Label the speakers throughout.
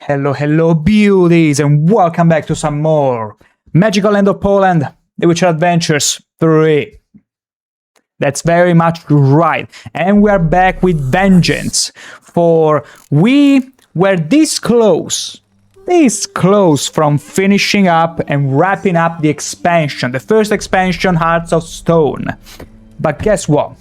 Speaker 1: Hello, hello, beauties, and welcome back to some more Magical Land of Poland, The Witcher Adventures 3. That's very much right, and we are back with vengeance, for we were this close from finishing up and wrapping up the expansion, the first expansion, Hearts of Stone. But guess what?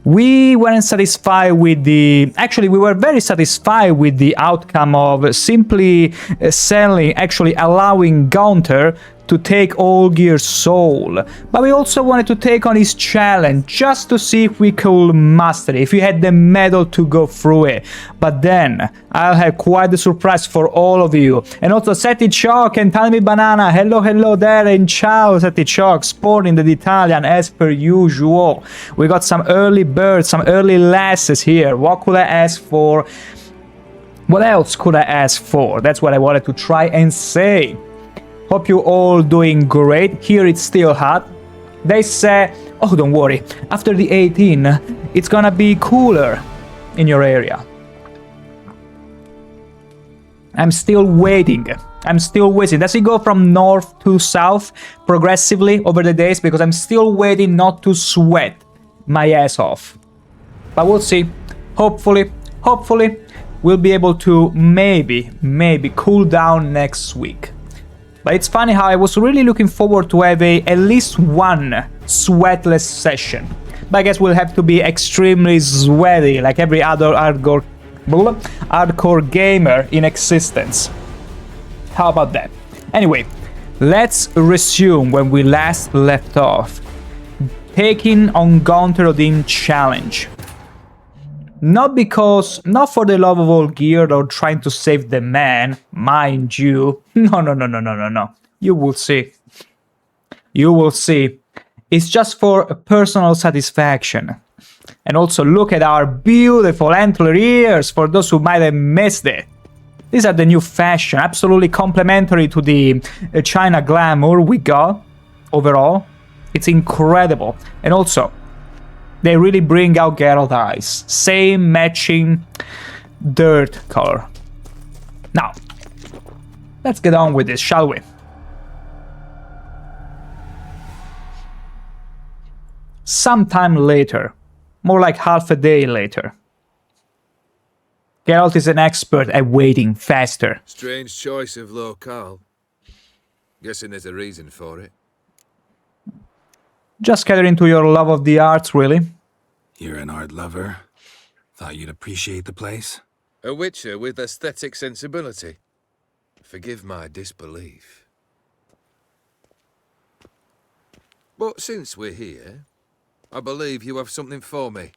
Speaker 1: We weren't satisfied with the... Actually, we were very satisfied with the outcome of simply actually allowing Gunther to take Olgir's soul. But we also wanted to take on his challenge, just to see if we could master it, if we had the mettle to go through it. But then, I'll have quite the surprise for all of you. And also, Settichok and Palmi Banana, hello there, and ciao, Settichok, sporting the Italian as per usual. We got some early birds, some early lasses here. What could I ask for? What else could I ask for? That's what I wanted to try and say. Hope you all doing great. Here it's still hot. They say, oh, don't worry, after the 18, it's gonna be cooler in your area. I'm still waiting. Does it go from north to south progressively over the days? Because I'm still waiting not to sweat my ass off. But we'll see. Hopefully, we'll be able to maybe cool down next week. But it's funny how I was really looking forward to have at least one sweatless session. But I guess we'll have to be extremely sweaty like every other hardcore gamer in existence. How about that? Anyway, let's resume when we last left off. Taking on Gunther Odin challenge. Not for the love of Olgir or trying to save the man, mind you. No. You will see. It's just for personal satisfaction. And also look at our beautiful antler ears for those who might have missed it. These are the new fashion, absolutely complementary to the China glamour we got overall. It's incredible. And also, they really bring out Geralt eyes. Same matching dirt color. Now, let's get on with this, shall we? Sometime later, more like half a day later. Geralt is an expert at waiting faster.
Speaker 2: Strange choice of locale. Guessing there's a reason for it.
Speaker 1: Just catering to your love of the arts, really.
Speaker 3: You're an art lover. Thought you'd appreciate the place.
Speaker 2: A witcher with aesthetic sensibility. Forgive my disbelief. But since we're here, I believe you have something for me.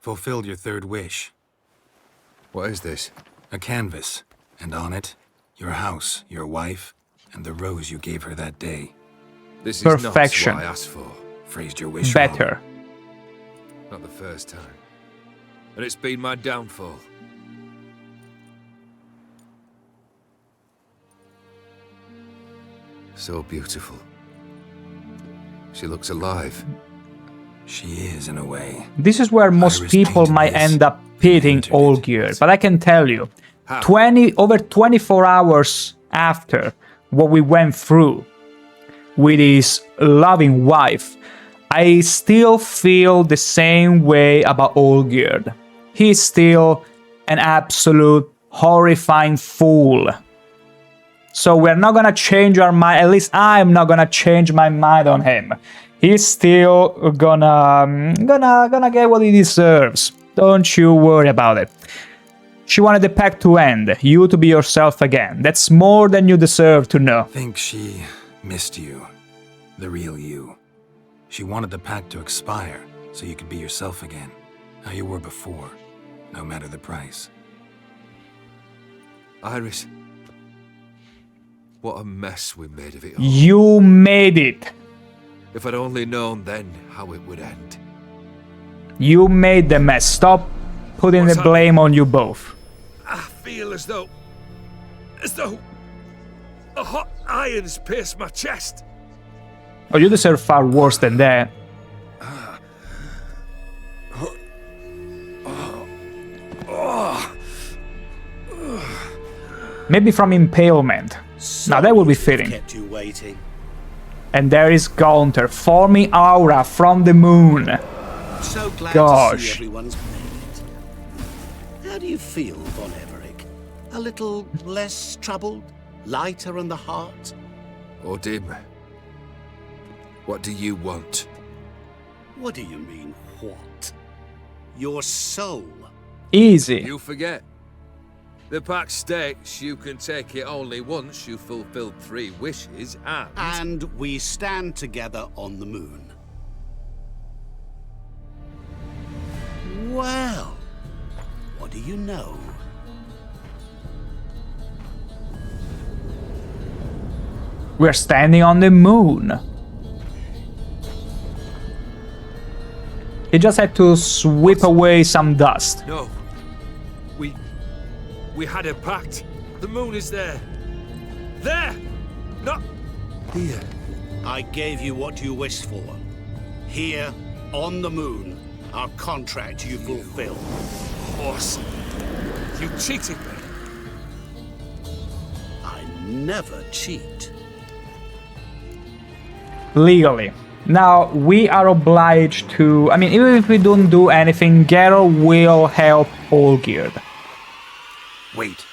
Speaker 3: Fulfilled your third wish.
Speaker 2: What is this?
Speaker 3: A canvas, and on it, your house, your wife, and the rose you gave her that day.
Speaker 2: This is
Speaker 1: Perfection.
Speaker 2: not what I asked for.
Speaker 3: Phrased your wish
Speaker 1: Better.
Speaker 3: wrong.
Speaker 2: Not the first time. And it's been my downfall. So beautiful. She looks alive.
Speaker 3: She is, in a way.
Speaker 1: This is where most
Speaker 3: Iris
Speaker 1: people
Speaker 3: painted
Speaker 1: might
Speaker 3: this
Speaker 1: end up pitting
Speaker 3: and entered it.
Speaker 1: Olgir, but I can tell you,
Speaker 2: How?
Speaker 1: over 24 hours after what we went through with his loving wife, I still feel the same way about Olgir. He's still an absolute horrifying fool. So we're not gonna change our mind, at least I'm not gonna change my mind on him. He's still gonna get what he deserves. Don't you worry about it. She wanted the pact to end, you to be yourself again. That's more than you deserve to know.
Speaker 3: Think she missed you. The real you. She wanted the pact to expire, so you could be yourself again. How you were before, no matter the price.
Speaker 2: Iris. What a mess we made of it all.
Speaker 1: You made it.
Speaker 2: If I'd only known then how it would end.
Speaker 1: You made the mess. Stop putting
Speaker 2: What's
Speaker 1: the blame on you both.
Speaker 2: I feel as though a hot iron's pierced my chest.
Speaker 1: Oh, you deserve far worse than that. Maybe from impalement. Now that would be fitting.
Speaker 4: Kept you waiting.
Speaker 1: And there is Gaunter, forming aura from the moon.
Speaker 4: So glad to
Speaker 1: Gosh.
Speaker 4: see everyone's made it. How do you feel, Von Everich? A little less troubled? Lighter in the heart?
Speaker 2: Ordim, what do you want?
Speaker 4: What do you mean, what? Your soul.
Speaker 1: Easy.
Speaker 2: You forget. The pact states you can take it only once you've fulfilled 3 wishes
Speaker 4: And we stand together on the moon. Well, what do you know?
Speaker 1: We're standing on the moon. He just had to sweep away some dust.
Speaker 2: No. We had a pact. The moon is there. There! Not here.
Speaker 4: I gave you what you wished for. Here, on the moon, our contract you fulfilled.
Speaker 2: Horse. You cheated me.
Speaker 4: I never cheat.
Speaker 1: Legally. Now, we are obliged to... I mean, even if we don't do anything, Geralt will help Olgierd.
Speaker 3: Wait.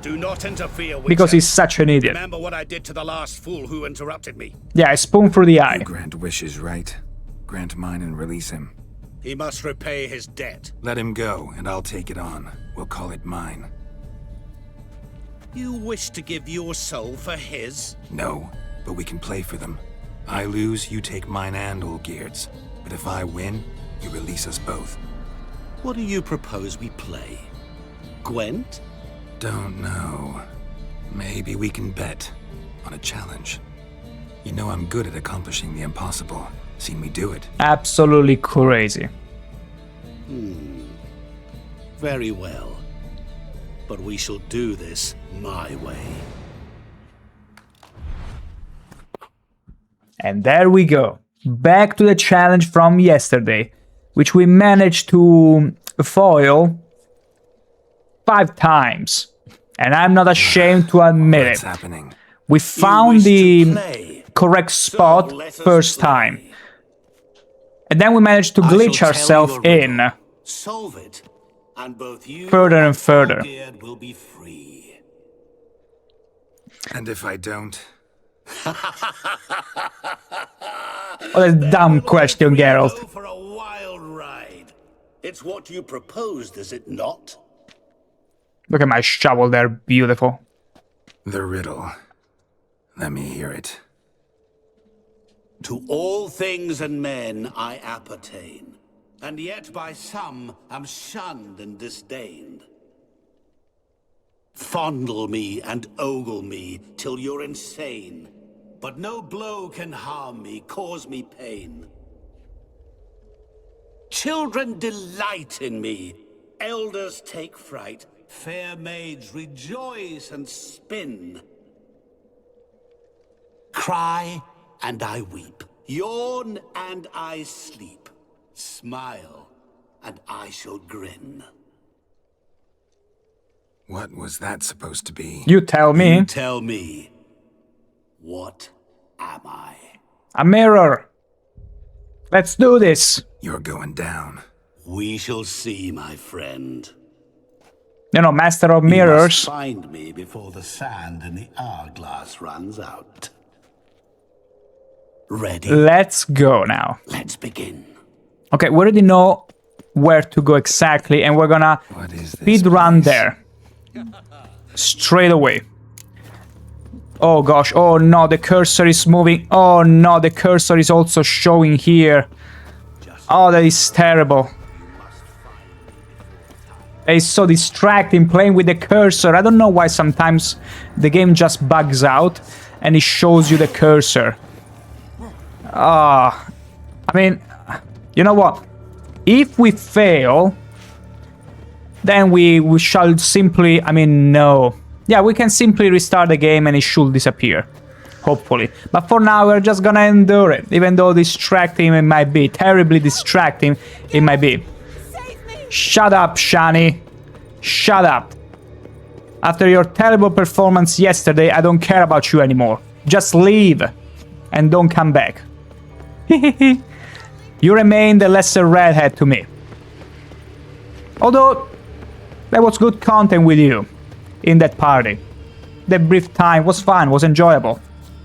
Speaker 4: Do not interfere, Witcher.
Speaker 1: Because he's such an idiot.
Speaker 4: Remember what I did to the last fool who interrupted me.
Speaker 1: Yeah, a spoon through the eye.
Speaker 3: You grant wishes, right? Grant mine and release him.
Speaker 4: He must repay his debt.
Speaker 3: Let him go, and I'll take it on. We'll call it mine.
Speaker 4: You wish to give your soul for his?
Speaker 3: No, but we can play for them. I lose, you take mine and Olgierd's. But if I win, you release us both.
Speaker 4: What do you propose we play? Gwent?
Speaker 3: Don't know. Maybe we can bet on a challenge. You know I'm good at accomplishing the impossible. Seen me do it.
Speaker 1: Absolutely crazy.
Speaker 4: Very well. But we shall do this my way.
Speaker 1: And there we go. Back to the challenge from yesterday, which we managed to foil 5 times. And I'm not ashamed to admit
Speaker 3: What's
Speaker 1: it.
Speaker 3: happening?
Speaker 1: We found
Speaker 4: You wish to
Speaker 1: the
Speaker 4: play.
Speaker 1: correct spot
Speaker 4: let us
Speaker 1: first
Speaker 4: play.
Speaker 1: time. And then we managed to
Speaker 4: I shall
Speaker 1: glitch
Speaker 4: tell
Speaker 1: ourselves
Speaker 4: you a riddle.
Speaker 1: in.
Speaker 4: Solve it, and both you
Speaker 1: Further and further.
Speaker 4: Olgierd will be free.
Speaker 3: And if I don't?
Speaker 1: What a dumb question,
Speaker 4: Go
Speaker 1: Geralt.
Speaker 4: for a wild ride. It's what you proposed, is it not?
Speaker 1: Look at my shovel there, beautiful.
Speaker 3: The riddle. Let me hear it.
Speaker 4: To all things and men I appertain, and yet by some am shunned and disdained. Fondle me and ogle me till you're insane, but no blow can harm me, cause me pain. Children delight in me, elders take fright, fair maids rejoice and spin. Cry and I weep, yawn and I sleep, smile and I shall grin.
Speaker 3: What was that supposed to be?
Speaker 1: You tell me.
Speaker 4: You tell me, what am I?
Speaker 1: A mirror. Let's do this.
Speaker 3: You're going down.
Speaker 4: We shall see, my friend.
Speaker 1: You know, master of
Speaker 4: You
Speaker 1: mirrors.
Speaker 4: must find me before the sand in the hourglass runs out. Ready?
Speaker 1: Let's go now.
Speaker 4: Let's begin.
Speaker 1: Okay, we already know where to go exactly, and we're gonna
Speaker 3: What is this
Speaker 1: speed run
Speaker 3: place?
Speaker 1: there. Straight away. Oh gosh, oh no, the cursor is moving. Oh no, the cursor is also showing here. Oh, that is terrible. It's so distracting playing with the cursor. I don't know why sometimes the game just bugs out and it shows you the cursor. I mean, you know what? If we fail, then we shall simply, I mean, no. Yeah, we can simply restart the game and it should disappear. Hopefully. But for now, we're just gonna endure it. Even though distracting it might be, terribly distracting it might be.
Speaker 5: Save me!
Speaker 1: Shut up, Shani. Shut up. After your terrible performance yesterday, I don't care about you anymore. Just leave. And don't come back. You remain the lesser redhead to me. Although, there was good content with you in that party. That brief time was fun, was enjoyable.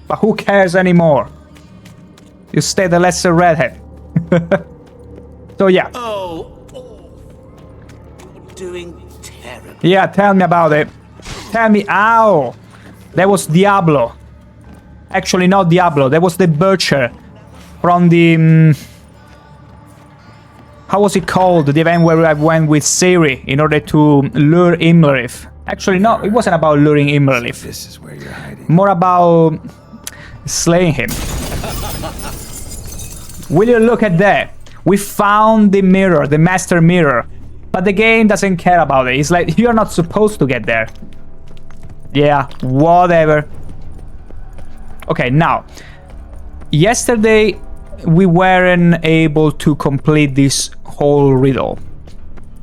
Speaker 1: But who cares anymore? You stay the lesser redhead. So yeah.
Speaker 4: Oh, you're doing terrible.
Speaker 1: Yeah, tell me about it. Tell me, ow! That was Diablo. Actually, not Diablo, that was the Butcher from the... how was it called? The event where I went with Ciri in order to lure Imlerith. Actually, no, it wasn't about luring Imlerith.
Speaker 3: This is where you're hiding.
Speaker 1: More about slaying him. Will you look at that? We found the mirror, the master mirror. But the game doesn't care about it. It's like, you're not supposed to get there. Yeah, whatever. Okay, now. Yesterday, we weren't able to complete this whole riddle.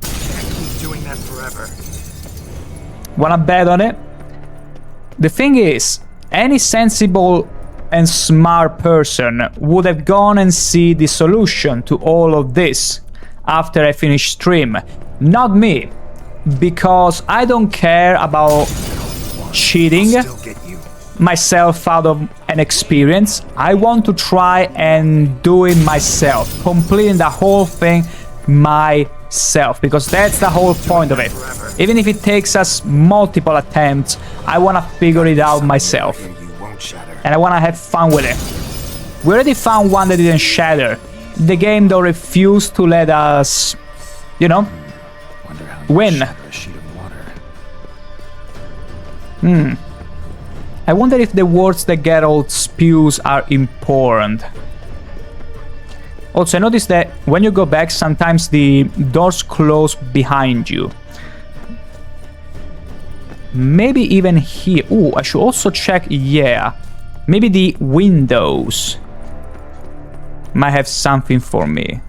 Speaker 3: Keep doing that forever.
Speaker 1: Wanna bet on it? The thing is, any sensible and smart person would have gone and see the solution to all of this after I finish stream. Not me, because I don't care about cheating
Speaker 3: Still get you.
Speaker 1: myself out of an experience. I want to try and do it myself, completing the whole thing myself, because that's the whole point of it. Even if it takes us multiple attempts, I want to figure it out myself.
Speaker 3: You won't shatter.
Speaker 1: And I want to have fun with it. We already found one that didn't shatter. The game though refused to let us, you know,
Speaker 3: Wonder how you
Speaker 1: win.
Speaker 3: shatter a sheet of water.
Speaker 1: I wonder if the words that Geralt spews are important. Also, I noticed that when you go back, sometimes the doors close behind you. Maybe even here. Ooh, I should also check, yeah. Maybe the windows might have something for me.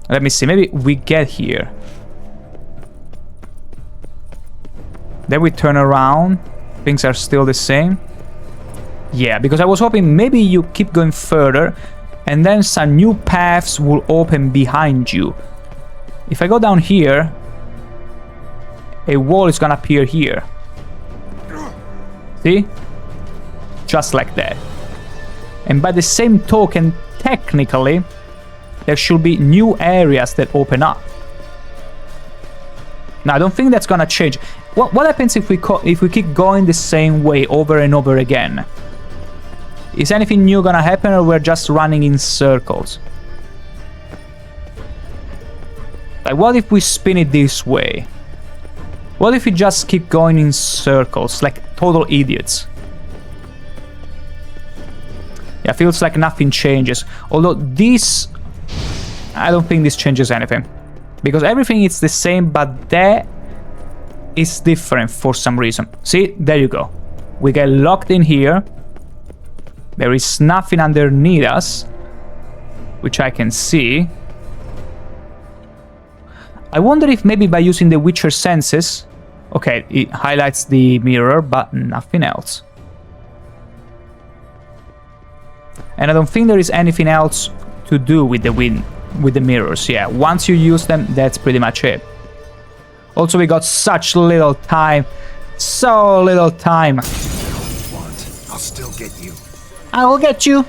Speaker 1: Let me see, maybe we get here. Then we turn around. Things are still the same. Yeah, because I was hoping maybe you keep going further and then some new paths will open behind you. If I go down here, a wall is gonna appear here. See? Just like that. And by the same token, technically, there should be new areas that open up. Now, I don't think that's gonna change. What happens if we keep going the same way over and over again? Is anything new gonna happen, or we're just running in circles? Like, what if we spin it this way? What if we just keep going in circles, like total idiots? Yeah, feels like nothing changes. Although this... I don't think this changes anything. Because everything is the same, but that is different for some reason. See, there you go. We get locked in here. There is nothing underneath us, which I can see. I wonder if maybe by using the Witcher senses... Okay, it highlights the mirror, but nothing else. And I don't think there is anything else to do with the mirrors. Yeah, once you use them, that's pretty much it. Also, we got such little time. So little time.
Speaker 3: I'll still get you.
Speaker 1: I will get you.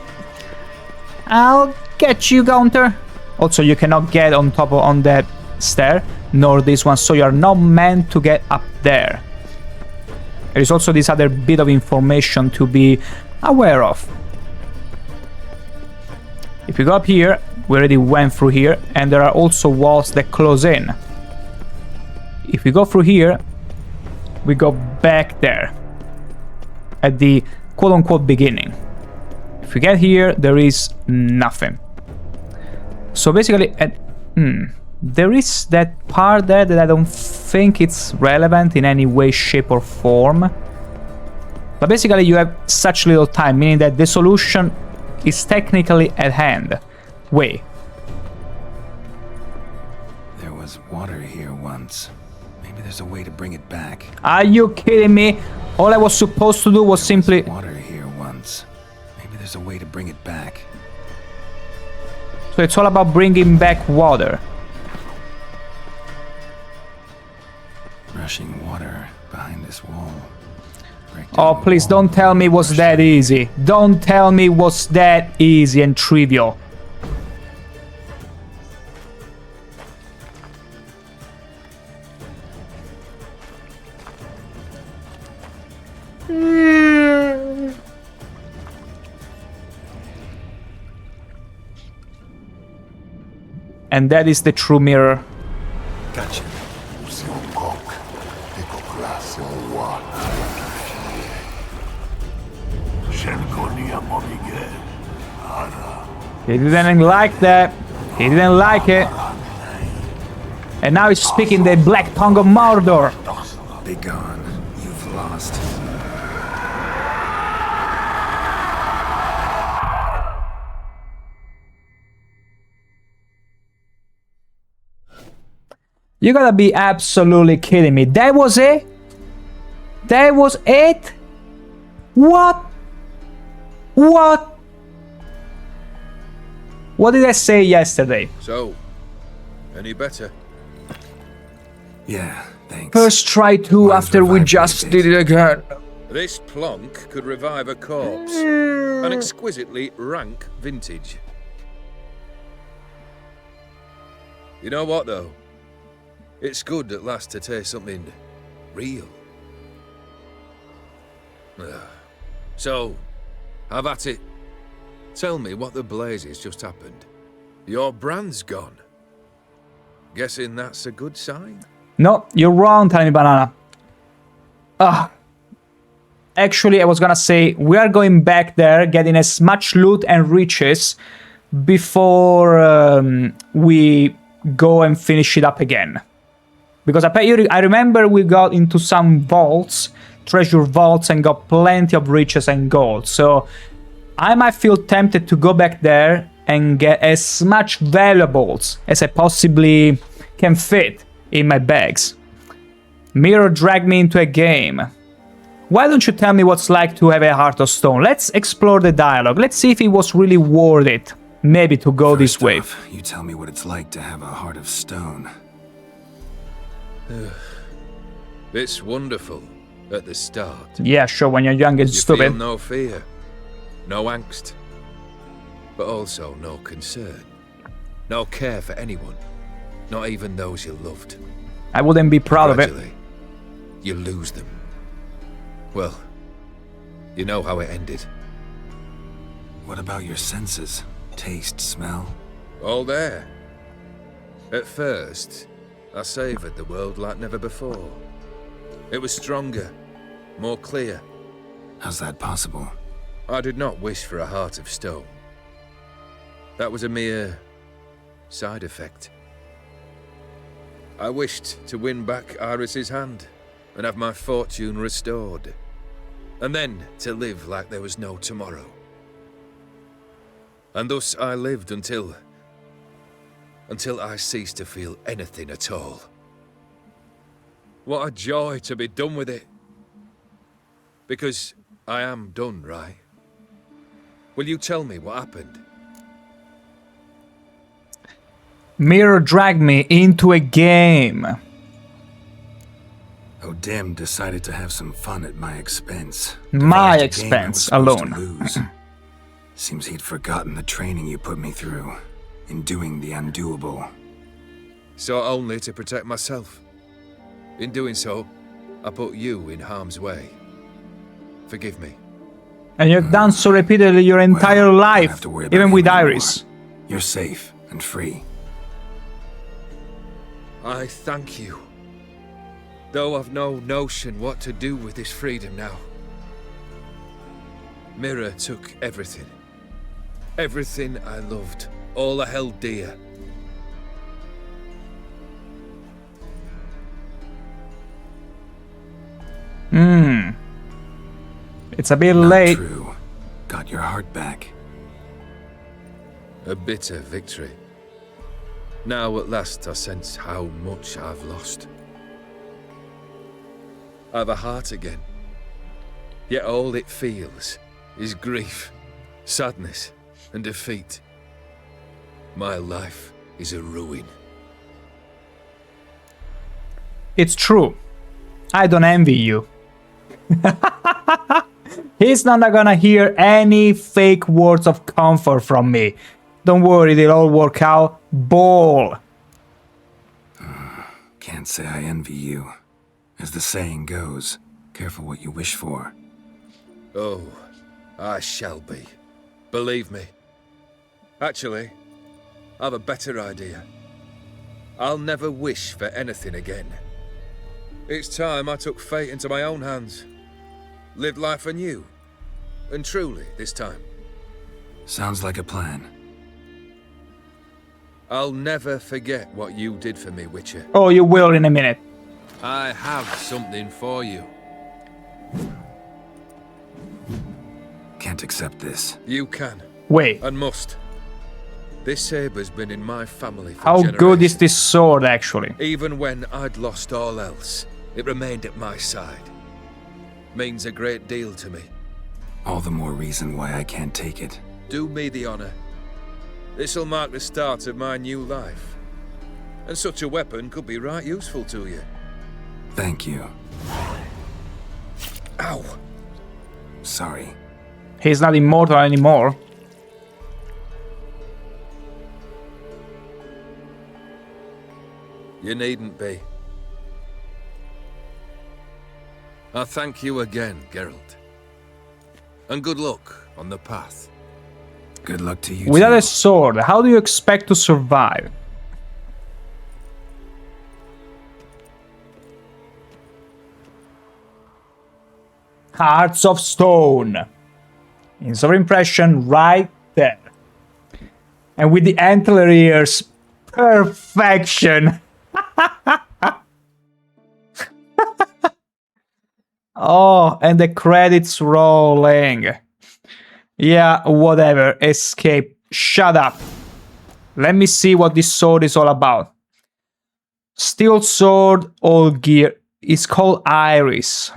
Speaker 1: I'll get you, Gunther. Also, you cannot get on top of on that stair, nor this one, so you are not meant to get up there. There is also this other bit of information to be aware of. If you go up here, we already went through here, and there are also walls that close in. If we go through here, we go back there at the quote-unquote beginning. If we get here, there is nothing. So basically, there is that part there that I don't think it's relevant in any way, shape, or form. But basically, you have such little time, meaning that the solution is technically at hand. Wait,
Speaker 3: was water here once. Maybe there's a way to bring it back.
Speaker 1: Are you kidding me? All I was supposed to do was simply...
Speaker 3: Water here once. Maybe there's a way to bring it back.
Speaker 1: So it's all about bringing back water.
Speaker 3: Rushing water behind this wall. Break down
Speaker 1: Oh,
Speaker 3: the
Speaker 1: please
Speaker 3: wall,
Speaker 1: don't tell me it was
Speaker 3: rush
Speaker 1: that easy. Don't tell me it was that easy and trivial. And that is the true mirror.
Speaker 3: Gotcha.
Speaker 1: He didn't like that. He didn't like it. And now he's speaking the black tongue of Mordor.
Speaker 3: Be gone. You've lost.
Speaker 1: You gotta be absolutely kidding me. That was it? That was it? What? What? What did I say yesterday?
Speaker 2: So, any better?
Speaker 3: Yeah, thanks.
Speaker 1: First try to
Speaker 3: Mine's
Speaker 1: after we
Speaker 3: revived
Speaker 1: just
Speaker 3: me a bit.
Speaker 1: did it again.
Speaker 2: This plonk could revive a corpse. An exquisitely rank vintage. You know what, though? It's good at last to taste something real. So, have at it. Tell me what the blazes just happened. Your brand's gone. Guessing that's a good sign?
Speaker 1: No, you're wrong, Tiny Banana. Actually, I was gonna say, we are going back there, getting as much loot and riches before we go and finish it up again. Because I remember we got into some vaults, treasure vaults, and got plenty of riches and gold. So I might feel tempted to go back there and get as much valuables as I possibly can fit in my bags. Mirror dragged me into a game. Why don't you tell me what's like to have a heart of stone? Let's explore the dialogue. Let's see if it was really worth it. Maybe to go this
Speaker 3: First
Speaker 1: way.
Speaker 3: off, you tell me what it's like to have a heart of stone.
Speaker 2: It's wonderful at the start.
Speaker 1: Yeah, sure, when you're young and
Speaker 2: You
Speaker 1: stupid.
Speaker 2: feel no fear, no angst, but also no concern, no care for anyone, not even those you loved.
Speaker 1: I wouldn't be proud of it.
Speaker 2: Gradually, you lose them. Well, you know how it ended.
Speaker 3: What about your senses? Taste, smell?
Speaker 2: All there. At first, I savoured the world like never before. It was stronger, more clear.
Speaker 3: How's that possible?
Speaker 2: I did not wish for a heart of stone. That was a mere side effect. I wished to win back Iris's hand and have my fortune restored, and then to live like there was no tomorrow. And thus I lived until I ceased to feel anything at all. What a joy to be done with it. Because I am done, right? Will you tell me what happened?
Speaker 1: Mirror dragged me into a game.
Speaker 3: O'Dim decided to have some fun at my expense.
Speaker 1: My
Speaker 3: Devised a game I was
Speaker 1: expense
Speaker 3: supposed
Speaker 1: alone.
Speaker 3: to lose. Seems he'd forgotten the training you put me through in doing the undoable.
Speaker 2: So only to protect myself. In doing so, I put you in harm's way. Forgive me.
Speaker 1: And you've done so repeatedly your entire
Speaker 3: Well, don't
Speaker 1: life,
Speaker 3: have to worry about
Speaker 1: even
Speaker 3: him
Speaker 1: with
Speaker 3: anymore.
Speaker 1: Iris.
Speaker 3: You're safe and free.
Speaker 2: I thank you. Though I've no notion what to do with this freedom now. Mirror took everything. Everything I loved. All I held dear.
Speaker 1: It's a bit
Speaker 3: Not
Speaker 1: late.
Speaker 3: true. Got your heart back.
Speaker 2: A bitter victory. Now at last I sense how much I've lost. I've a heart again, yet all it feels is grief, sadness, and defeat. My life is a ruin.
Speaker 1: It's true. I don't envy you. He's not gonna hear any fake words of comfort from me. Don't worry, it'll all work out. Ball.
Speaker 3: Can't say I envy you. As the saying goes, careful what you wish for.
Speaker 2: Oh, I shall be. Believe me. Actually, I've a better idea. I'll never wish for anything again. It's time I took fate into my own hands. Lived life anew. And truly, this time.
Speaker 3: Sounds like a plan.
Speaker 2: I'll never forget what you did for me, Witcher.
Speaker 1: Oh, you will in a minute.
Speaker 2: I have something for you.
Speaker 3: Can't accept this.
Speaker 2: You can.
Speaker 1: Wait.
Speaker 2: And must. This sabre's been in my family for
Speaker 1: How
Speaker 2: generations.
Speaker 1: good is this sword, actually?
Speaker 2: Even when I'd lost all else, it remained at my side. Means a great deal to me.
Speaker 3: All the more reason why I can't take it.
Speaker 2: Do me the honor. This'll mark the start of my new life. And such a weapon could be right useful to you.
Speaker 3: Thank you.
Speaker 2: Ow!
Speaker 3: Sorry.
Speaker 1: He's not immortal anymore.
Speaker 2: You needn't be. I thank you again, Geralt. And good luck on the path.
Speaker 3: Good luck to you
Speaker 1: Without
Speaker 3: too.
Speaker 1: a sword, how do you expect to survive? Hearts of Stone. Instant impression right there. And with the antler ears, perfection. Oh, and the credits rolling. Yeah, whatever. Escape. Shut up. Let me see what this sword is all about. Steel sword, all gear. It's called Iris.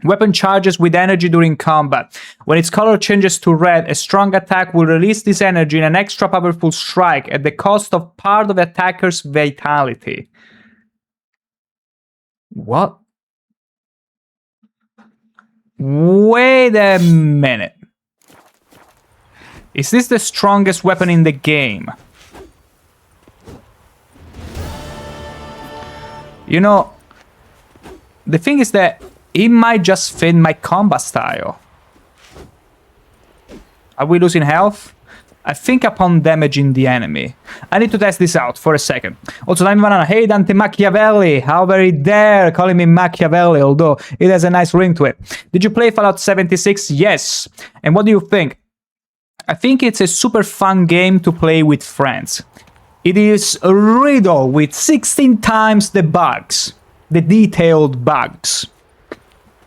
Speaker 1: Weapon charges with energy during combat. When its color changes to red, a strong attack will release this energy in an extra powerful strike at the cost of part of the attacker's vitality. What? Wait a minute. Is this the strongest weapon in the game? You know, the thing is that it might just fit my combat style. Are we losing health? I think upon damaging the enemy. I need to test this out for a second. Also, Time Banana, hey Dante Machiavelli, how very dare calling me Machiavelli, although it has a nice ring to it. Did you play Fallout 76? Yes. And what do you think? I think it's a super fun game to play with friends. It is riddled with 16 times the bugs, the detailed bugs.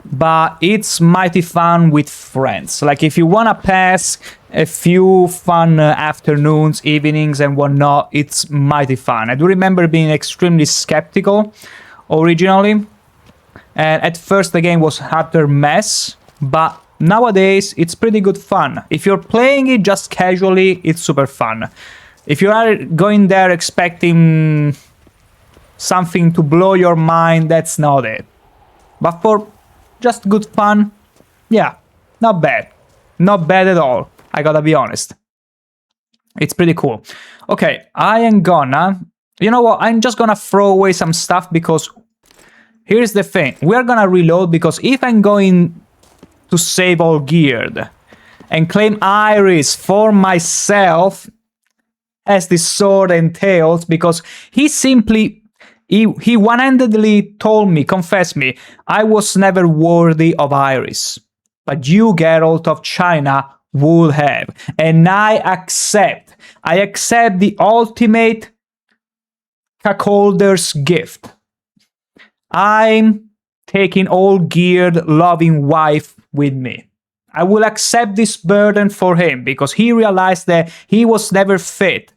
Speaker 1: But it's mighty fun with friends. Like if you wanna pass a few fun afternoons, evenings and whatnot, it's mighty fun. I do remember being extremely skeptical originally. And at first the game was utter mess, but nowadays it's pretty good fun. If you're playing it just casually, it's super fun. If you are going there expecting something to blow your mind, that's not it. But for just good fun, yeah, not bad. Not bad at all, I gotta be honest. It's pretty cool. Okay, I am gonna... You know what, I'm just gonna throw away some stuff because... Here's the thing, we're gonna reload because if I'm going to save all geared and claim Iris for myself, as this sword entails, because he simply... He one-handedly told me, confessed me, I was never worthy of Iris. But you, Geralt of China, would have. And I accept. I accept the ultimate cuckolder's gift. I'm taking all geared, loving wife with me. I will accept this burden for him because he realized that he was never fit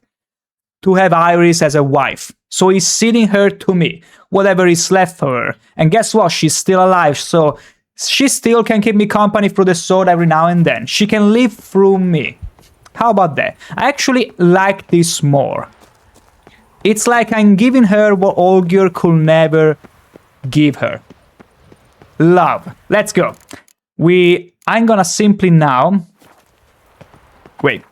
Speaker 1: to have Iris as a wife. So he's ceding her to me, whatever is left for her. And guess what? She's still alive, so she still can keep me company through the sword every now and then. She can live through me. How about that? I actually like this more. It's like I'm giving her what Olgierd could never give her. Love. Let's go. I'm gonna simply now... Wait.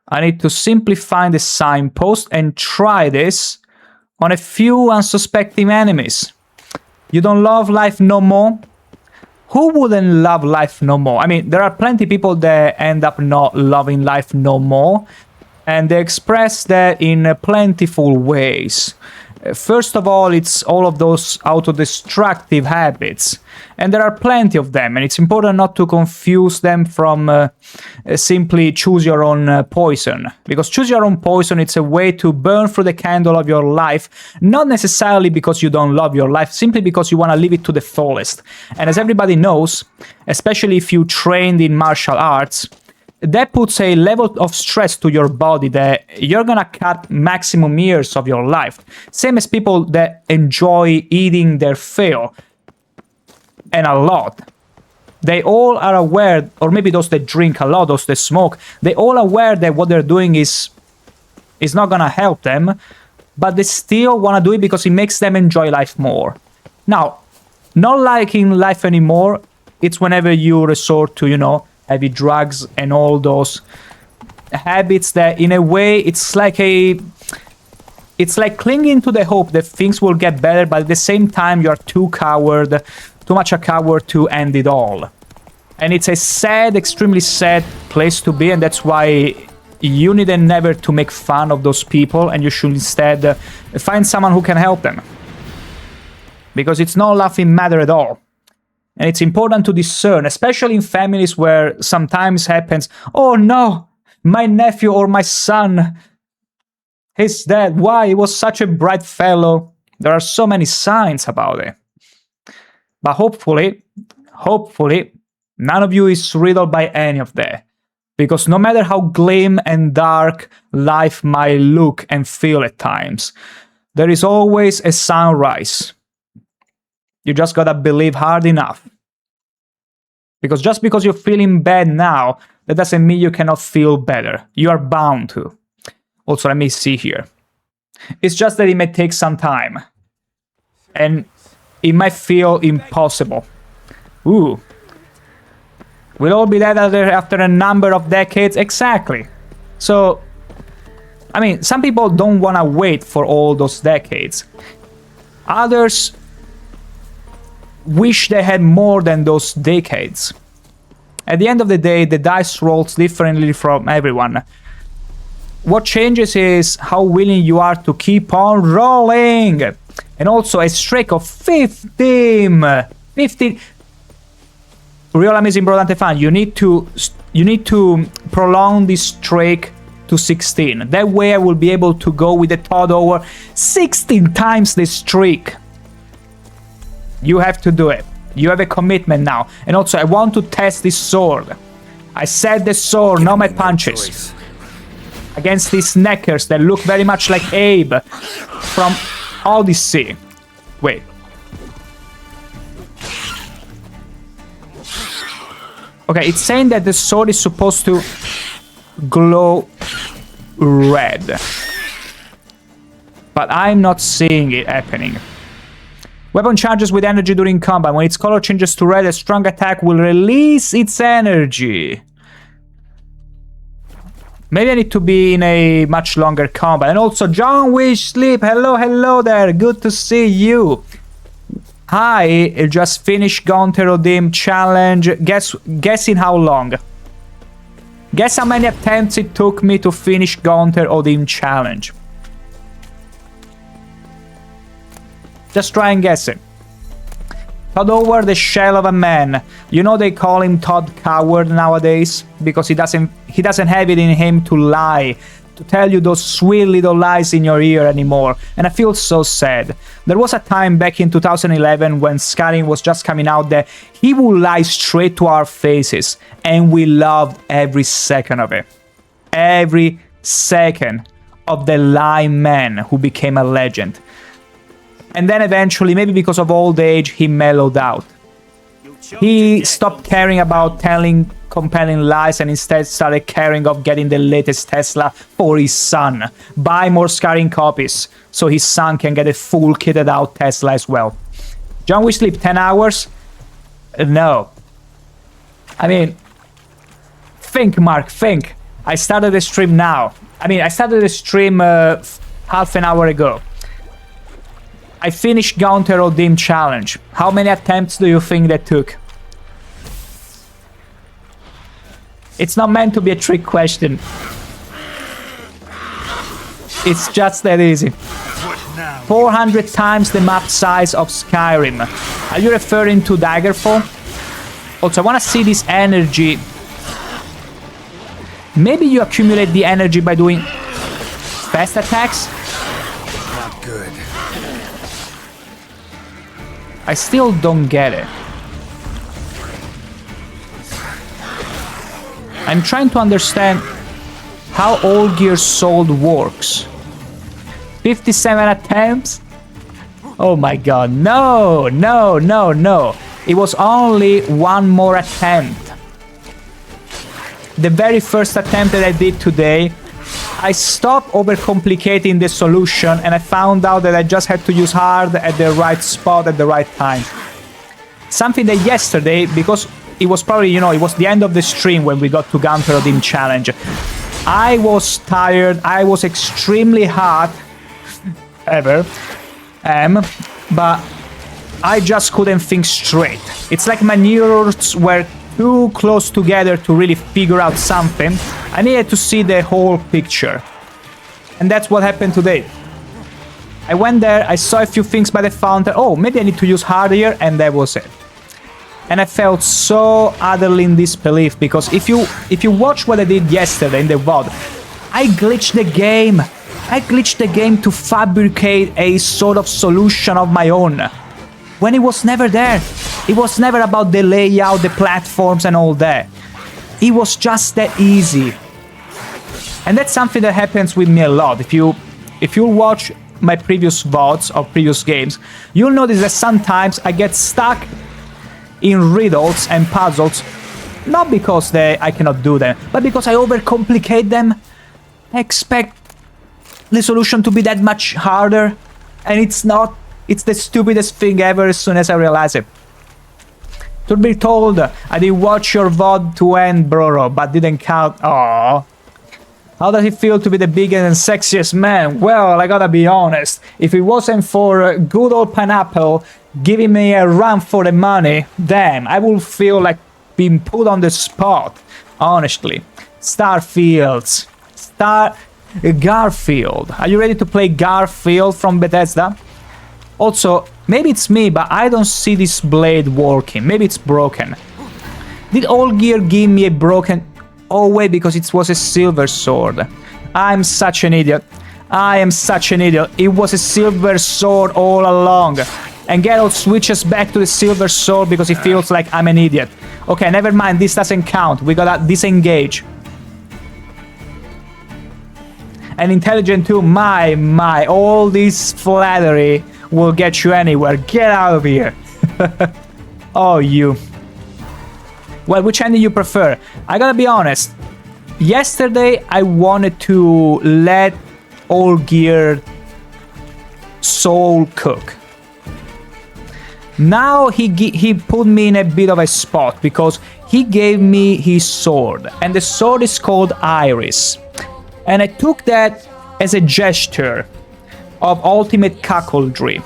Speaker 1: I need to simply find the signpost and try this on a few unsuspecting enemies. You don't love life no more? Who wouldn't love life no more? I mean, there are plenty of people that end up not loving life no more, and they express that in plentiful ways. First of all, it's all of those autodestructive habits, and there are plenty of them, and it's important not to confuse them from simply choose your own poison, because choose your own poison, it's a way to burn through the candle of your life, not necessarily because you don't love your life, simply because you want to live it to the fullest. And as everybody knows, especially if you trained in martial arts, that puts a level of stress to your body that you're gonna cut maximum years of your life. Same as people that enjoy eating their fill, and a lot. They all are aware, or maybe those that drink a lot, those that smoke, they all aware that what they're doing is not gonna help them, but they still wanna do it because it makes them enjoy life more. Now, not liking life anymore, it's whenever you resort to, you know, heavy drugs and all those habits that in a way it's like clinging to the hope that things will get better, but at the same time you're too much a coward to end it all. And it's a sad, extremely sad place to be, and that's why you need never to make fun of those people, and you should instead find someone who can help them, because it's not laughing matter at all. And it's important to discern, especially in families where sometimes happens, oh no, my nephew or my son, he's dead. Why? He was such a bright fellow. There are so many signs about it. But hopefully, none of you is riddled by any of that. Because no matter how glim and dark life might look and feel at times, there is always a sunrise. You just gotta believe hard enough. Because just because you're feeling bad now, that doesn't mean you cannot feel better. You are bound to. Also, let me see here. It's just that it may take some time. And it might feel impossible. Ooh. We'll all be dead after a number of decades. Exactly. So, I mean, some people don't want to wait for all those decades. Others wish they had more than those decades. At the end of the day, the dice rolls differently from everyone. What changes is how willing you are to keep on rolling. And also a streak of 15. Real Amazing Bro Dante fan, you need to prolong this streak to 16. That way I will be able to go with the Todd over 16 times the streak. You have to do it. You have a commitment now. And also, I want to test this sword. I said the sword, not my punches. Against these neckers that look very much like Abe from Odyssey. Wait. Okay, it's saying that the sword is supposed to glow red. But I'm not seeing it happening. Weapon charges with energy during combat. When its color changes to red, a strong attack will release its energy. Maybe I need to be in a much longer combat. And also, John Wish Sleep. Hello there. Good to see you. Hi, I just finished Gaunter Odim challenge. Guessing how long? Guess how many attempts it took me to finish Gaunter Odim challenge. Just try and guess it. Todd Howard, the shell of a man. You know they call him Todd Coward nowadays because he doesn't have it in him to lie, to tell you those sweet little lies in your ear anymore. And I feel so sad. There was a time back in 2011 when Skyrim was just coming out that he would lie straight to our faces, and we loved every second of it. Every second. of the Lime Man who became a legend. And then eventually, maybe because of old age, he mellowed out. He stopped caring about telling compelling lies and instead started caring of getting the latest Tesla for his son. Buy more scarring copies so his son can get a full kitted out Tesla as well. John, we sleep 10 hours? No. I mean, think, Mark, think. I started the stream now. I started the stream half an hour ago. I finished Gaunter Odim challenge. How many attempts do you think that took? It's not meant to be a trick question. It's just that easy. 400 times the map size of Skyrim. Are you referring to Daggerfall? Also, I want to see this energy. Maybe you accumulate the energy by doing fast attacks?
Speaker 3: Not good.
Speaker 1: I still don't get it. I'm trying to understand how Olgierd's Sword works. 57 attempts? Oh my god, no, no, no, no. It was only one more attempt. The very first attempt that I did today, I stopped overcomplicating the solution and I found out that I just had to use hard at the right spot at the right time. Something that yesterday, because it was probably, you know, it was the end of the stream when we got to Gaunter Odim challenge. I was tired, I was extremely hot, but I just couldn't think straight. It's like my neurons were too close together to really figure out something. I needed to see the whole picture. And that's what happened today. I went there, I saw a few things by the fountain. Oh, maybe I need to use hardier, and that was it. And I felt so utterly in disbelief, because if you watch what I did yesterday in the VOD, I glitched the game. I glitched the game to fabricate a sort of solution of my own, when it was never there. It was never about the layout, the platforms and all that. It was just that easy. And that's something that happens with me a lot. If you watch my previous VODs of previous games, you'll notice that sometimes I get stuck in riddles and puzzles, not because I cannot do them, but because I overcomplicate them. I expect the solution to be that much harder, and it's not. It's the stupidest thing ever as soon as I realize it. To be told, I did watch your VOD to end, Broro, but didn't count. Aww. How does it feel to be the biggest and sexiest man? Well, I gotta be honest. If it wasn't for good old Pineapple giving me a run for the money, damn, I would feel like being put on the spot. Honestly. Garfield. Are you ready to play Garfield from Bethesda? Also, maybe it's me, but I don't see this blade working. Maybe it's broken. Did Olgierd give me a broken... Oh wait, because it was a silver sword. I'm such an idiot. I am such an idiot. It was a silver sword all along. And Geralt switches back to the silver sword because he feels like I'm an idiot. Okay, never mind, this doesn't count. We gotta disengage. And intelligent too, my, all this flattery will get you anywhere. Get out of here. Oh, you. Well, which end do you prefer? I gotta be honest. Yesterday, I wanted to let Olgierd soul cook. Now he put me in a bit of a spot because he gave me his sword. And the sword is called Iris. And I took that as a gesture of ultimate cuckoldry.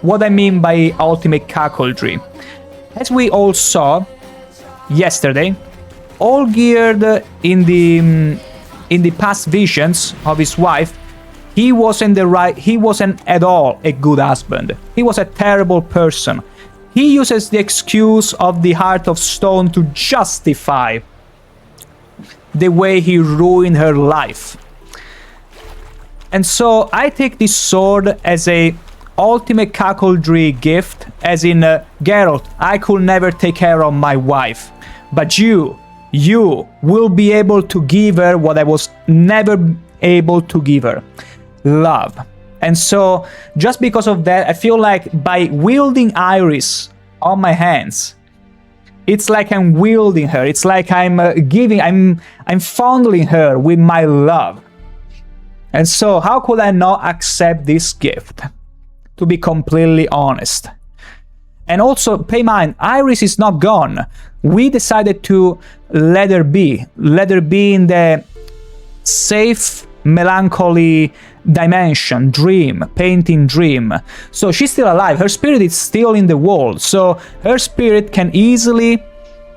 Speaker 1: What I mean by ultimate cuckoldry. As we all saw yesterday, Olgierd in the past visions of his wife, he wasn't at all a good husband. He was a terrible person. He uses the excuse of the Heart of Stone to justify the way he ruined her life. And so I take this sword as a ultimate cuckoldry gift, as in Geralt, I could never take care of my wife, but you will be able to give her what I was never able to give her. Love. And so, just because of that, I feel like by wielding Iris on my hands, it's like I'm wielding her. It's like I'm I'm fondling her with my love. And so, how could I not accept this gift? To be completely honest. And also, pay mind, Iris is not gone. We decided to let her be in the safe, melancholy dimension, dream, painting dream. So she's still alive. Her spirit is still in the world. So her spirit can easily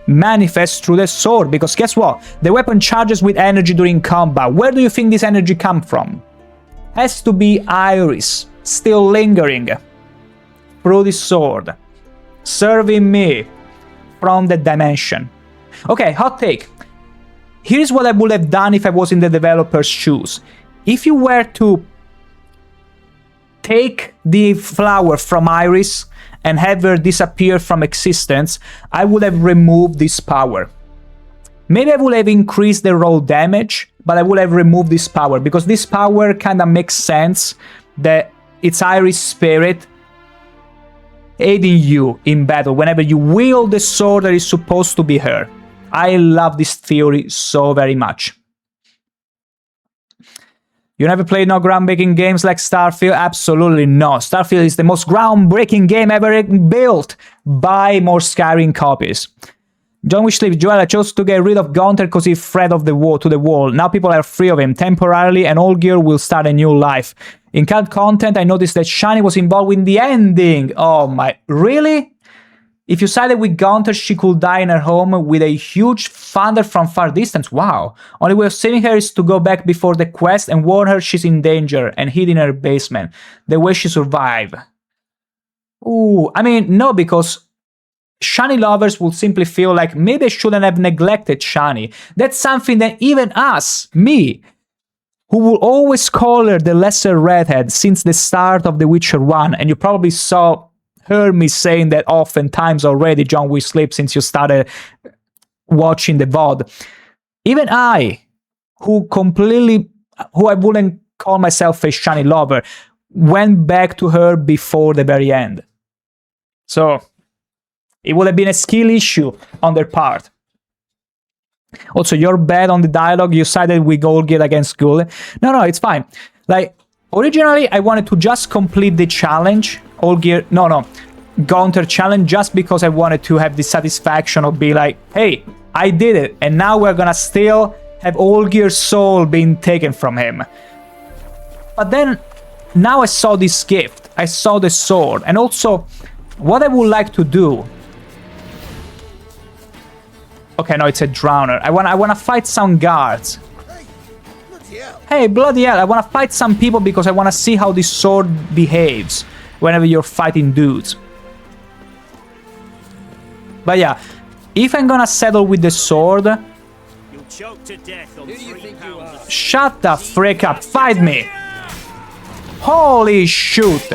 Speaker 1: manifest through the sword, because guess what? The weapon charges with energy during combat. Where do you think this energy comes from? Has to be Iris, still lingering through this sword, serving me from the dimension. Okay, hot take. Here's what I would have done if I was in the developer's shoes. If you were to take the flower from Iris and have her disappear from existence, I would have removed this power. Maybe I would have increased the roll damage, but I would have removed this power, because this power kind of makes sense that it's Iris' spirit aiding you in battle whenever you wield the sword that is supposed to be her. I love this theory so very much. You never played no groundbreaking games like Starfield? Absolutely not. Starfield is the most groundbreaking game ever built. Buy more Skyrim copies. John Wishley, Joel, I chose to get rid of Gunther because he fled off the wall to the wall. Now people are free of him temporarily, and Olgierd will start a new life. In cult content, I noticed that Shani was involved in the ending. Oh my, really? If you sided with Gunther, she could die in her home with a huge thunder from far distance. Wow. Only way of saving her is to go back before the quest and warn her she's in danger and hid in her basement. The way she survived. Ooh, I mean, no, because Shani lovers will simply feel like maybe I shouldn't have neglected Shani. That's something that even us, me, who will always call her the lesser redhead since the start of The Witcher 1, and you probably heard me saying that oftentimes already, John We Sleep, since you started watching the VOD. Even I, who I wouldn't call myself a Shani lover, went back to her before the very end. So it would have been a skill issue on their part. Also, you're bad on the dialogue. You sided with Olgierd against Gule. No, it's fine. Like, originally, I wanted to just complete the challenge. Gunther challenge, just because I wanted to have the satisfaction of being like, hey, I did it. And now we're gonna still have Olgierd's soul being taken from him. But then, now I saw this gift. I saw the sword. And also, what I would like to do... Okay, no, it's a drowner. I wanna fight some guards. Hey, bloody hell, I wanna fight some people because I wanna see how this sword behaves whenever you're fighting dudes. But yeah, if I'm gonna settle with the sword...
Speaker 5: You'll choke to death on 3 pounds.
Speaker 1: Shut the frick up, fight me! Holy shoot!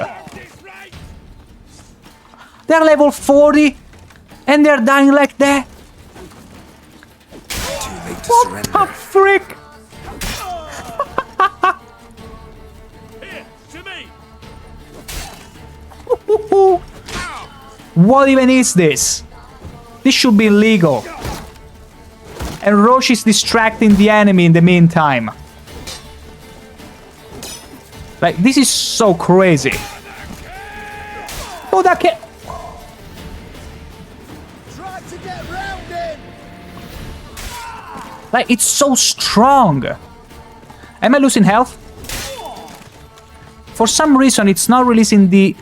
Speaker 1: They're level 40 and they're dying like that? What the frick?
Speaker 5: Here, to me.
Speaker 1: What even is this? This should be illegal. And Roche is distracting the enemy in the meantime. Like, this is so crazy. Oh, that can't... Like, it's so strong. Am I losing health? For some reason, it's not releasing the...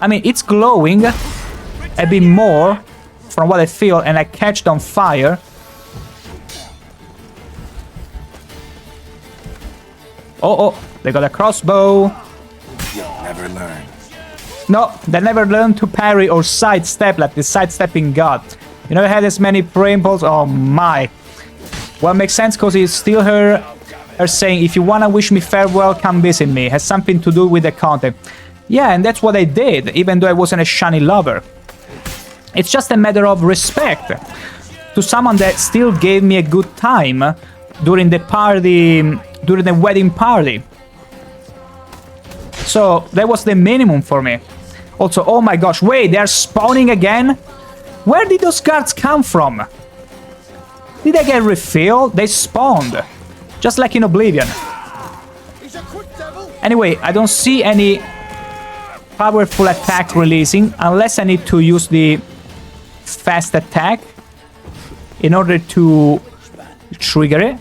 Speaker 1: I mean, it's glowing a bit more from what I feel, and I catch it on fire. Oh, they got a crossbow.
Speaker 3: You'll never learn.
Speaker 1: No, they never learned to parry or sidestep like the sidestepping god. You never had as many prey impulse. Oh my. Well, it makes sense because it's still her saying, if you wanna wish me farewell, come visit me. It has something to do with the content. Yeah, and that's what I did, even though I wasn't a Shani lover. It's just a matter of respect to someone that still gave me a good time during the party during the wedding party. So that was the minimum for me. Also, oh my gosh, wait, they're spawning again? Where did those guards come from? Did they get refilled? They spawned. Just like in Oblivion. Anyway, I don't see any powerful attack releasing unless I need to use the fast attack in order to trigger it.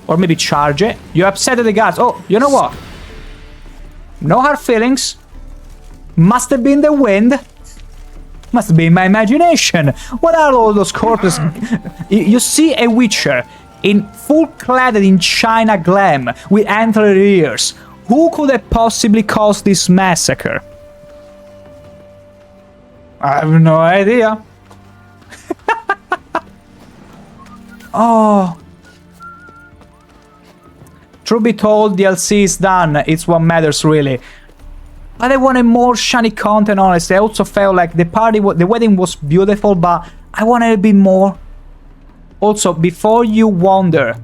Speaker 1: Or maybe charge it. You upset the guards. Oh, you know what? No hard feelings. Must have been the wind. Must have been my imagination. What are all those corpses? You see a Witcher in full clad in China glam with antlered ears. Who could have possibly caused this massacre? I have no idea. Oh. Truth be told, DLC is done. It's what matters, really. But I wanted more shiny content, honestly. I also felt like the wedding was beautiful, but I wanted a bit more. Also, before you wonder,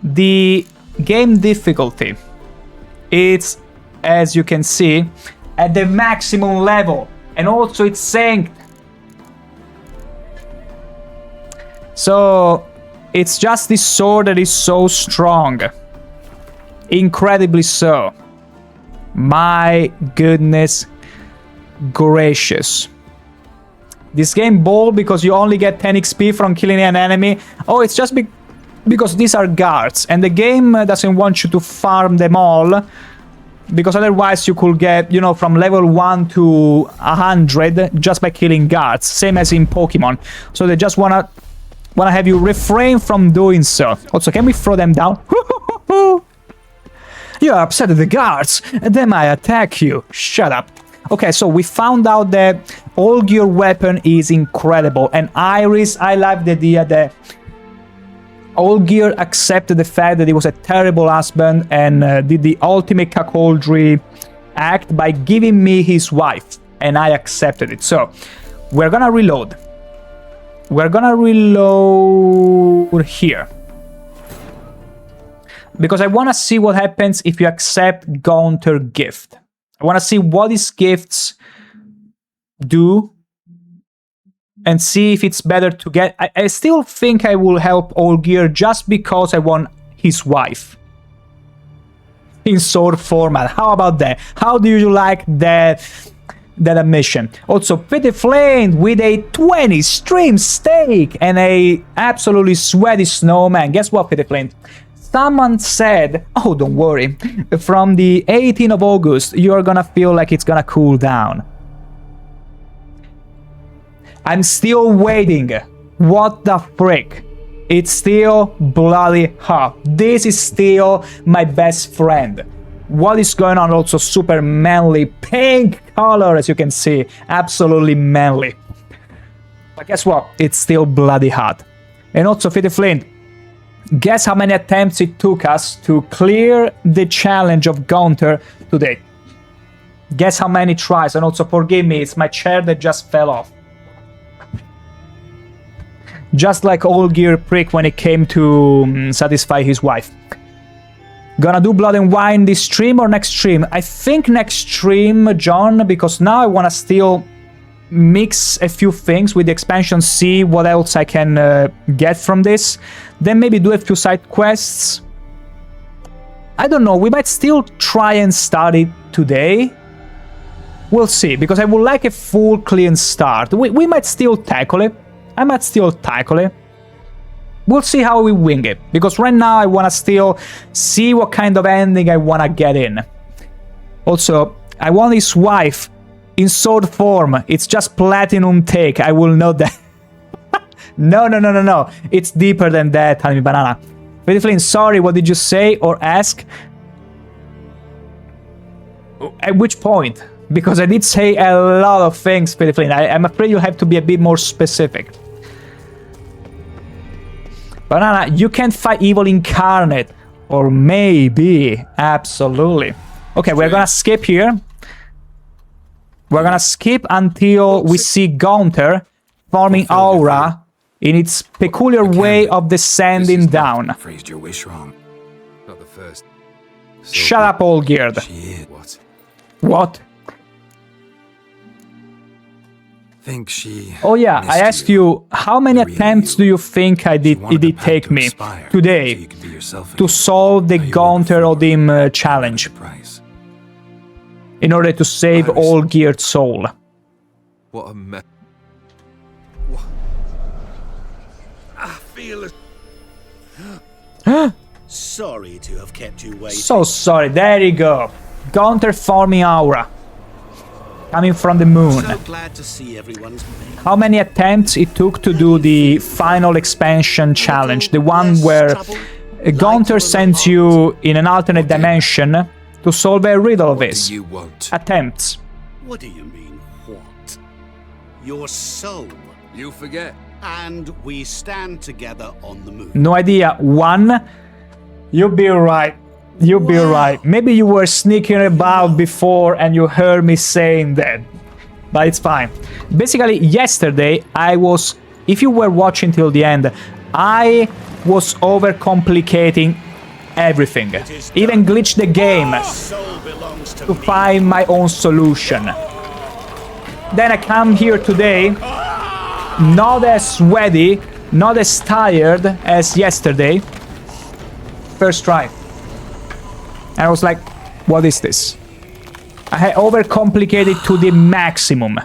Speaker 1: the game difficulty, it's, as you can see, at the maximum level. And also it's synced. So, it's just this sword that is so strong. Incredibly so. My goodness gracious. This game bold because you only get 10 XP from killing an enemy. Oh, it's just because these are guards. And the game doesn't want you to farm them all. Because otherwise you could get, you know, from level 1 to 100 just by killing guards. Same as in Pokemon. So they just wanna have you refrain from doing so. Also, can we throw them down? You upset the guards, and they might attack you. Shut up. Okay, so we found out that Olgierd weapon is incredible. And Iris, I love the idea that Olgierd accepted the fact that he was a terrible husband and did the ultimate cuckoldry act by giving me his wife. And I accepted it. So, we're gonna reload. We're gonna reload here. Because I want to see what happens if you accept Gaunter gift. I want to see what his gifts do. And see if it's better to get... I still think I will help Olgierd just because I want his wife. In sword format. How about that? How do you like that admission? Also, Pitiflame with a 20 stream stake and a absolutely sweaty snowman. Guess what, Pitiflame? Someone said, oh, don't worry, from the 18th of August, you're gonna feel like it's gonna cool down. I'm still waiting. What the frick? It's still bloody hot. This is still my best friend. What is going on? Also super manly, pink color, as you can see. Absolutely manly. But guess what? It's still bloody hot. And also, Pitiflame, guess how many attempts it took us to clear the challenge of Gaunter today? Guess how many tries? And also forgive me, it's my chair that just fell off. Just like Olgierd prick when it came to satisfy his wife. Gonna do Blood and Wine this stream or next stream? I think next stream, John, because now I wanna still mix a few things with the expansion, see what else I can get from this. Then maybe do a few side quests. I don't know, we might still try and start it today. We'll see, because I would like a full clean start. We might still tackle it. I might still tackle it. We'll see how we wing it, because right now I want to still see what kind of ending I want to get in. Also, I want his wife in sword form. It's just platinum take, I will note that. No. It's deeper than that, Honey Banana. Pitiflame, sorry, what did you say or ask? At which point? Because I did say a lot of things, Pitiflame. I'm afraid you'll have to be a bit more specific. Banana, you can't fight evil incarnate. Or maybe. Absolutely. Okay, we're gonna skip here. We're gonna skip until we see Gaunter forming aura in its peculiar way of descending down.
Speaker 3: Phrased your wish wrong.
Speaker 2: Not the first.
Speaker 1: Shut up, Olgierd.
Speaker 3: She is.
Speaker 2: What?
Speaker 1: What?
Speaker 3: Think she.
Speaker 1: Oh yeah, I
Speaker 3: missed
Speaker 1: asked you, how many
Speaker 3: The real
Speaker 1: attempts
Speaker 3: you.
Speaker 1: do you think
Speaker 3: She
Speaker 1: it
Speaker 3: wanted the
Speaker 1: did
Speaker 3: pact
Speaker 1: take
Speaker 3: to
Speaker 1: me
Speaker 3: expire, so
Speaker 1: today
Speaker 3: you could be yourself
Speaker 1: to
Speaker 3: again.
Speaker 1: solve the
Speaker 3: How you were
Speaker 1: Gaunter
Speaker 3: before,
Speaker 1: Odim
Speaker 3: no matter
Speaker 1: challenge
Speaker 3: the price.
Speaker 1: in order to save
Speaker 2: Iris.
Speaker 1: Olgierd's soul?
Speaker 2: What a mess. What? I feel as...
Speaker 4: Sorry to have kept you waiting.
Speaker 1: So sorry, there you go. Gaunter forming aura. Coming from the moon.
Speaker 4: So glad to see everyone's made.
Speaker 1: How many attempts it took to do the final expansion challenge? The one where Gaunter sends you in an alternate dimension to solve a riddle of
Speaker 2: What
Speaker 1: his.
Speaker 2: do you want?
Speaker 1: Attempts.
Speaker 4: What do you mean, what? Your soul.
Speaker 2: You forget.
Speaker 4: And we stand together on the moon.
Speaker 1: No idea. One. You'll be right. You'll be
Speaker 4: Wow.
Speaker 1: right. Maybe you were sneaking about before and you heard me saying that. But it's fine. Basically, yesterday I was... If you were watching till the end, I was overcomplicating everything. Even glitched the game
Speaker 4: Soul belongs to
Speaker 1: to
Speaker 4: me.
Speaker 1: find my own solution. Then I come here today, not as sweaty, not as tired as yesterday. First try. And I was like, what is this? I had overcomplicated to the maximum.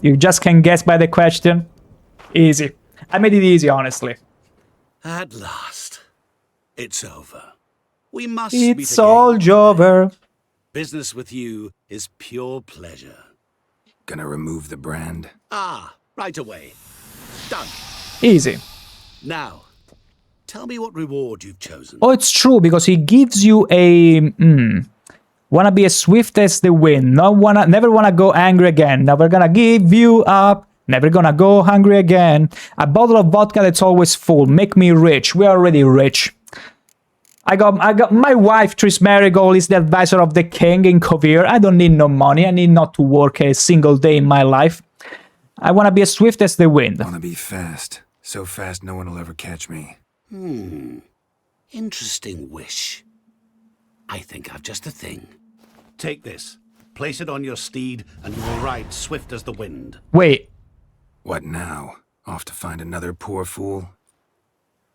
Speaker 1: You just can guess by the question. Easy. I made it easy, honestly.
Speaker 4: At last. It's over. We must meet
Speaker 1: It's
Speaker 4: again.
Speaker 1: all over.
Speaker 4: Business with you is pure pleasure.
Speaker 3: Gonna remove the brand.
Speaker 4: Ah, right away. Done.
Speaker 1: Easy.
Speaker 4: Now, tell me what reward you've chosen.
Speaker 1: Oh, it's true, because he gives you a... wanna be as swift as the wind. Never wanna go angry again. Never gonna give you up. Never gonna go hungry again. A bottle of vodka that's always full. Make me rich. We're already rich. I got my wife, Triss Merigold, is the advisor of the king in Kovir. I don't need no money. I need not to work a single day in my life. I wanna be as swift as the wind.
Speaker 3: Wanna be fast. So fast no one will ever catch me.
Speaker 4: Interesting wish. I think I've just a thing. Take this. Place it on your steed, and you will ride swift as the wind.
Speaker 1: Wait,
Speaker 3: What now? Off to find another poor fool?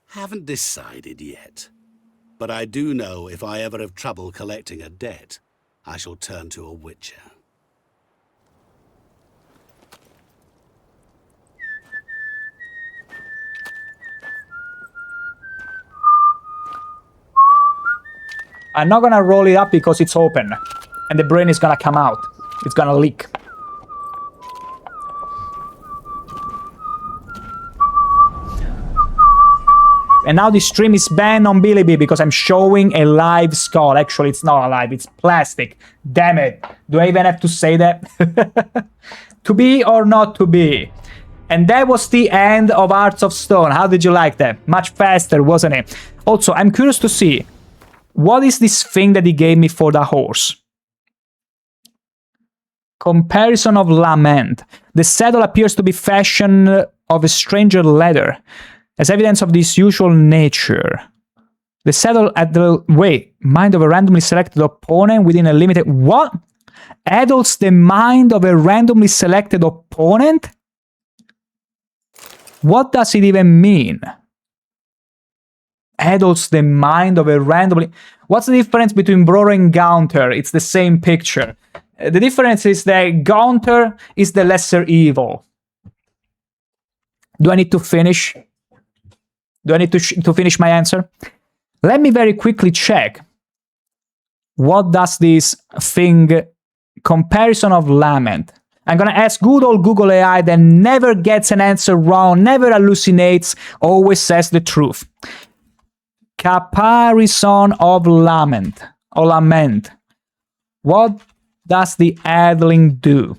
Speaker 4: Haven't decided yet. But I do know if I ever have trouble collecting a debt, I shall turn to a witcher.
Speaker 1: I'm not gonna roll it up because it's open. And the brain is gonna come out. It's gonna leak. And now the stream is banned on Bilibili because I'm showing a live skull. Actually, it's not alive, it's plastic. Damn it. Do I even have to say that? To be or not to be? And that was the end of Hearts of Stone. How did you like that? Much faster, wasn't it? Also, I'm curious to see, what is this thing that he gave me for the horse? Comparison of lament. The saddle appears to be fashioned of a stranger leather, as evidence of this usual nature. The saddle at the mind of a randomly selected opponent within a limited... What? Adults the mind of a randomly selected opponent? What does it even mean? Adults the mind of a randomly... What's the difference between Broro and Gaunter? It's the same picture. The difference is that Gaunter is the lesser evil. Do I need to finish? Do I need to finish my answer? Let me very quickly check. What does this thing... Comparison of lament. I'm gonna ask good old Google AI that never gets an answer wrong, never hallucinates, always says the truth. Comparison of lament. Or lament. What does the Adling do?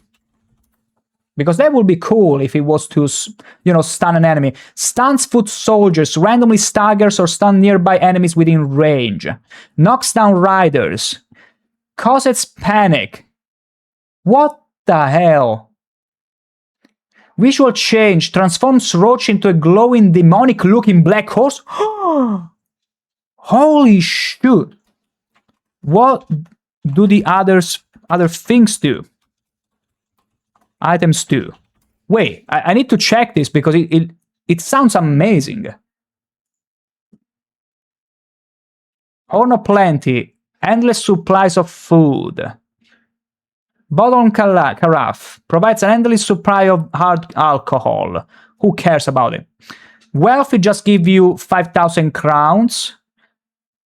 Speaker 1: Because that would be cool if it was to, stun an enemy. Stuns foot soldiers, randomly staggers or stun nearby enemies within range. Knocks down riders. Causes panic. What the hell? Visual change transforms Roach into a glowing, demonic-looking black horse. Holy shoot! What do the other things do? Items do. Wait, I need to check this because it sounds amazing. Horn of Plenty, endless supplies of food. Bottle carafe provides an endless supply of hard alcohol. Who cares about it? Wealth, it just gives you 5,000 crowns.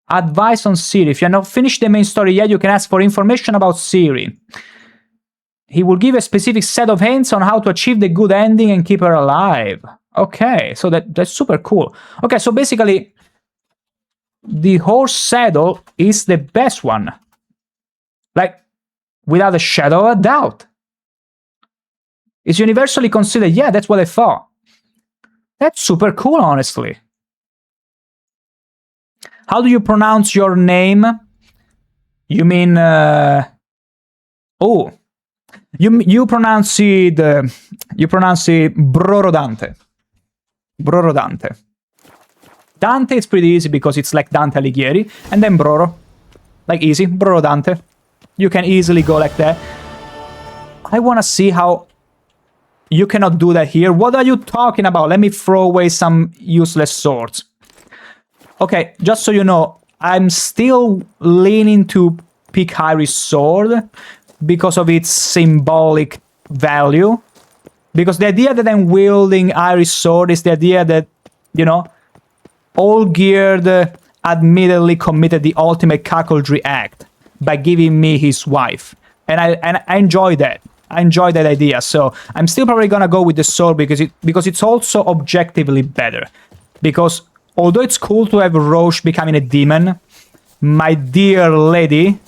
Speaker 1: Advice on Ciri. If you have not finished the main story yet, you can ask for information about Ciri. He will give a specific set of hints on how to achieve the good ending and keep her alive. Okay, so that's super cool. Okay, so basically, the horse saddle is the best one. Like, without a shadow of a doubt. It's universally considered, yeah, that's what I thought. That's super cool, honestly. How do you pronounce your name? You mean, oh, you pronounce it Brorodante. Brorodante. Dante is pretty easy because it's like Dante Alighieri, and then Broro, like easy, Brorodante. You can easily go like that. I want to see how you cannot do that here. What are you talking about? Let me throw away some useless swords. Okay, just so you know, I'm still leaning to pick Iris' sword because of its symbolic value. Because the idea that I'm wielding Iris' sword is the idea that, you know, Olgierd admittedly committed the ultimate cuckoldry act by giving me his wife. And I enjoy that. I enjoy that idea. So I'm still probably gonna go with the sword because it's also objectively better. Because although it's cool to have Roche becoming a demon, my dear lady,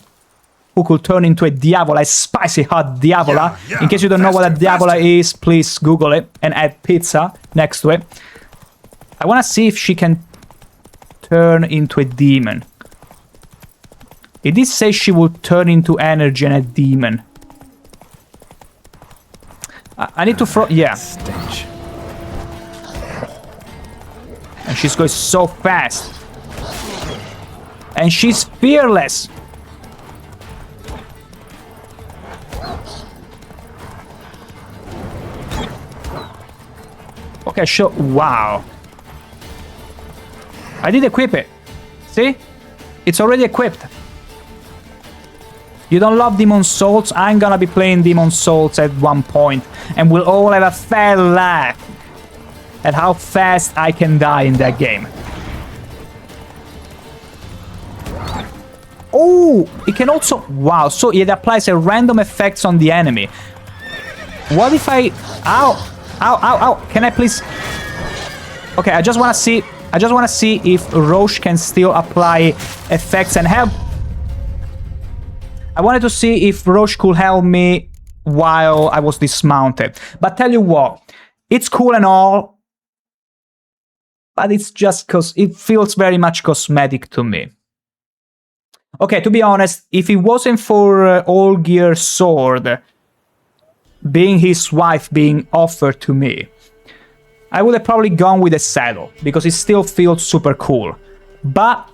Speaker 1: who could turn into a Diavola, a spicy hot Diavola. In case you don't know what a Diavola is, please Google it and add pizza next to it. I want to see if she can turn into a demon. It did say she would turn into energy and a demon. I need to throw... Yeah.
Speaker 3: Stench.
Speaker 1: And she's going so fast. And she's fearless. Okay, sure. Wow. I did equip it. See? It's already equipped. You don't love Demon Souls? I'm gonna be playing Demon Souls at one point, and we'll all have a fair laugh at how fast I can die in that game. Oh, it can also... Wow, so it applies a random effects on the enemy. What if I... Ow! Ow, ow, ow! Can I please... Okay, I just want to see if Roche can still apply effects and help. I wanted to see if Roche could help me while I was dismounted. But tell you what, it's cool and all, but it's just because it feels very much cosmetic to me. Okay, to be honest, if it wasn't for Olgierd's sword being his wife being offered to me, I would have probably gone with a saddle, because it still feels super cool. But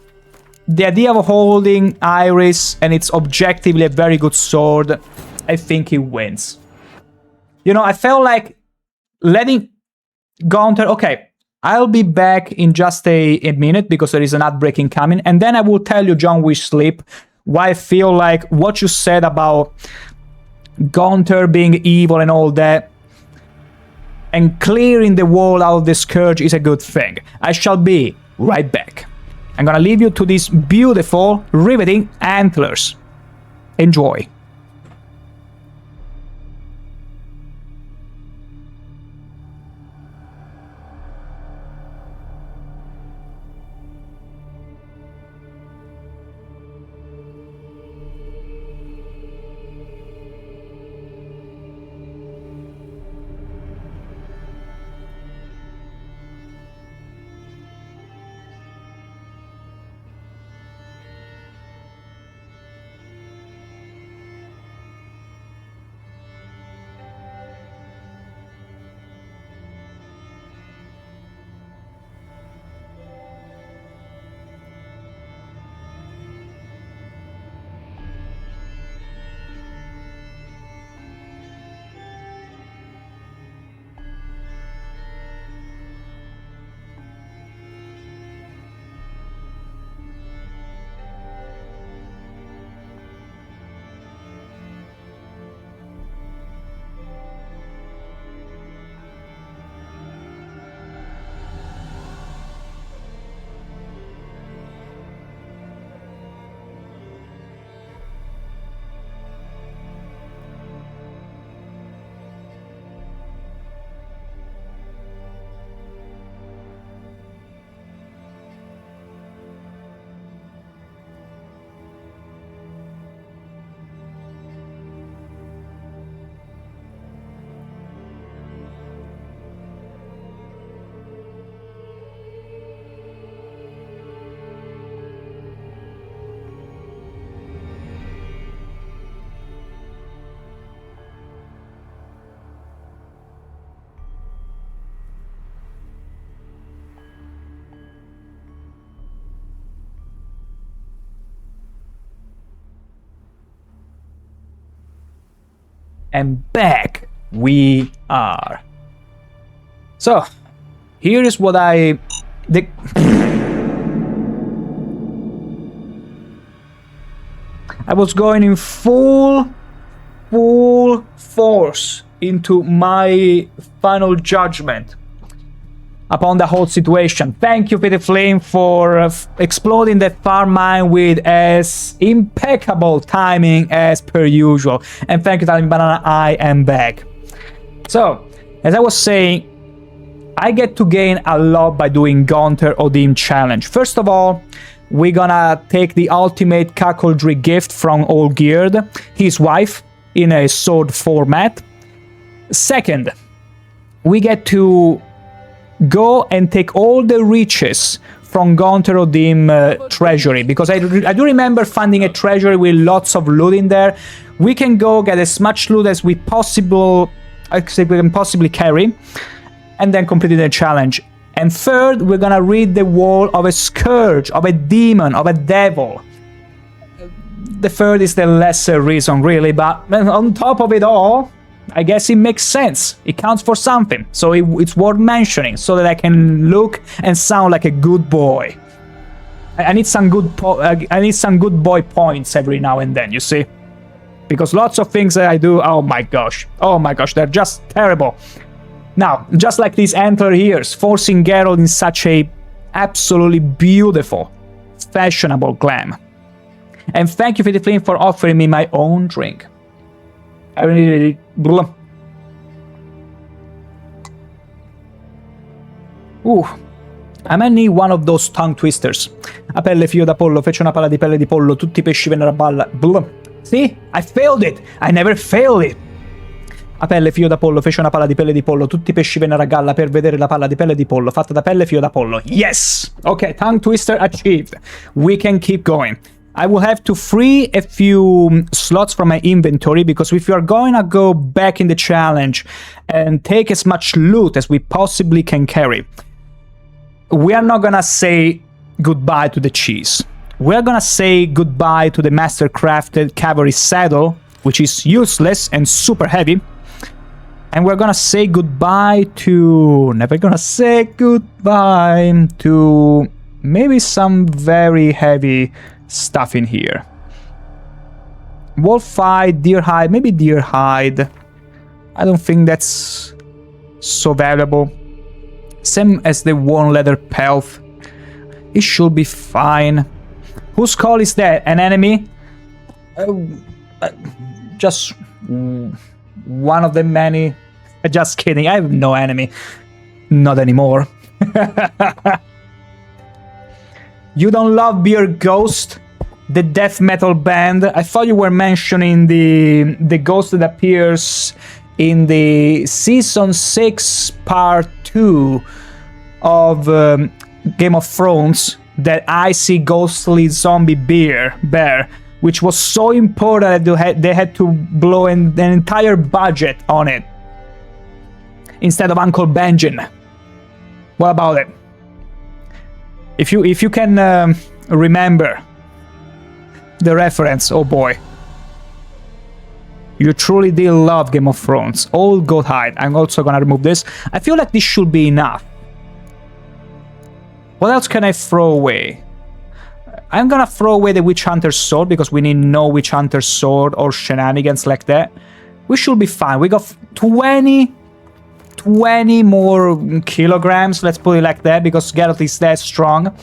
Speaker 1: the idea of holding Iris, and it's objectively a very good sword, I think it wins. You know, I felt like letting Gaunter... Okay, I'll be back in just a minute, because there is an ad break incoming, and then I will tell you, John Wish Sleep, why I feel like what you said about Gaunter being evil and all that, and clearing the wall out of the Scourge is a good thing. I shall be right back. I'm gonna leave you to these beautiful, riveting antlers. Enjoy. And back we are. So, here is what I was going in full force into my final judgment upon the whole situation. Thank you, Petty Flame, for exploding that farm mine with as impeccable timing as per usual. And thank you, Italian Banana, I am back. So, as I was saying, I get to gain a lot by doing Gaunter Odim challenge. First of all, we're gonna take the ultimate cuckoldry gift from Olgierd, his wife, in a sword format. Second, we get to go and take all the riches from Gaunter Odim treasury, because I do remember finding a treasury with lots of loot in there. We can go get as much loot as we can possibly carry, and then completing the challenge. And third, we're gonna read the wall of a scourge, of a demon, of a devil. The third is the lesser reason, really, but on top of it all, I guess it makes sense. It counts for something, so it's worth mentioning, so that I can look and sound like a good boy. I need some good boy points every now and then, you see, because lots of things that I do, oh my gosh, they're just terrible. Now, just like these antler ears, forcing Geralt in such a absolutely beautiful, fashionable glam. And thank you, Fitty Flame, for offering me my own drink. I really... I might need one of those tongue twisters. A pelle figlio d'Apollo fece una palla di pelle di pollo, tutti i pesci vennero a balla. See? I failed it! I never failed it! A pelle figlio d'Apollo fece una palla di pelle di pollo, tutti i pesci vennero a galla per vedere la palla di pelle di pollo, fatta da pelle figlio d'Apollo. Yes! Okay, tongue twister achieved. We can keep going. I will have to free a few slots from my inventory, because if you are going to go back in the challenge and take as much loot as we possibly can carry, we are not gonna say goodbye to the cheese. We're gonna say goodbye to the master-crafted cavalry saddle, which is useless and super heavy. And we're gonna say goodbye to... Never gonna say goodbye to maybe some very heavy stuff in here. Wolfhide, deerhide, maybe deerhide. I don't think that's so valuable. Same as the worn leather pelt. It should be fine. Whose call is that? An enemy? Just one of the many. Just kidding, I have no enemy. Not anymore. You don't love Beer Ghost? The death metal band? I thought you were mentioning the ghost that appears in the Season 6 Part 2 of Game of Thrones, that icy ghostly zombie bear, which was so important that they had to blow an entire budget on it instead of Uncle Benjen. What about it? If you can remember the reference, oh boy. You truly did love Game of Thrones. Old goat hide. I'm also gonna remove this. I feel like this should be enough. What else can I throw away? I'm gonna throw away the Witch Hunter's sword, because we need no Witch Hunter's sword or shenanigans like that. We should be fine. We got 20 more kilograms, let's put it like that, because Geralt is that strong.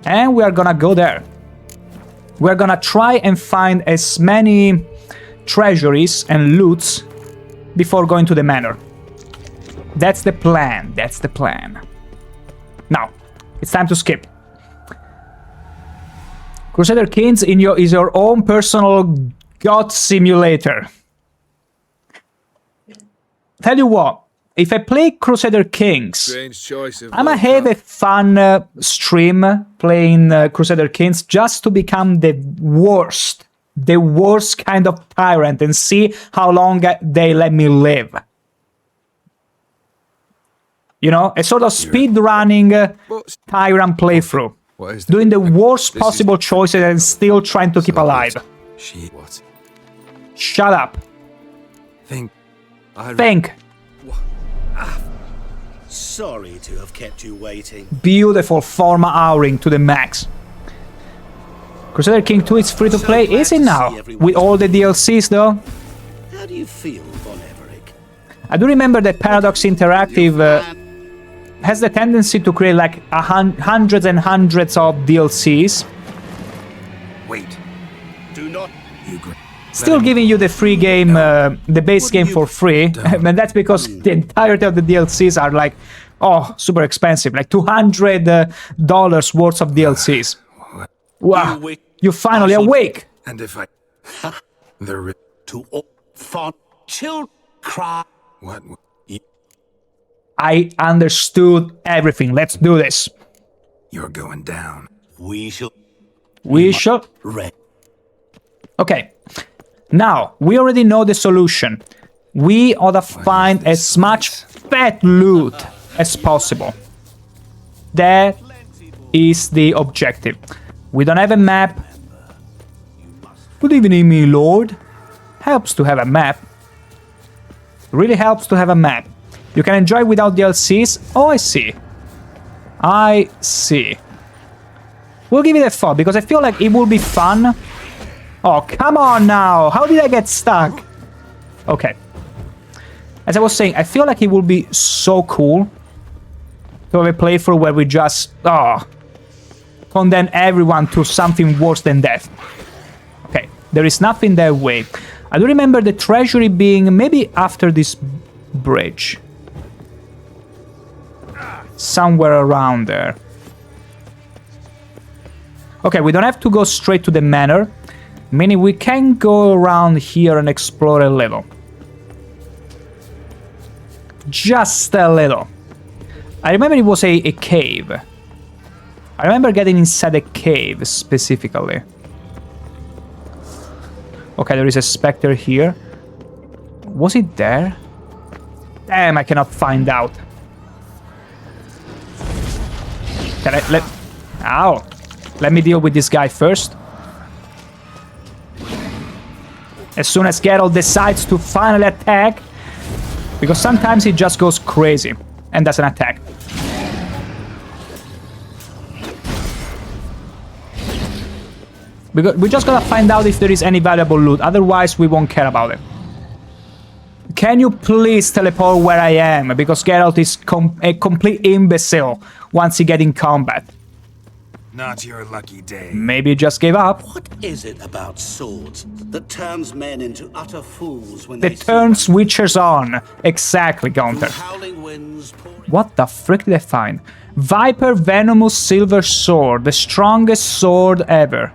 Speaker 1: And we are gonna go there. We're gonna try and find as many treasuries and loots before going to the manor. That's the plan. That's the plan. Now, it's time to skip. Crusader Kings is your own personal god simulator. Tell you what, if I play Crusader Kings,
Speaker 2: Strange choice of
Speaker 1: I'ma have a fun stream playing Crusader Kings, just to become the worst kind of tyrant and see how long they let me live. You know, a sort of speed-running tyrant playthrough.
Speaker 2: What is that?
Speaker 1: Doing the worst possible choices and still trying to keep alive.
Speaker 3: What?
Speaker 1: Shut up.
Speaker 3: Think.
Speaker 1: Think.
Speaker 4: Sorry to have kept you waiting.
Speaker 1: Beautiful Forma Auring to the max. Crusader King 2 is free to play, is it now? With all the DLCs though?
Speaker 4: How do you feel, Von Everett?
Speaker 1: I do remember that Paradox Interactive has the tendency to create like hundreds and hundreds of DLCs.
Speaker 3: Wait.
Speaker 4: Do not.
Speaker 3: You.
Speaker 1: Still giving you the free game, the base game for free, and that's because the entirety of the DLCs are like, oh, super expensive, like $200 worth of DLCs. Wow, you finally awake!
Speaker 3: And if I... the...
Speaker 4: To all fond children cry.
Speaker 3: What?
Speaker 1: I understood everything, let's do this.
Speaker 3: You're going down.
Speaker 4: We shall.
Speaker 1: We shall...
Speaker 4: Red.
Speaker 1: Okay, now, we already know the solution. We ought to find as much fat loot as possible. That is the objective. We don't have a map. Good evening, me lord. Helps to have a map. Really helps to have a map. You can enjoy without DLCs. Oh, I see. I see. We'll give it a thought, because I feel like it will be fun. Oh, come on now! How did I get stuck? Okay. As I was saying, I feel like it will be so cool to have a playthrough where we just... condemn everyone to something worse than death. Okay, there is nothing that way. I do remember the treasury being maybe after this bridge. Somewhere around there. Okay, we don't have to go straight to the manor. Meaning we can go around here and explore a little. Just a little. I remember it was a cave. I remember getting inside a cave specifically. Okay, there is a specter here. Was it there? Damn, I cannot find out. Can I Ow. Let me deal with this guy first. As soon as Geralt decides to finally attack, because sometimes he just goes crazy and doesn't attack. We just gotta find out if there is any valuable loot, otherwise we won't care about it. Can you please teleport where I am, because Geralt is a complete imbecile once he gets in combat.
Speaker 3: Not your lucky day.
Speaker 1: Maybe he just gave up.
Speaker 4: What is it about swords that turns men into utter fools when
Speaker 1: They turn switchers on. Exactly, Gunther.
Speaker 4: howling winds pouring?
Speaker 1: What the frick did I find? Viper Venomous Silver Sword, the strongest sword ever.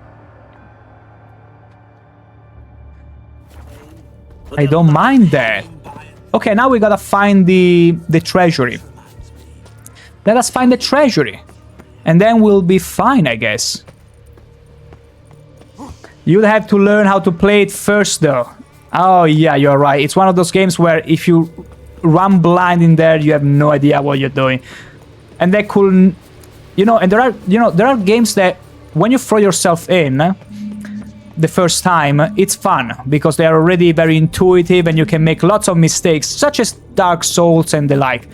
Speaker 1: I don't mind that. Okay, now we gotta find the treasury. Let us find the treasury. And then we'll be fine, I guess. You'll have to learn how to play it first, though. Oh, yeah, you're right. It's one of those games where if you run blind in there, you have no idea what you're doing. And that could... You know, and there are games that when you throw yourself in the first time, it's fun. Because they are already very intuitive and you can make lots of mistakes, such as Dark Souls and the like.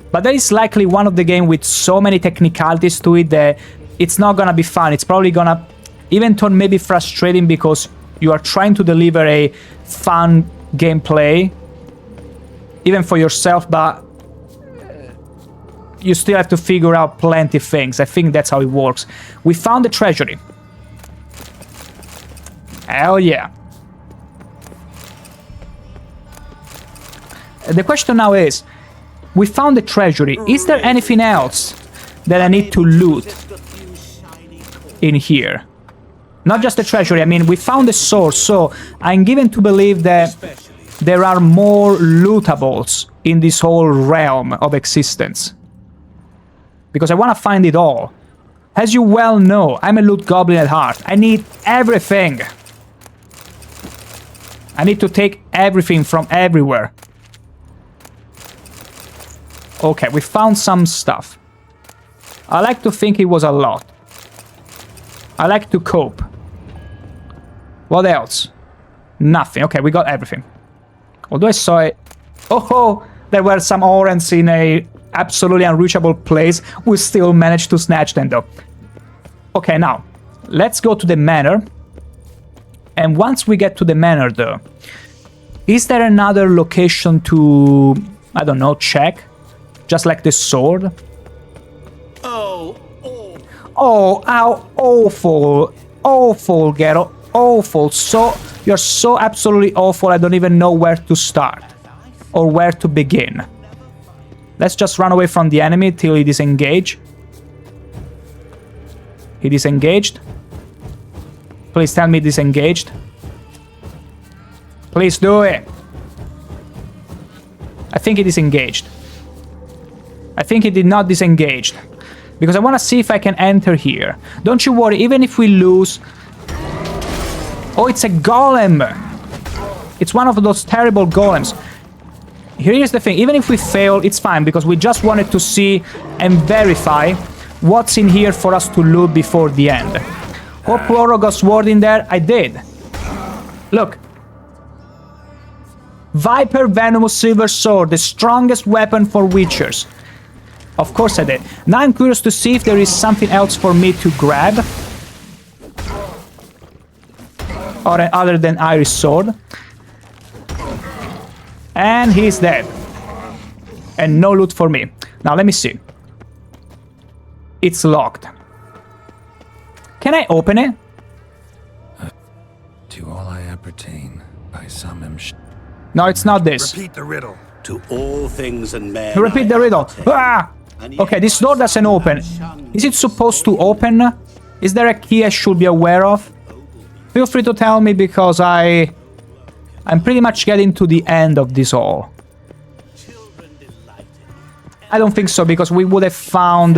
Speaker 1: But that is likely one of the games with so many technicalities to it that it's not gonna be fun. It's probably gonna even turn maybe frustrating because you are trying to deliver a fun gameplay, even for yourself, but you still have to figure out plenty of things. I think that's how it works. We found the treasury. Hell yeah. The question now is, we found the treasury. Is there anything else that I need to loot in here? Not just the treasury, I mean, we found the source, so I'm given to believe that there are more lootables in this whole realm of existence. Because I want to find it all. As you well know, I'm a loot goblin at heart. I need everything. I need to take everything from everywhere. Okay, we found some stuff. I like to think it was a lot. I like to cope. What else? Nothing. Okay, we got everything. Although I saw it... Oh, there were some Orens in a absolutely unreachable place. We still managed to snatch them, though. Okay, now, let's go to the manor. And once we get to the manor, though, is there another location to, I don't know, check? Just like the sword? Oh, how awful. Awful, Geralt. Awful. So, you're so absolutely awful, I don't even know where to start. Or where to begin. Let's just run away from the enemy till he disengage. He disengaged. Please tell me disengaged. Please do it. I think he disengaged. I think he did not disengage. Because I want to see if I can enter here. Don't you worry, even if we lose... Oh, it's a golem! It's one of those terrible golems. Here's the thing, even if we fail, it's fine, because we just wanted to see and verify what's in here for us to loot before the end. Hope Roro got sword in there. I did. Look. Viper Venomous Silver Sword, the strongest weapon for Witchers. Of course I did. Now I'm curious to see if there is something else for me to grab. Or other than Iris Sword. And he's dead. And no loot for me. Now let me see. It's locked. Can I open it?
Speaker 3: To all I appertain, by some am
Speaker 1: No, it's not this.
Speaker 3: Repeat the riddle.
Speaker 4: To all things and men.
Speaker 1: Repeat the riddle. Ah! Okay, this door doesn't open. Is it supposed to open? Is there a key I should be aware of? Feel free to tell me, because I'm pretty much getting to the end of this all. I don't think so, because we would have found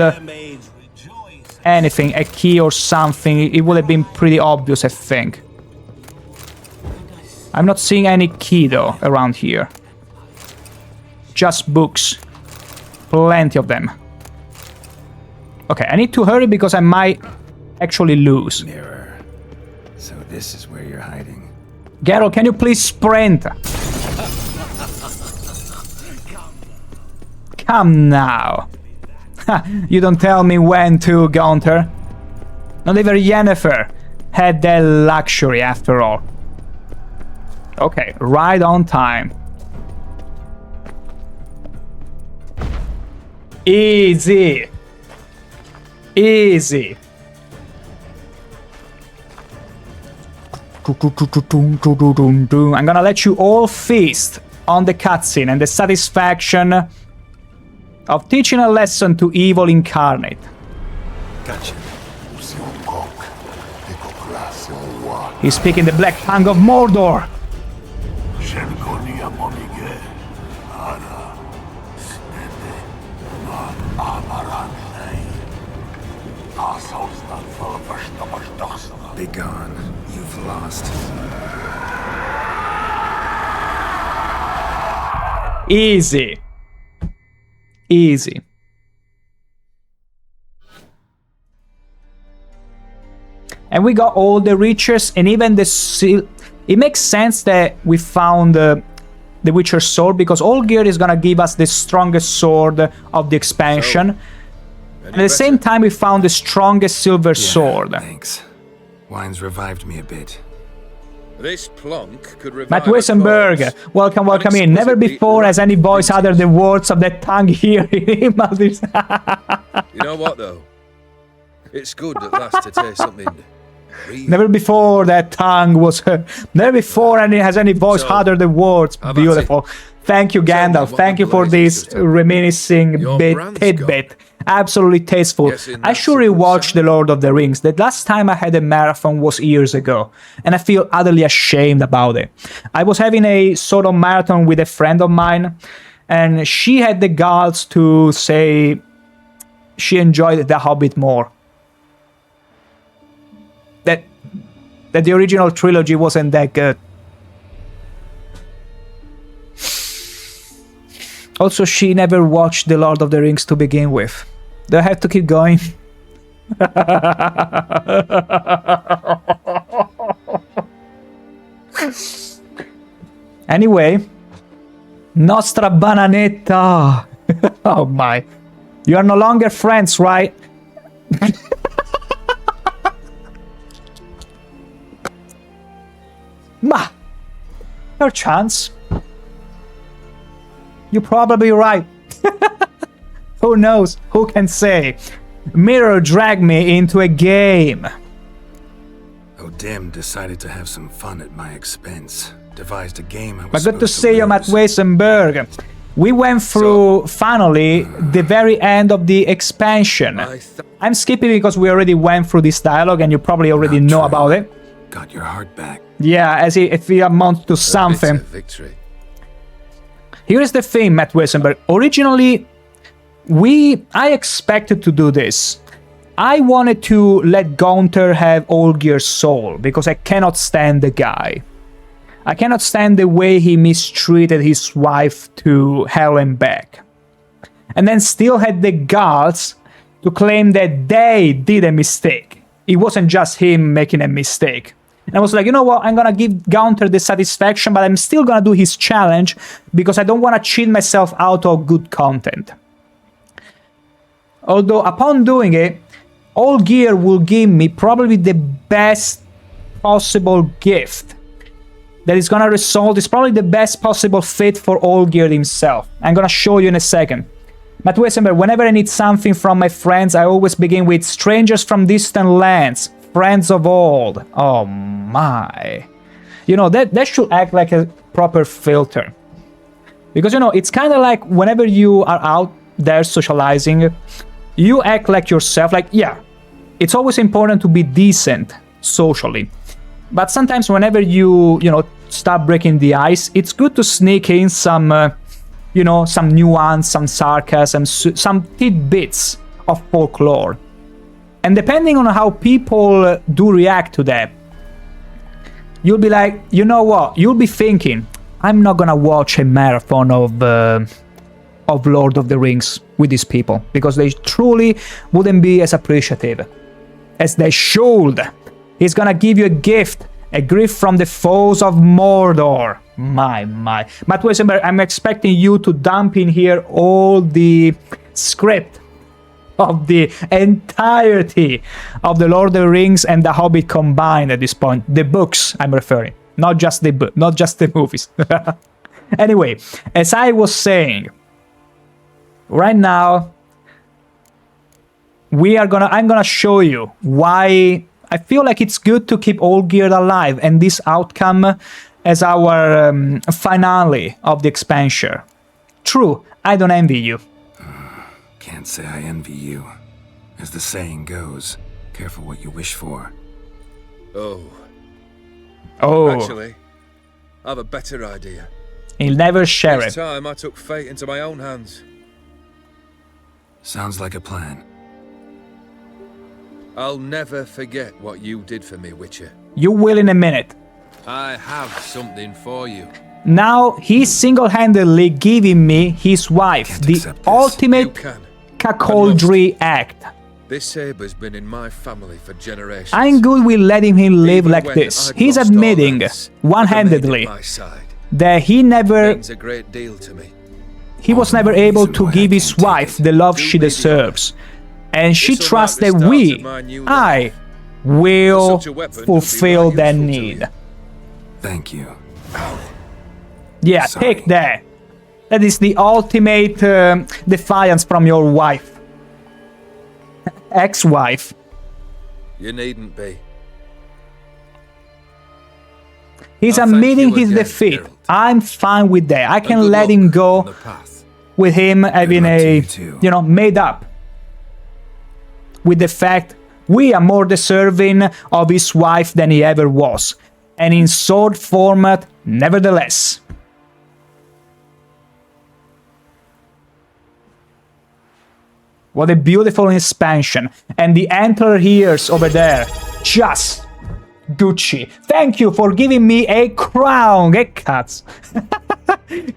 Speaker 1: anything, a key or something. It would have been pretty obvious, I think. I'm not seeing any key, though, around here. Just books. Plenty of them. Okay, I need to hurry because I might actually lose.
Speaker 3: Mirror. So this is where you're hiding.
Speaker 1: Geralt, can you please sprint? Come now. You don't tell me when to, Gunther. Not even Yennefer had that luxury after all. Okay, right on time. Easy. Easy. I'm gonna let you all feast on the cutscene and the satisfaction of teaching a lesson to evil incarnate.
Speaker 3: Gotcha.
Speaker 1: He's speaking the black tongue of Mordor.
Speaker 3: Be gone. You've lost.
Speaker 1: Easy. Easy. And we got all the riches and even the seal. It makes sense that we found the Witcher sword, because Olgierd is gonna give us the strongest sword of the expansion. And at the same time, we found the strongest silver sword.
Speaker 3: Thanks. Wine's revived me a bit.
Speaker 2: This plonk could revive
Speaker 1: Matt
Speaker 2: us
Speaker 1: Wissenberg,
Speaker 2: both.
Speaker 1: welcome in. Never before has any voice uttered the words of that tongue here in
Speaker 2: You know what, though? It's good at last to taste something real.
Speaker 1: Never before that tongue was heard. Never before has any voice uttered the words. Beautiful. Thank you, Gandalf. Thank you for this reminiscing tidbit. Absolutely tasteful.
Speaker 2: Yes,
Speaker 1: I sure rewatched The Lord of the Rings. The last time I had a marathon was years ago, and I feel utterly ashamed about it. I was having a sort of marathon with a friend of mine, and she had the guts to say she enjoyed The Hobbit more. That the original trilogy wasn't that good. Also, she never watched The Lord of the Rings to begin with. Do I have to keep going? Anyway, Nostra bananetta. Oh my. You are no longer friends, right? Ma. Your chance. You're probably right. Who knows? Who can say? Mirror dragged me into a game.
Speaker 3: O'Dim decided to have some fun at my expense. Devised a game I was
Speaker 1: But good to
Speaker 3: supposed
Speaker 1: see you, Matt
Speaker 3: lose.
Speaker 1: Weissenberg. We went through, finally, the very end of the expansion. I'm skipping because we already went through this dialogue and you probably already
Speaker 3: Not
Speaker 1: know
Speaker 3: true.
Speaker 1: about it.
Speaker 3: Got your heart back.
Speaker 1: Yeah, as if it amounts to something.
Speaker 2: Bitter victory.
Speaker 1: Here is the thing, Matt Weissenberg. Originally, I expected to do this. I wanted to let Gunther have Olgir's soul, because I cannot stand the guy. I cannot stand the way he mistreated his wife to hell and back. And then still had the guts to claim that they did a mistake. It wasn't just him making a mistake. And I was like, you know what, I'm gonna give Gunther the satisfaction, but I'm still gonna do his challenge because I don't wanna cheat myself out of good content. Although upon doing it, Olgir will give me probably the best possible gift that is gonna result, is probably the best possible fit for Olgir himself. I'm gonna show you in a second. Matt Weissenberg, whenever I need something from my friends, I always begin with strangers from distant lands. Friends of old. Oh my. You know, that should act like a proper filter. Because, you know, it's kind of like whenever you are out there socializing, you act like yourself. Like, yeah, it's always important to be decent socially. But sometimes whenever you start breaking the ice, it's good to sneak in some, some nuance, some sarcasm, some tidbits of folklore. And depending on how people do react to that, you'll be like, you know what? You'll be thinking, I'm not gonna watch a marathon of Lord of the Rings with these people because they truly wouldn't be as appreciative as they should. He's gonna give you a gift from the foes of Mordor. My. Matt Weissenberg, I'm expecting you to dump in here all the script of the entirety of the Lord of the Rings and the Hobbit combined at this point. The books I'm referring, not just the movies. Anyway, as I was saying, right now I'm gonna show you why I feel like it's good to keep Olgir alive and this outcome as our finale of the expansion. True, I don't envy you.
Speaker 3: Can't say I envy you. As the saying goes, careful what you wish for.
Speaker 2: Oh. Actually, I have a better idea.
Speaker 1: He'll never share
Speaker 2: This
Speaker 1: it.
Speaker 2: time I took fate into my own hands.
Speaker 3: Sounds like a plan.
Speaker 2: I'll never forget what you did for me, Witcher.
Speaker 1: You will in a minute.
Speaker 2: I have something for you.
Speaker 1: Now he's single-handedly giving me his wife,
Speaker 3: Can't
Speaker 1: the
Speaker 3: accept this.
Speaker 2: You
Speaker 1: ultimate
Speaker 2: can.
Speaker 1: cuckoldry act.
Speaker 2: This saber's been in my family for generations.
Speaker 1: I'm good with letting him live
Speaker 2: Even
Speaker 1: like
Speaker 2: when
Speaker 1: this.
Speaker 2: I'd
Speaker 1: He's
Speaker 2: lost all
Speaker 1: admitting
Speaker 2: else,
Speaker 1: one-handedly
Speaker 2: I've remained at my side.
Speaker 1: that he
Speaker 2: Means a great deal to me.
Speaker 1: was never
Speaker 3: Only
Speaker 1: able
Speaker 3: reason
Speaker 1: to
Speaker 3: why I
Speaker 1: give his
Speaker 3: can't take
Speaker 1: wife
Speaker 3: it.
Speaker 1: the love
Speaker 2: Do
Speaker 1: she
Speaker 2: me the
Speaker 1: deserves. And she
Speaker 2: This'll
Speaker 1: trusts
Speaker 2: mark the
Speaker 1: that
Speaker 2: start of my new life.
Speaker 1: will
Speaker 2: Such a weapon would be
Speaker 1: fulfill
Speaker 2: very
Speaker 1: that
Speaker 2: useful to
Speaker 1: need.
Speaker 2: you.
Speaker 3: Thank you.
Speaker 1: Yeah,
Speaker 3: Sorry.
Speaker 1: take that. That is the ultimate defiance from your wife. Ex-wife.
Speaker 2: You needn't be.
Speaker 1: He's
Speaker 2: I'll thank
Speaker 1: admitting
Speaker 2: you
Speaker 1: his
Speaker 2: again,
Speaker 1: defeat.
Speaker 2: Geralt.
Speaker 1: I'm fine with that. I
Speaker 2: And
Speaker 1: can
Speaker 2: good
Speaker 1: let
Speaker 2: luck
Speaker 1: him
Speaker 2: on
Speaker 1: go
Speaker 2: the path.
Speaker 1: with him having
Speaker 3: luck to
Speaker 1: a,
Speaker 3: you too.
Speaker 1: made up with the fact we are more deserving of his wife than he ever was. And in sword format, nevertheless. What a beautiful expansion. And the antler ears over there. Just Gucci. Thank you for giving me a crown. Che cazzo.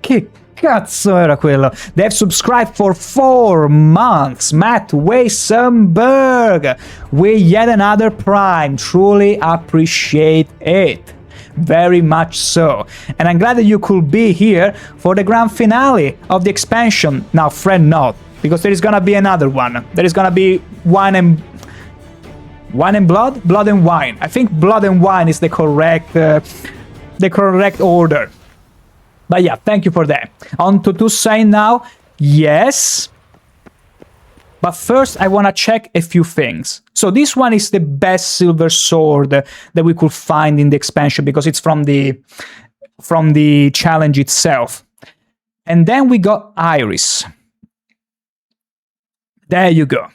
Speaker 1: Che cazzo era quello? They've subscribed for 4 months. Matt Weissenberg with yet another prime. Truly appreciate it. very much so. And I'm glad that you could be here for the grand finale of the expansion. Now, fret not, because there is gonna be another one. There is gonna be wine and blood? Blood and wine. I think blood and wine is the correct order. But yeah, thank you for that. On to Toussaint now. Yes. But first, I want to check a few things. So this one is the best silver sword that we could find in the expansion because it's from the challenge itself. And then we got Iris. There you go.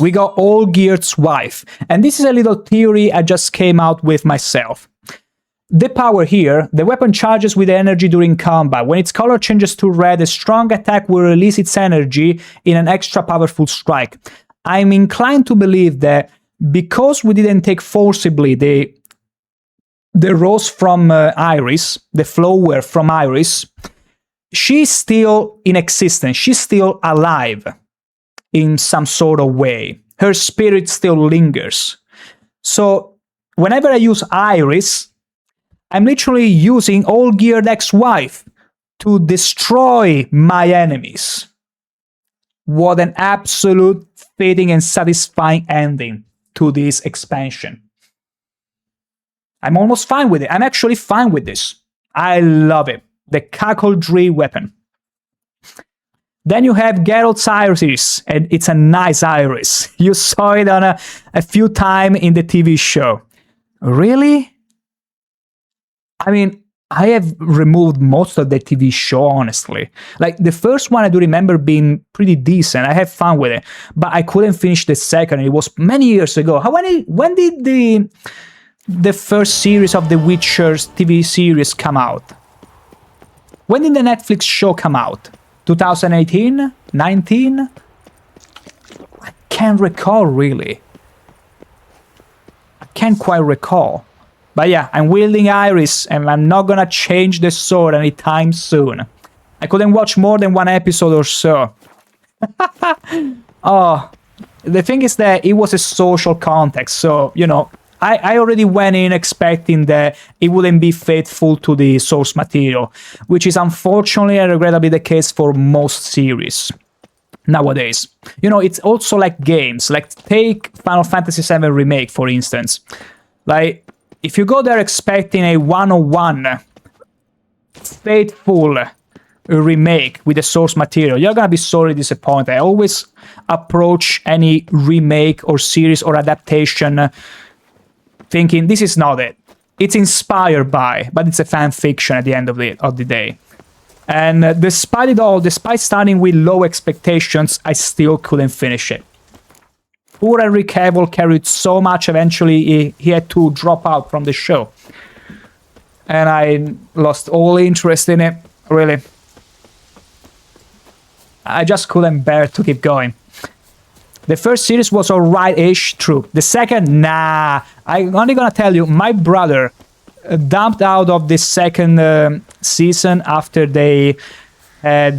Speaker 1: We got Olgier's wife. And this is a little theory I just came out with myself. The power here, the weapon charges with energy during combat. When its color changes to red, a strong attack will release its energy in an extra powerful strike. I'm inclined to believe that because we didn't take forcibly the rose from Iris, the flower from Iris, she's still in existence. She's still alive in some sort of way. Her spirit still lingers. So whenever I use Iris, I'm literally using Olgier's ex-wife to destroy my enemies. What an absolute fitting and satisfying ending to this expansion. I'm almost fine with it. I'm actually fine with this. I love it. The Cuckoldry weapon. Then you have Geralt's iris, and it's a nice iris. You saw it on a few times in the TV show. Really? I mean, I have removed most of the TV show, honestly. Like, the first one I do remember being pretty decent. I had fun with it. But I couldn't finish the second. It was many years ago. When did the first series of The Witcher's TV series come out? When did the Netflix show come out? 2018? 19? I can't recall, really. I can't quite recall. But yeah, I'm wielding Iris, and I'm not gonna change the sword anytime soon. I couldn't watch more than one episode or so. Oh, the thing is that it was a social context, so, you know, I already went in expecting that it wouldn't be faithful to the source material, which is unfortunately and regrettably the case for most series nowadays. You know, it's also like games, like take Final Fantasy VII Remake, for instance. Like, if you go there expecting a one-on-one faithful remake with the source material, you're gonna be sorely disappointed. I always approach any remake or series or adaptation thinking this is not it. It's inspired by, but it's a fan fiction at the end of the day. And despite it all, despite starting with low expectations, I still couldn't finish it. Poor Henry Cavill carried so much, eventually he had to drop out from the show. And I lost all interest in it, really. I just couldn't bear to keep going. The first series was alright-ish, true. The second, nah. I'm only gonna tell you, my brother dumped out of the second season after they had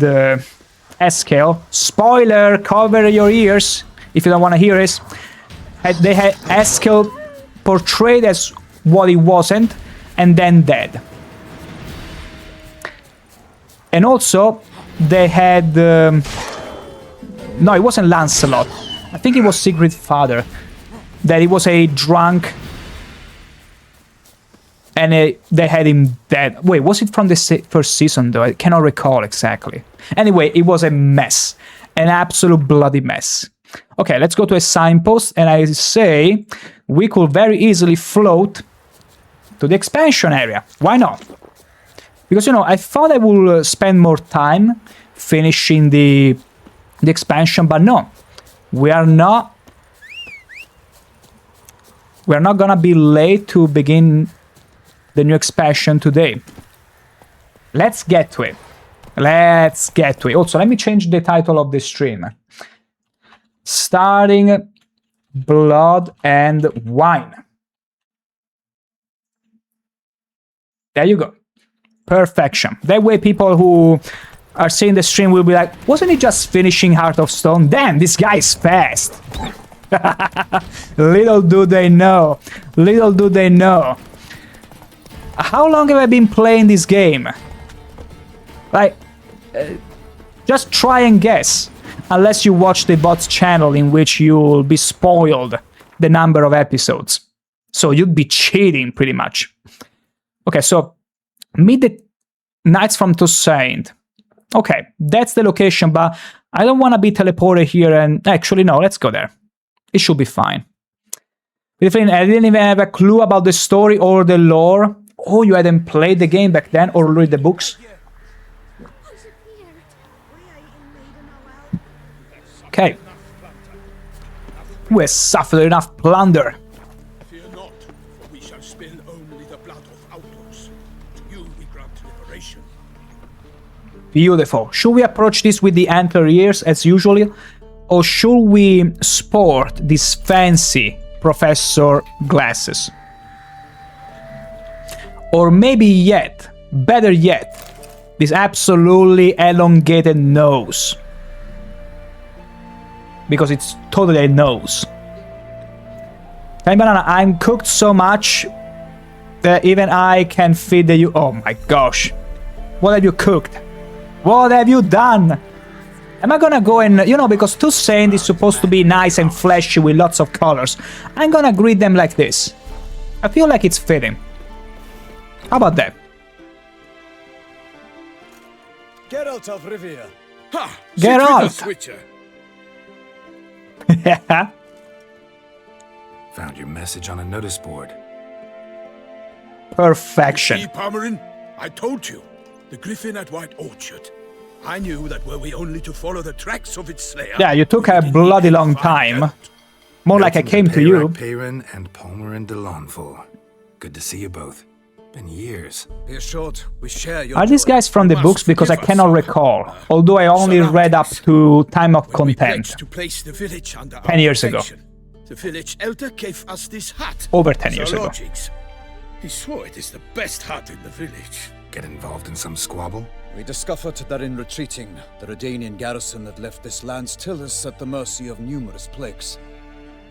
Speaker 1: Eskel. Spoiler, cover your ears if you don't want to hear it. They had Eskel portrayed as what he wasn't, and then dead. And also, they had... no, it wasn't Lancelot. I think it was Sigrid's father. That he was a drunk. And they had him dead. Wait, was it from the first season, though? I cannot recall exactly. Anyway, it was a mess. An absolute bloody mess. Okay, let's go to a signpost. And I say we could very easily float to the expansion area. Why not? Because, you know, I thought I would spend more time finishing the expansion, but no. We are not gonna be late to begin the new expansion today. Let's get to it. Let's get to it. Also, let me change the title of the stream. Starting Blood and Wine. There you go. Perfection. That way people who are seeing the stream will be like, wasn't he just finishing Heart of Stone? Damn, this guy is fast. Little do they know. Little do they know. How long have I been playing this game? Like, just try and guess. Unless you watch the bot's channel, in which you'll be spoiled the number of episodes. So you'd be cheating, pretty much. Okay, so meet the Knights from Toussaint. Okay, that's the location, but I don't want to be teleported here and... Actually, no, let's go there. It should be fine. I didn't even have a clue about the story or the lore. Oh, you hadn't played the game back then or read the books? Okay. We suffered enough plunder.
Speaker 6: Fear not, for we shall spill only the blood of outlaws. To you we grant liberation.
Speaker 1: Beautiful. Should we approach this with the antler ears as usual? Or should we sport these fancy professor glasses? Or maybe yet, better yet, this absolutely elongated nose. Because it's totally a nose. Hey Banana, I'm cooked so much that even I can feed you. Oh my gosh. What have you cooked? What have you done? Am I gonna go and, you know, because Toussaint is supposed to be nice and fleshy with lots of colors, I'm gonna greet them like this. I feel like it's fitting. How about that?
Speaker 7: Geralt of Rivia.
Speaker 6: Ha!
Speaker 1: Geralt!
Speaker 6: Switcher.
Speaker 3: Found your message on a notice board.
Speaker 1: Perfection.
Speaker 6: See, Palmerin, I told you. The griffin at White Orchard. I knew that were we only to follow the tracks of its slayer...
Speaker 1: Yeah, you took a bloody long time. More like I came to you.
Speaker 3: Peyran and Palmerin de Launfal. Good to see you both. Been years.
Speaker 7: Be assured, we share your
Speaker 1: Are these
Speaker 7: joy.
Speaker 1: guys from the books? Because I cannot recall. Although I only read up to Time of
Speaker 6: When we
Speaker 1: Content.
Speaker 6: pledged to place the village under
Speaker 1: 10 years ago.
Speaker 6: protection, the village elder gave us this hat.
Speaker 1: Over 10 years
Speaker 6: Sir
Speaker 1: ago.
Speaker 6: Logic's. He swore it is the best hat in the village.
Speaker 3: Get involved in some squabble?
Speaker 7: We discovered that in retreating, the Redanian garrison had left this land still is at the mercy of numerous plagues.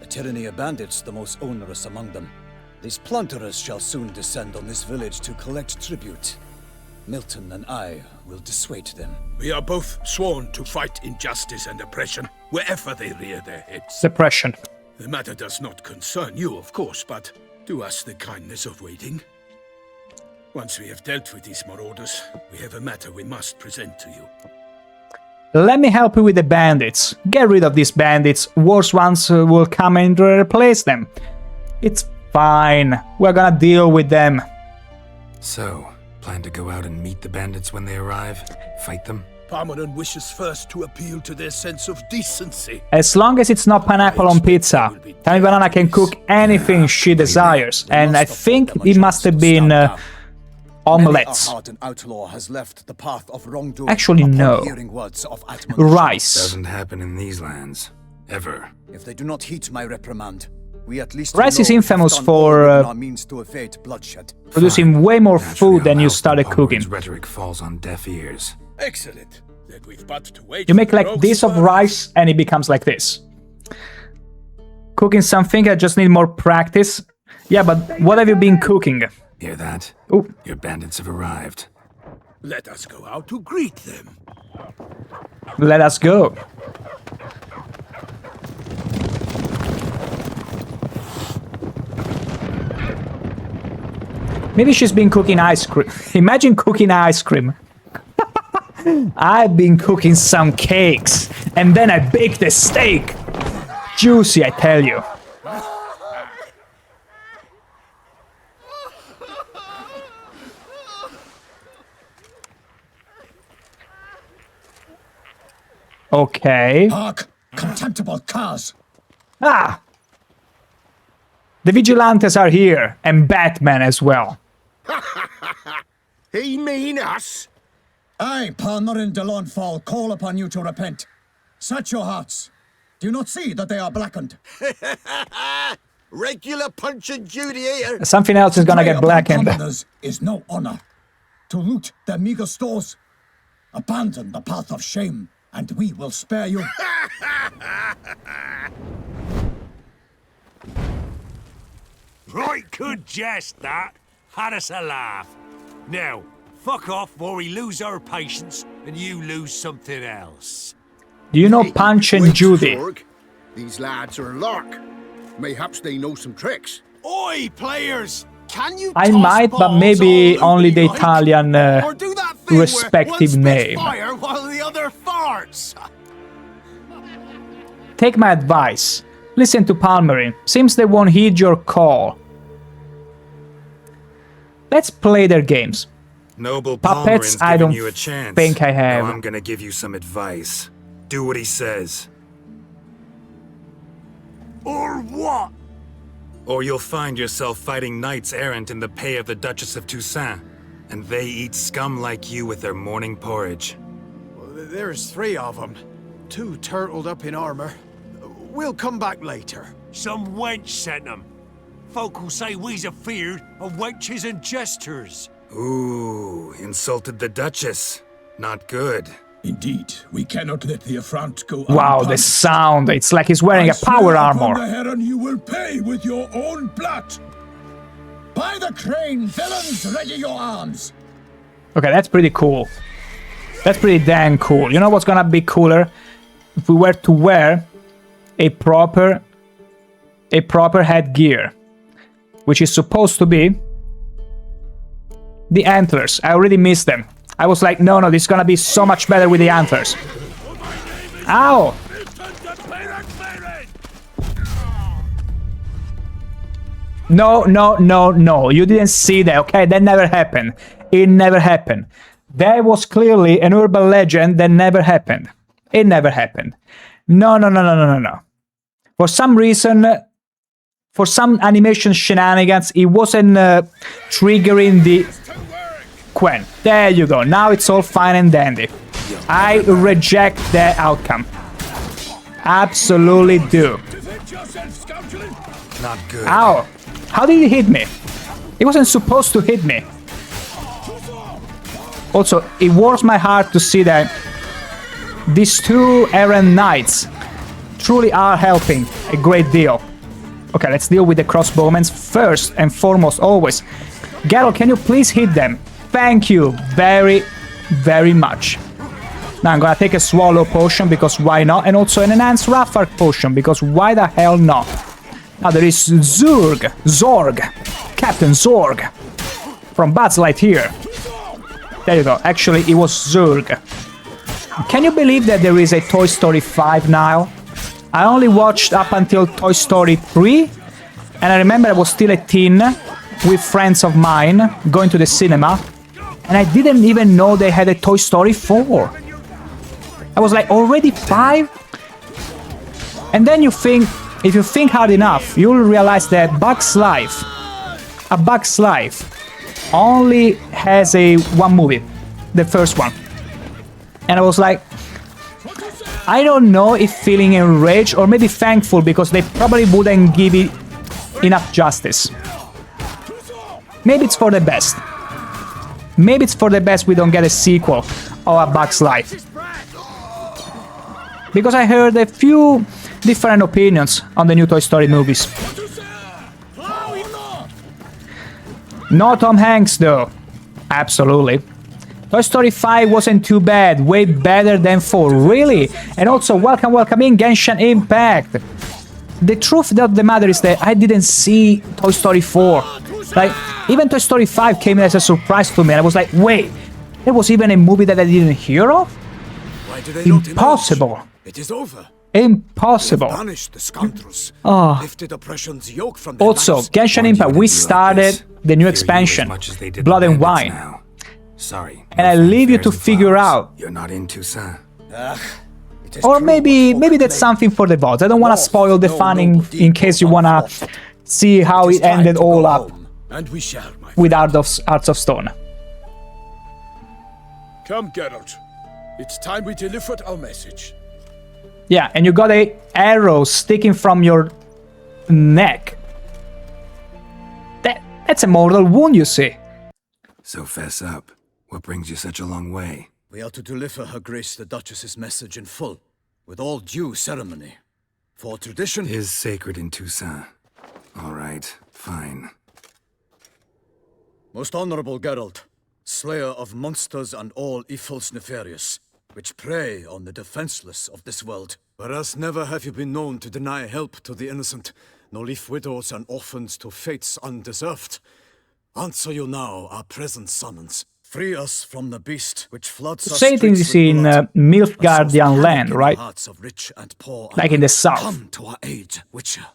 Speaker 7: A tyranny of bandits, the most onerous among them. These plunderers shall soon descend on this village to collect tribute. Milton and I will dissuade them.
Speaker 6: We are both sworn to fight injustice and oppression wherever they rear their heads.
Speaker 1: Suppression.
Speaker 6: The matter does not concern you, of course, but do us the kindness of waiting. Once we have dealt with these marauders, we have a matter we must present to you.
Speaker 1: Let me help you with the bandits. Get rid of these bandits. Worse ones will come and replace them. It's fine. We're gonna deal with them.
Speaker 3: So, plan to go out and meet the bandits when they arrive? Fight them?
Speaker 6: Palmerin wishes first to appeal to their sense of decency.
Speaker 1: As long as it's not pineapple on pizza, Tiny Banana can cook anything she desires. And I think it must have been omelets.
Speaker 7: Many a hardened outlaw has left the path of wrongdoing
Speaker 1: Actually,
Speaker 7: upon
Speaker 1: no.
Speaker 7: hearing words of admonition.
Speaker 1: Rice.
Speaker 3: Doesn't happen in these lands. Ever.
Speaker 7: If they do not heed my reprimand, we at least
Speaker 1: Rice
Speaker 7: know
Speaker 1: is
Speaker 7: we have
Speaker 1: infamous
Speaker 7: done
Speaker 1: for,
Speaker 7: all within our means to evade bloodshed.
Speaker 1: Producing way more
Speaker 3: Naturally,
Speaker 1: food than
Speaker 3: I'll
Speaker 1: you
Speaker 3: help,
Speaker 1: started
Speaker 3: but
Speaker 1: cooking.
Speaker 3: Palmerin's rhetoric falls on deaf ears.
Speaker 6: Excellent. Then we've but to wait.
Speaker 1: You make
Speaker 6: for
Speaker 1: like
Speaker 6: rogues
Speaker 1: this
Speaker 6: to
Speaker 1: of
Speaker 6: arrive.
Speaker 1: rice and it becomes like this. Cooking something, I just need more practice. Yeah, but what have you been cooking?
Speaker 3: Hear that?
Speaker 1: Oh,
Speaker 3: Your bandits have arrived.
Speaker 6: Let us go out to greet them.
Speaker 1: let us go. Maybe she's been cooking ice cream. Imagine cooking ice cream. I've been cooking some cakes, and then I baked a steak. Juicy, I tell you. Okay.
Speaker 7: Hark, contemptible curs!
Speaker 1: Ah! The Vigilantes are here, and Batman as well.
Speaker 6: He mean us?
Speaker 7: I, Palmerin de Launfal, call upon you to repent. Set your hearts. Do you not see that they are blackened?
Speaker 6: Regular Punch and Judy here.
Speaker 1: Something else is gonna
Speaker 7: Prey
Speaker 1: get
Speaker 7: upon
Speaker 1: blackened.
Speaker 7: commoners is no honor. To loot their meager stores, abandon the path of shame, and we will spare you.
Speaker 5: Right good jest, that. Had us a laugh. Now, fuck off or we lose our patience and you lose something else.
Speaker 1: Do you know Punch and
Speaker 8: Wait,
Speaker 1: Judy?
Speaker 8: Sorg. These lads are a lark. Mayhaps they know some tricks.
Speaker 9: Oi, players! Can you
Speaker 1: I
Speaker 9: toss
Speaker 1: might, but
Speaker 9: balls
Speaker 1: maybe
Speaker 9: all
Speaker 1: only the
Speaker 9: loopy like?
Speaker 1: Italian
Speaker 9: Or do that thing where
Speaker 1: respective
Speaker 9: one spits
Speaker 1: name.
Speaker 9: fire while the other farts.
Speaker 1: Take my advice. Listen to Palmerin. Seems they won't heed your call. Let's play their games.
Speaker 3: Noble
Speaker 1: Puppets,
Speaker 3: Palmerin's
Speaker 1: I
Speaker 3: giving
Speaker 1: don't
Speaker 3: you a chance.
Speaker 1: think I have.
Speaker 3: Now I'm gonna give you some advice. Do what he says,
Speaker 5: Or what?
Speaker 3: or you'll find yourself fighting knights errant in the pay of the Duchess of Toussaint, and they eat scum like you with their morning porridge.
Speaker 9: There's 3 of them. 2 turtled up in armor. We'll come back later.
Speaker 5: Some wench sent them. Folk will say we's afeard of wenches and jesters.
Speaker 3: Ooh, insulted the Duchess. Not good.
Speaker 6: Indeed, we cannot let the affront go
Speaker 1: Wow, the
Speaker 6: unpunished.
Speaker 1: sound. It's like he's wearing
Speaker 6: I
Speaker 1: a power
Speaker 6: swear upon
Speaker 1: armor.
Speaker 6: the Heron you will pay with your own blood. By the crane, villains, ready your arms.
Speaker 1: Okay, that's pretty cool. That's pretty dang cool. You know what's gonna be cooler? If we were to wear a proper headgear, which is supposed to be the antlers. I already missed them. I was like, no, this is gonna be so much better with the antlers. Ow! No. You didn't see that, okay? That never happened. It never happened. That was clearly an urban legend that never happened. It never happened. No. For some reason, for some animation shenanigans, it wasn't triggering the Quen. There you go. Now it's all fine and dandy. I reject that outcome. Absolutely do.
Speaker 3: Not good.
Speaker 1: Ow! How did he hit me? He wasn't supposed to hit me. Also, it warms my heart to see that these 2 errant knights truly are helping a great deal. Okay, let's deal with the crossbowmen first and foremost always. Geralt, can you please hit them? Thank you very, very much. Now I'm gonna take a swallow potion because why not? And also an enhanced Raffard potion because why the hell not? Now there is Zorg, Captain Zorg from Buzz Lightyear. There you go. Actually, it was Zurg. Can you believe that there is a Toy Story 5 now? I only watched up until Toy Story 3, and I remember I was still a teen with friends of mine going to the cinema, and I didn't even know they had a Toy Story 4. I was like, already 5? And then you think, if you think hard enough, you'll realize that Bug's Life, A Bug's Life, only has one movie, the first one. And I was like, I don't know if feeling enraged or maybe thankful because they probably wouldn't give it enough justice. Maybe it's for the best. Maybe it's for the best we don't get a sequel of A Bug's Life. Because I heard a few different opinions on the new Toy Story movies. No Tom Hanks though. Absolutely. Toy Story 5 wasn't too bad, way better than 4, really. And also, welcome in Genshin Impact. The truth of the matter is that I didn't see Toy Story 4. Like, even Toy Story 5 came as a surprise to me, and I was like, wait, there was even a movie that I didn't hear of?
Speaker 7: Why do they not
Speaker 1: Impossible.
Speaker 7: emerge? It is over.
Speaker 1: Impossible.
Speaker 7: Banished the scoundrels.
Speaker 1: Oh.
Speaker 7: Lifted oppression's yoke from their
Speaker 1: Also,
Speaker 7: backs.
Speaker 1: Genshin Impact, we started the new expansion, Blood and Wine.
Speaker 3: Now. Sorry.
Speaker 1: And I leave you to figure out.
Speaker 3: You're not in Toussaint.
Speaker 7: It is
Speaker 1: Or
Speaker 7: true
Speaker 1: maybe
Speaker 7: what folk
Speaker 1: that's
Speaker 7: claim.
Speaker 1: something for the VODs. I don't want to spoil the fun in case you want to see how
Speaker 7: It is
Speaker 1: it ended
Speaker 7: time to
Speaker 1: all
Speaker 7: go
Speaker 1: up
Speaker 7: home.
Speaker 6: And we shall, my friend.
Speaker 1: with Hearts of Stone.
Speaker 6: Come, Geralt. It's time we delivered our message.
Speaker 1: Yeah, and you got a arrow sticking from your neck. That's a mortal wound, you see.
Speaker 3: So fess up. What brings you such a long way?
Speaker 7: We are to deliver Her Grace the Duchess's message in full, with all due ceremony. For tradition...
Speaker 3: Is sacred in Toussaint. All right, fine.
Speaker 7: Most honorable Geralt, slayer of monsters and all evils nefarious, which prey on the defenseless of this world. Whereas never have you been known to deny help to the innocent, nor leave widows and orphans to fates undeserved. Answer you now our present summons. Free us from the beast which floods our
Speaker 1: Say things
Speaker 7: streets
Speaker 1: in
Speaker 7: with blood.
Speaker 1: Nilfgaardian
Speaker 7: Sows
Speaker 1: land,
Speaker 7: panic in the
Speaker 1: right?
Speaker 7: hearts of rich and poor.
Speaker 1: Like in the south.
Speaker 7: Come to our aid, Witcher.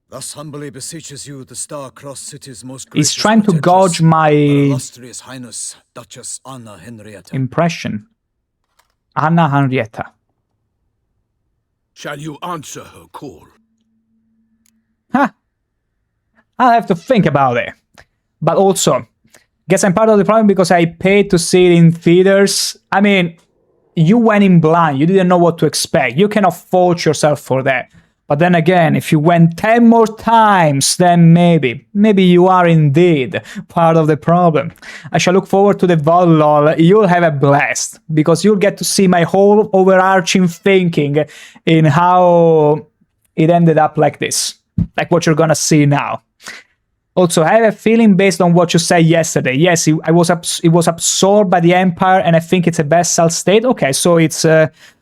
Speaker 7: Thus humbly beseeches you the star-crossed city's most
Speaker 1: He's
Speaker 7: gracious
Speaker 1: trying to
Speaker 7: protectress,
Speaker 1: gauge
Speaker 7: Her
Speaker 1: my
Speaker 7: illustrious Highness, Duchess Anna Henrietta.
Speaker 1: impression. Anna Henrietta.
Speaker 6: Shall you answer her call?
Speaker 1: Huh. I'll have to think about it. But also, guess I'm part of the problem because I paid to see it in theaters. I mean, you went in blind. You didn't know what to expect. You cannot fault yourself for that. But then again, if you went 10 more times, then maybe you are indeed part of the problem. I shall look forward to the VOD, lol. You'll have a blast, because you'll get to see my whole overarching thinking in how it ended up like this. Like what you're gonna see now. Also, I have a feeling based on what you said yesterday. Yes, it was absorbed by the Empire, and I think it's a vassal state. Okay, so it's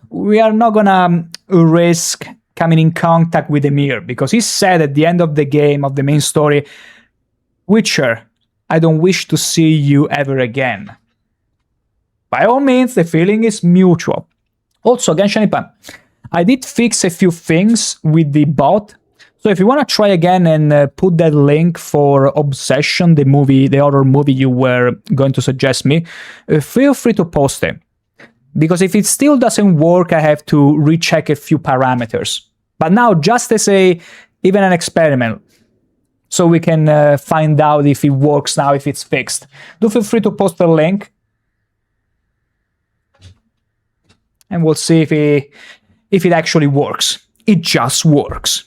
Speaker 1: we are not gonna risk coming in contact with Emir, because he said at the end of the game, of the main story, Witcher, I don't wish to see you ever again. By all means, the feeling is mutual. Also, Genshin Impact, I did fix a few things with the bot. So if you want to try again and put that link for Obsession, the horror movie you were going to suggest me, feel free to post it. Because if it still doesn't work, I have to recheck a few parameters. But now, just as even an experiment, so we can find out if it works now, if it's fixed. Do feel free to post the link. And we'll see if it actually works. It just works.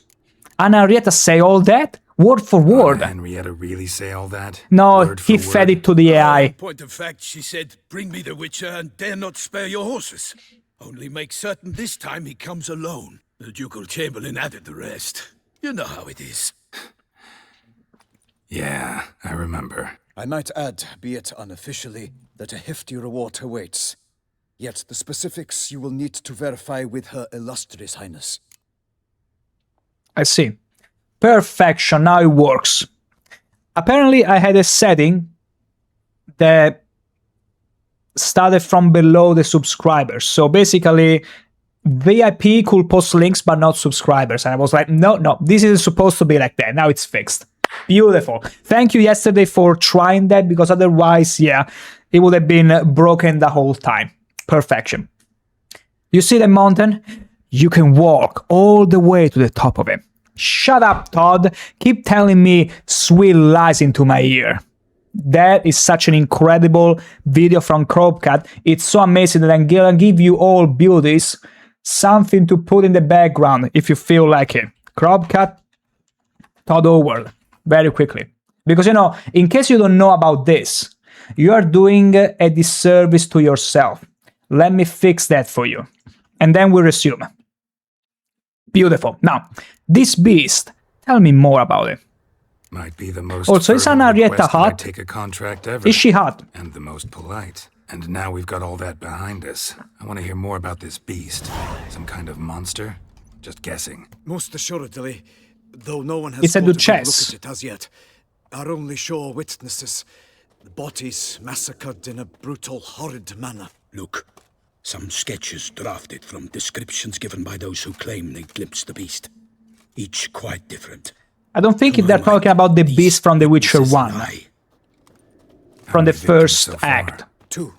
Speaker 1: Anna Henrietta say all that? Word for word.
Speaker 3: Henrietta really say all that?
Speaker 1: No,
Speaker 3: Word
Speaker 1: he
Speaker 3: for
Speaker 1: fed
Speaker 3: word?
Speaker 1: it to the AI.
Speaker 6: Point of fact, she said, bring me the Witcher and dare not spare your horses. Only make certain this time he comes alone. The Ducal Chamberlain added the rest. You know how it is.
Speaker 3: Yeah, I remember.
Speaker 7: I might add, be it unofficially, that a hefty reward awaits. Yet the specifics you will need to verify with Her Illustrious Highness.
Speaker 1: I see. Perfection, now it works. Apparently, I had a setting that started from below the subscribers. So basically, VIP could post links, but not subscribers. And I was like, no, this isn't supposed to be like that. Now it's fixed. Beautiful. Thank you yesterday for trying that, because otherwise, yeah, it would have been broken the whole time. Perfection. You see the mountain? You can walk all the way to the top of it. Shut up, Todd. Keep telling me sweet lies into my ear. That is such an incredible video from Cropcat. It's so amazing that I'm gonna give you all beauties something to put in the background if you feel like it. Cropcat, Todd Howard, very quickly. Because, you know, in case you don't know about this, you are doing a disservice to yourself. Let me fix that for you. And then we resume. Beautiful. Now, this beast, tell me more about it.
Speaker 3: Might be the most
Speaker 1: Also, is
Speaker 3: fervent
Speaker 1: Anna Henrietta
Speaker 3: request that I
Speaker 1: hot?
Speaker 3: take a contract ever.
Speaker 1: Is she hot?
Speaker 3: And the most polite. And now we've got all that behind us. I want to hear more about this beast. Some kind of monster? Just guessing.
Speaker 7: Most assuredly, though no one has
Speaker 1: It's a
Speaker 7: thought of
Speaker 1: duchess.
Speaker 7: look at it as yet. Our only sure witnesses, the bodies massacred in a brutal, horrid manner.
Speaker 6: Look, some sketches drafted from descriptions given by those who claim they glimpsed the beast. Each quite different.
Speaker 1: I don't think
Speaker 6: To
Speaker 1: they're
Speaker 6: my
Speaker 1: talking
Speaker 6: mind,
Speaker 1: about the
Speaker 6: these
Speaker 1: beast from The Witcher
Speaker 6: witnesses
Speaker 1: 1,
Speaker 6: lie.
Speaker 1: from the
Speaker 3: How many victims
Speaker 1: first
Speaker 3: so far?
Speaker 1: act.
Speaker 7: 2.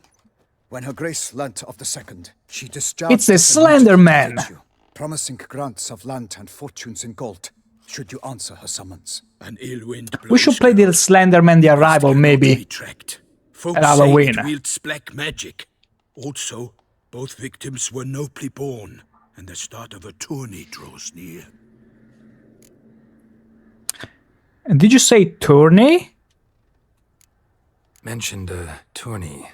Speaker 7: When her grace learnt of the second, she discharged
Speaker 1: It's the
Speaker 7: us a note
Speaker 1: Slender
Speaker 7: to
Speaker 1: Man.
Speaker 7: fetch you, promising grants of land and fortunes in gold, should you answer her summons.
Speaker 6: An ill wind
Speaker 1: We should play the Slenderman The Arrival, maybe,
Speaker 6: Folks
Speaker 1: at Halloween.
Speaker 6: say it wields black magic. Also, both victims were nobly born, and the start of a tourney draws near.
Speaker 1: And did you say tourney?
Speaker 3: Mentioned a tourney.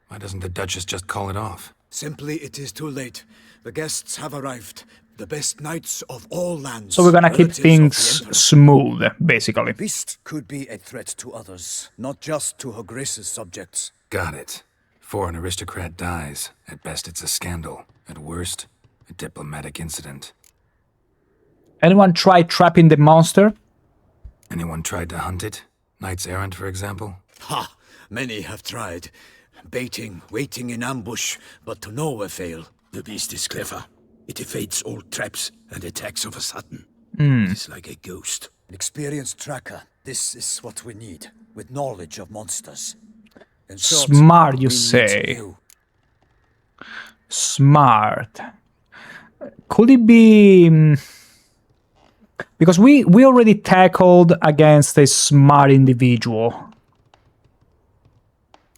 Speaker 3: Why doesn't the Duchess just call it off?
Speaker 7: Simply, it is too late. The guests have arrived. the best knights of all lands.
Speaker 1: So we're gonna keep
Speaker 7: relatives of
Speaker 1: things
Speaker 7: the Emperor.
Speaker 1: smooth, basically.
Speaker 7: Beast could be a threat to others, not just to Her Grace's subjects.
Speaker 3: Got it. Before an aristocrat dies, at best it's a scandal. At worst, a diplomatic incident.
Speaker 1: Anyone try trapping the monster?
Speaker 3: Anyone tried to hunt it? Knights errant, for example?
Speaker 7: Ha! Many have tried. Baiting, waiting in ambush, but to no avail.
Speaker 6: The beast is clever. It evades all traps and attacks of a sudden. It's like a ghost.
Speaker 7: An experienced tracker. This is what we need, with knowledge of monsters. In short,
Speaker 1: Smart, you
Speaker 7: we need
Speaker 1: say.
Speaker 7: you.
Speaker 1: Smart. Could it be... Because we already tackled against a smart individual.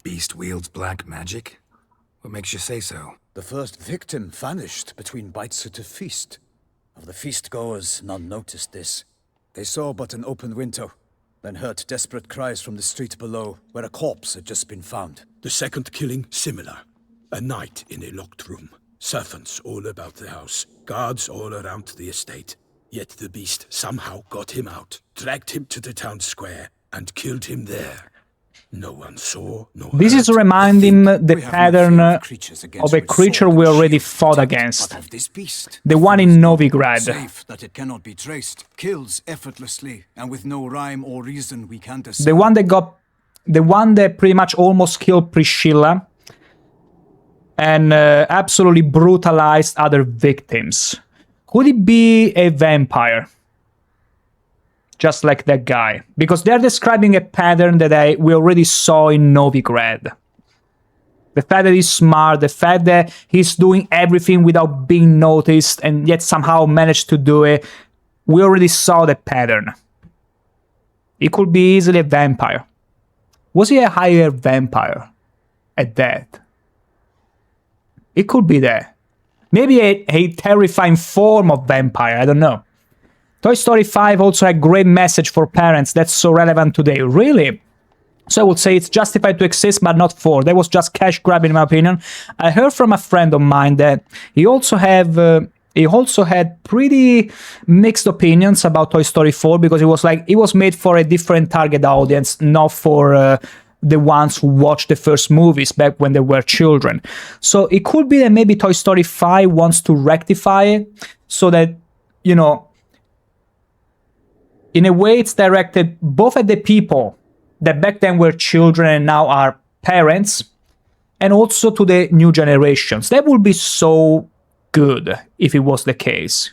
Speaker 3: Beast wields black magic? What makes you say so?
Speaker 7: The first victim vanished between bites at a feast. Of the feast-goers, none noticed this. They saw but an open window, then heard desperate cries from the street below, where a corpse had just been found.
Speaker 6: The second killing, similar. A night in a locked room. Servants all about the house. Guards all around the estate. Yet the beast somehow got him out, dragged him to the town square, and killed him there. No one saw, no
Speaker 1: This is
Speaker 6: heard.
Speaker 1: reminding the
Speaker 7: We have no
Speaker 1: pattern
Speaker 7: fear of creatures against
Speaker 1: of a
Speaker 7: which
Speaker 1: creature
Speaker 7: sword
Speaker 1: we
Speaker 7: and
Speaker 1: already
Speaker 7: shield
Speaker 1: fought
Speaker 7: protect,
Speaker 1: against.
Speaker 7: but of this beast.
Speaker 1: The one in Novigrad.
Speaker 7: Safe that it cannot be traced, kills effortlessly, and with no rhyme or reason we can decide.
Speaker 1: The one that pretty much almost killed Priscilla and absolutely brutalized other victims. Could it be a vampire? Just like that guy. Because they're describing a pattern that we already saw in Novigrad. The fact that he's smart, the fact that he's doing everything without being noticed and yet somehow managed to do it. We already saw the pattern. It could be easily a vampire. Was he a higher vampire at that? It could be that. Maybe a terrifying form of vampire, I don't know. Toy Story 5 also had a great message for parents that's so relevant today. Really? So I would say it's justified to exist, but not for. That was just cash grab in my opinion. I heard from a friend of mine that he also had pretty mixed opinions about Toy Story 4 because it was made for a different target audience, not for the ones who watched the first movies back when they were children. So it could be that maybe Toy Story 5 wants to rectify it so that, you know, in a way it's directed both at the people that back then were children and now are parents, and also to the new generations. That would be so good if it was the case.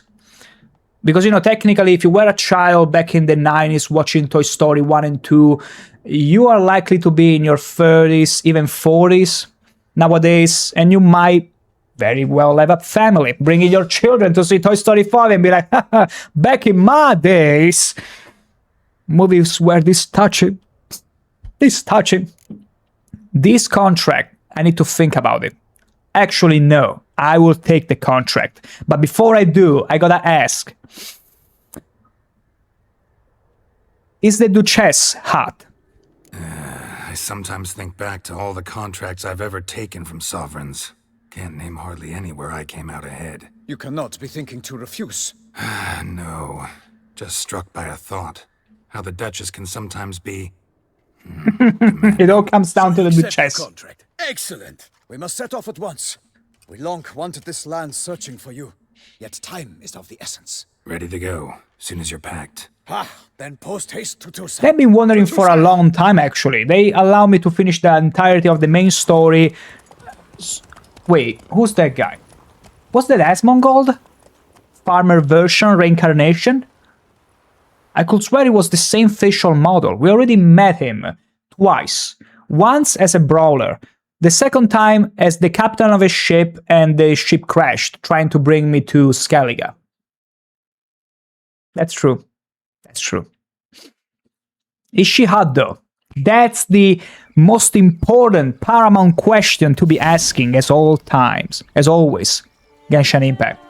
Speaker 1: Because, you know, technically, if you were a child back in the 90s watching Toy Story 1 and 2, you are likely to be in your 30s, even 40s nowadays, and you might very well have a family, bringing your children to see Toy Story 5 and be like, haha, back in my days, movies were this touching. This contract, I need to think about it. Actually, no, I will take the contract. But before I do, I gotta ask, is the Duchess hot?
Speaker 3: I sometimes think back to all the contracts I've ever taken from sovereigns. Can't name hardly any where I came out ahead.
Speaker 7: You cannot be thinking to refuse.
Speaker 3: No, just struck by a thought. How the Duchess can sometimes be...
Speaker 1: It all comes down to the
Speaker 6: Accept
Speaker 1: Duchess.
Speaker 6: contract. Excellent.
Speaker 7: We must set off at once. We long wanted this land searching for you, yet time is of the essence.
Speaker 3: Ready to go, soon as you're packed.
Speaker 7: Then post haste to Toussaint.
Speaker 1: They've been wondering for a long time, actually. They allow me to finish the entirety of the main story. Wait, who's that guy? Was that Asmongold? Farmer version, reincarnation? I could swear it was the same facial model. We already met him twice. Once as a brawler. The second time as the captain of a ship and the ship crashed, trying to bring me to Skellige. That's true. That's true. Is she hot though? That's the most important, paramount question to be asking as all times. As always. Genshin Impact.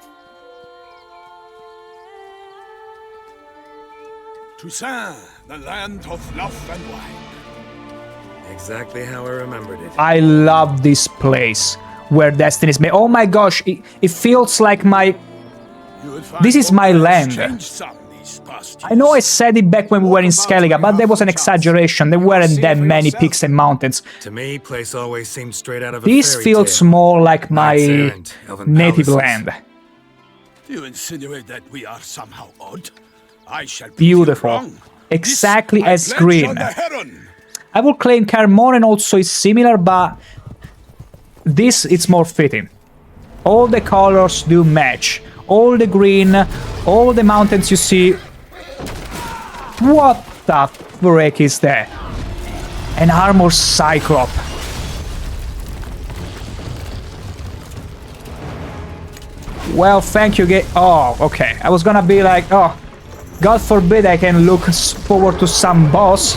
Speaker 6: Toussaint, the land of love and wine.
Speaker 3: Exactly how I remembered it.
Speaker 1: I love this place where destiny is made. Oh my gosh, it feels like my
Speaker 6: You will find
Speaker 1: This is my
Speaker 6: Ogre has
Speaker 1: land.
Speaker 6: changed some these past
Speaker 1: I know I
Speaker 6: years.
Speaker 1: said it back when we were in Skellige, but that was an exaggeration. There weren't that many peaks and mountains.
Speaker 3: To me, place always seemed straight out of a
Speaker 1: This
Speaker 3: fairy
Speaker 1: feels
Speaker 3: tale.
Speaker 1: more like my
Speaker 3: Knights errant, elven
Speaker 1: native
Speaker 3: palaces.
Speaker 1: land.
Speaker 6: Do you insinuate that we are somehow odd? I shall prove
Speaker 1: Beautiful.
Speaker 6: you wrong.
Speaker 1: Exactly
Speaker 6: This I
Speaker 1: as
Speaker 6: pledge
Speaker 1: green.
Speaker 6: on the Heron.
Speaker 1: I would claim Kaer Morhen also is similar, but this it's more fitting. All the colors do match. All the green, all the mountains you see. What the frick is that? An armor cyclop. Well, thank you, oh, okay. I was gonna be like, oh, God forbid I can look forward to some boss.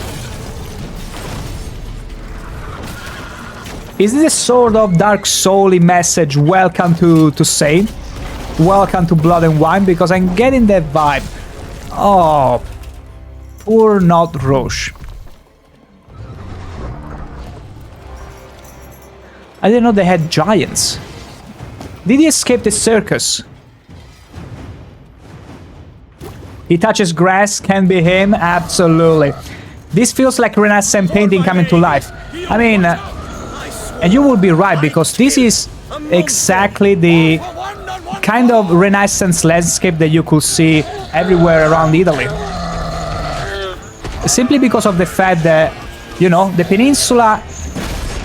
Speaker 1: Is this a sort of Dark Souls message? Welcome to Saint. Welcome to Blood and Wine, because I'm getting that vibe. Oh, poor not Roche. I didn't know they had giants. Did he escape the circus? He touches grass, can be him, absolutely. This feels like Renaissance painting coming to life. I mean, and you will be right, because this is exactly the kind of Renaissance landscape that you could see everywhere around Italy. Simply because of the fact that, you know, the peninsula...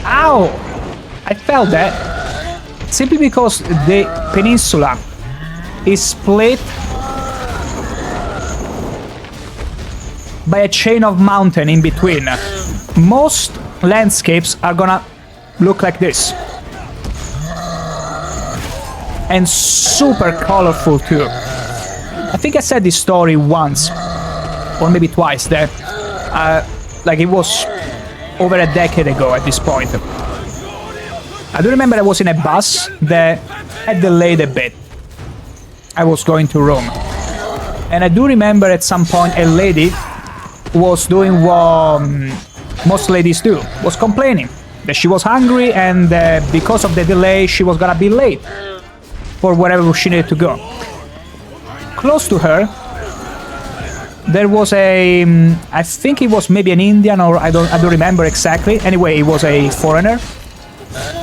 Speaker 1: Ow! I felt that. Simply because the peninsula is split by a chain of mountain in between. Most landscapes are gonna look like this. And super colorful too. I think I said this story once, or maybe twice, that like it was over a decade ago at this point. I do remember I was in a bus that had delayed a bit. I was going to Rome. And I do remember at some point a lady was doing what most ladies do, was complaining that she was hungry and because of the delay she was gonna be late for wherever she needed to go. Close to her there was a, I think it was maybe an Indian, or I don't remember exactly. Anyway, it was a foreigner.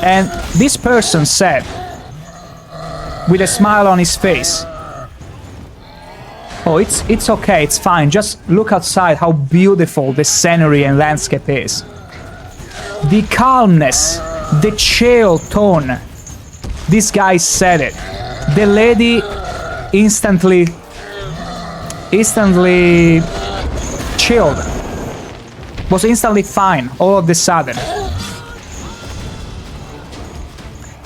Speaker 1: And this person said, with a smile on his face, "Oh, it's okay, it's fine. Just look outside how beautiful the scenery and landscape is. The calmness, the chill tone." This guy said it. The lady instantly chilled. Was instantly fine all of a sudden.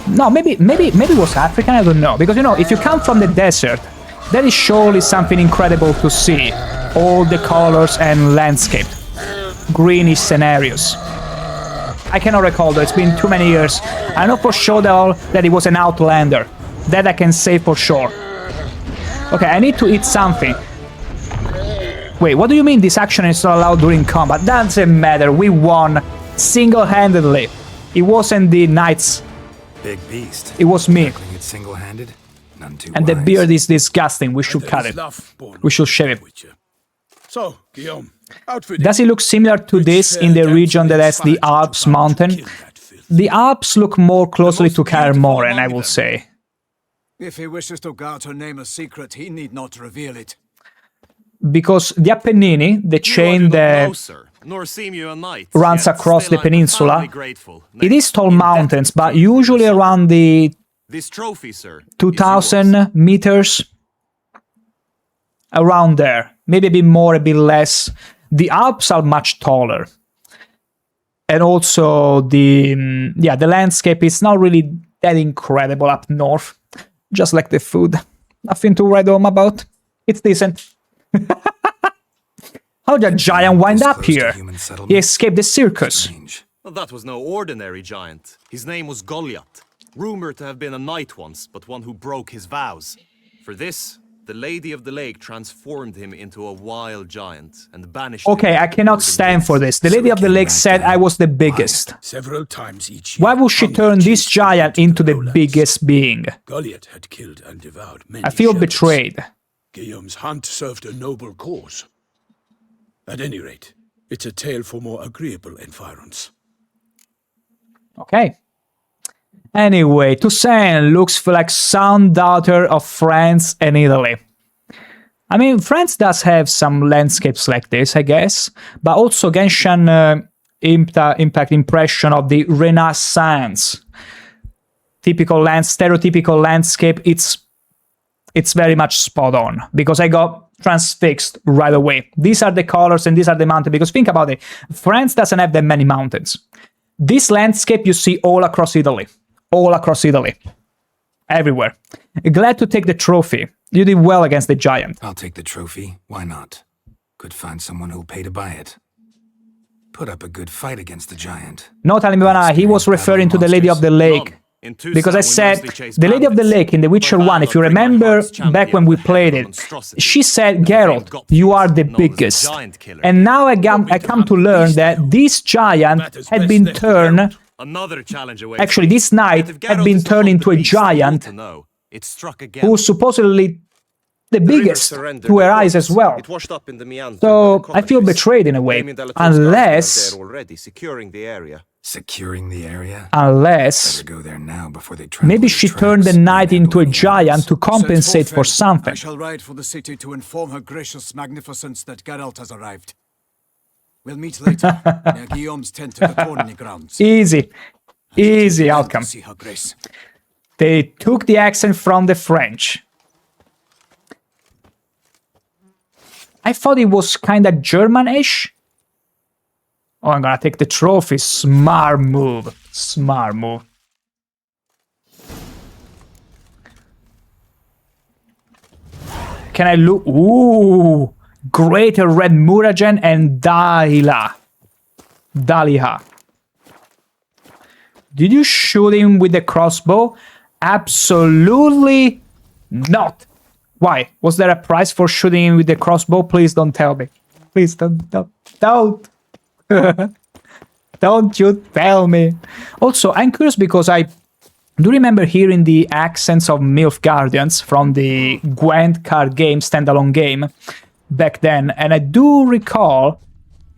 Speaker 1: No, maybe it was African, I don't know. Because, you know, if you come from the desert, that is surely something incredible to see. All the colors and landscape. Greenish scenarios. I cannot recall though, it's been too many years. I know for sure though that it was an Outlander. That I can say for sure. Okay, I need to eat something. Wait, what do you mean this action is not allowed during combat? Doesn't matter, we won single-handedly. It wasn't the knights.
Speaker 3: Big beast.
Speaker 1: It was me.
Speaker 3: Tackling it single-handed? None too
Speaker 1: And the
Speaker 3: wise.
Speaker 1: beard is disgusting, we should
Speaker 6: There
Speaker 1: cut
Speaker 6: is
Speaker 1: it.
Speaker 6: love born
Speaker 1: We should shave it.
Speaker 6: with you. So, Guillaume, outfit.
Speaker 1: Does it look similar to this in the region that has the Alps mountain? The Alps look more closely to Kaer Morhen, I will say.
Speaker 7: If he wishes to guard her name a secret, he need not reveal it.
Speaker 1: Because the Appennini, the chain that runs across the peninsula, it is tall mountains, but usually around the 2,000 meters, around there. Maybe a bit more, a bit less. The Alps are much taller. And also the landscape is not really that incredible up north. Just like the food. Nothing to write home about. It's decent. How did a giant wind up here? He escaped the circus.
Speaker 10: Well, that was no ordinary giant. His name was Goliath. Rumored to have been a knight once, but one who broke his vows. For this, the Lady of the Lake transformed him into a wild giant and banished
Speaker 1: Okay,
Speaker 10: him
Speaker 1: I
Speaker 10: to
Speaker 1: cannot
Speaker 10: the
Speaker 1: stand for this. The
Speaker 3: So
Speaker 1: Lady
Speaker 3: he
Speaker 1: of the
Speaker 3: came
Speaker 1: Lake
Speaker 3: back
Speaker 1: said
Speaker 3: down.
Speaker 1: I was the biggest.
Speaker 6: Several times each year.
Speaker 1: Why would she
Speaker 6: hunger
Speaker 1: turn this
Speaker 6: chased
Speaker 1: giant
Speaker 6: him
Speaker 1: into the
Speaker 6: lowlands.
Speaker 1: biggest being?
Speaker 6: Goliath had killed and devoured many
Speaker 1: I feel
Speaker 6: shepherds.
Speaker 1: betrayed.
Speaker 6: Guillaume's hunt served a noble cause. At any rate, it's a tale for more agreeable environs.
Speaker 1: Okay. Anyway, Toussaint looks like son daughter of France and Italy. I mean, France does have some landscapes like this, I guess, but also Genshin impact impression of the Renaissance. Stereotypical landscape, it's very much spot on, because I got transfixed right away. These are the colors and these are the mountains, because think about it, France doesn't have that many mountains. This landscape you see all across Italy. Everywhere. Glad to take the trophy. You did well against the giant.
Speaker 3: I'll take the trophy. Why not? Could find someone who'll pay to buy it. Put up a good fight against the giant.
Speaker 1: No, Talimivana, he was referring to the Lady of the Lake.
Speaker 10: In Toussaint,
Speaker 1: Because I
Speaker 10: we
Speaker 1: said,
Speaker 10: mostly chase
Speaker 1: the Lady of the
Speaker 10: bandits.
Speaker 1: Lake in The Witcher 1, if you remember back when we played it, she said, Geralt, you are the biggest. And now I come to learn that this giant had been turned,
Speaker 10: Another challenge awaits.
Speaker 1: actually this knight
Speaker 10: If
Speaker 1: had
Speaker 10: Geralt
Speaker 1: been
Speaker 10: is
Speaker 1: turned
Speaker 10: not
Speaker 1: into
Speaker 10: the
Speaker 1: a
Speaker 10: beast you ought
Speaker 1: giant
Speaker 10: to know, it struck again.
Speaker 1: who's supposedly the biggest to her eyes as well.
Speaker 10: It washed up in the meander
Speaker 1: So
Speaker 10: by the
Speaker 1: I feel
Speaker 10: cottages.
Speaker 1: betrayed in a way,
Speaker 10: Damien de la Tour's guards were
Speaker 1: unless
Speaker 10: there already, securing the area.
Speaker 3: Securing the area?
Speaker 1: Unless
Speaker 3: Better go there now before they trample
Speaker 1: maybe
Speaker 3: the
Speaker 1: she
Speaker 3: tracks
Speaker 1: turned the
Speaker 3: and
Speaker 1: knight
Speaker 3: handle
Speaker 1: into a
Speaker 3: any
Speaker 1: giant
Speaker 3: animals.
Speaker 1: to compensate for something.
Speaker 7: I shall ride for the city to inform her gracious magnificence that Geralt has arrived. We'll meet later near Guillaume's tent at the tourney grounds.
Speaker 1: Easy. Easy
Speaker 7: Glad to
Speaker 1: outcome.
Speaker 7: see her grace.
Speaker 1: They took the accent from the French. I thought it was kind of German-ish. Oh, I'm gonna take the trophy. Smart move. Smart move. Can I look? Ooh! Greater Red Muragen and Daliha. Did you shoot him with the crossbow? Absolutely not. Why? Was there a prize for shooting him with the crossbow? Please don't tell me. Please don't. Don't you tell me. Also, I'm curious because I do remember hearing the accents of MILF Guardians from the Gwent card game, standalone game, back then. And I do recall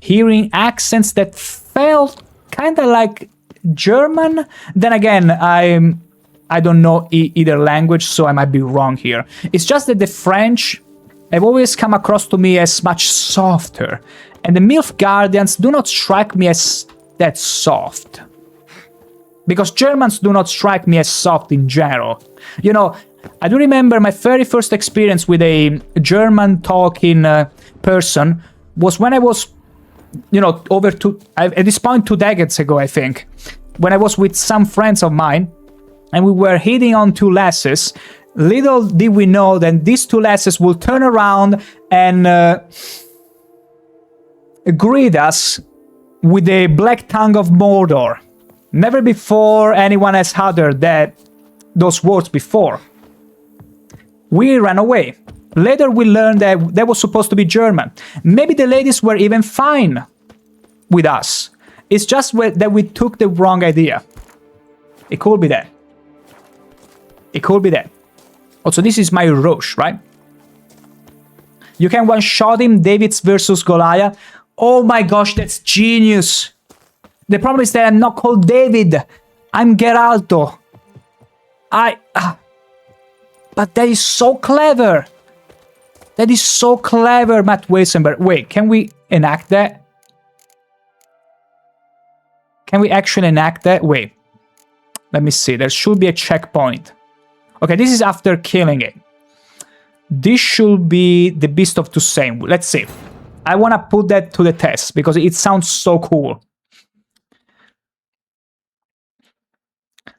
Speaker 1: hearing accents that felt kind of like German. Then again, I don't know either language, so I might be wrong here. It's just that the French have always come across to me as much softer. And the MILF Guardians do not strike me as that soft. Because Germans do not strike me as soft in general. You know, I do remember my very first experience with a German-talking person was when I was, you know, at this point 2 decades ago, I think, when I was with some friends of mine, and we were hitting on 2 lasses. Little did we know that these 2 lasses will turn around and greet us with the Black Tongue of Mordor. Never before anyone has uttered those words before. We ran away. Later we learned that that was supposed to be German. Maybe the ladies were even fine with us. It's just that we took the wrong idea. It could be that. It could be that. Also, this is my Roche, right? You can one-shot him, Davids versus Goliath. Oh my gosh, that's genius. The problem is that I'm not called David. I'm Geralto. But that is so clever. That is so clever, Matt Weisenberg. Wait, can we enact that? Can we actually enact that? Wait. Let me see. There should be a checkpoint. Okay, this is after killing it. This should be the Beast of Toussaint. Let's see. I want to put that to the test because it sounds so cool.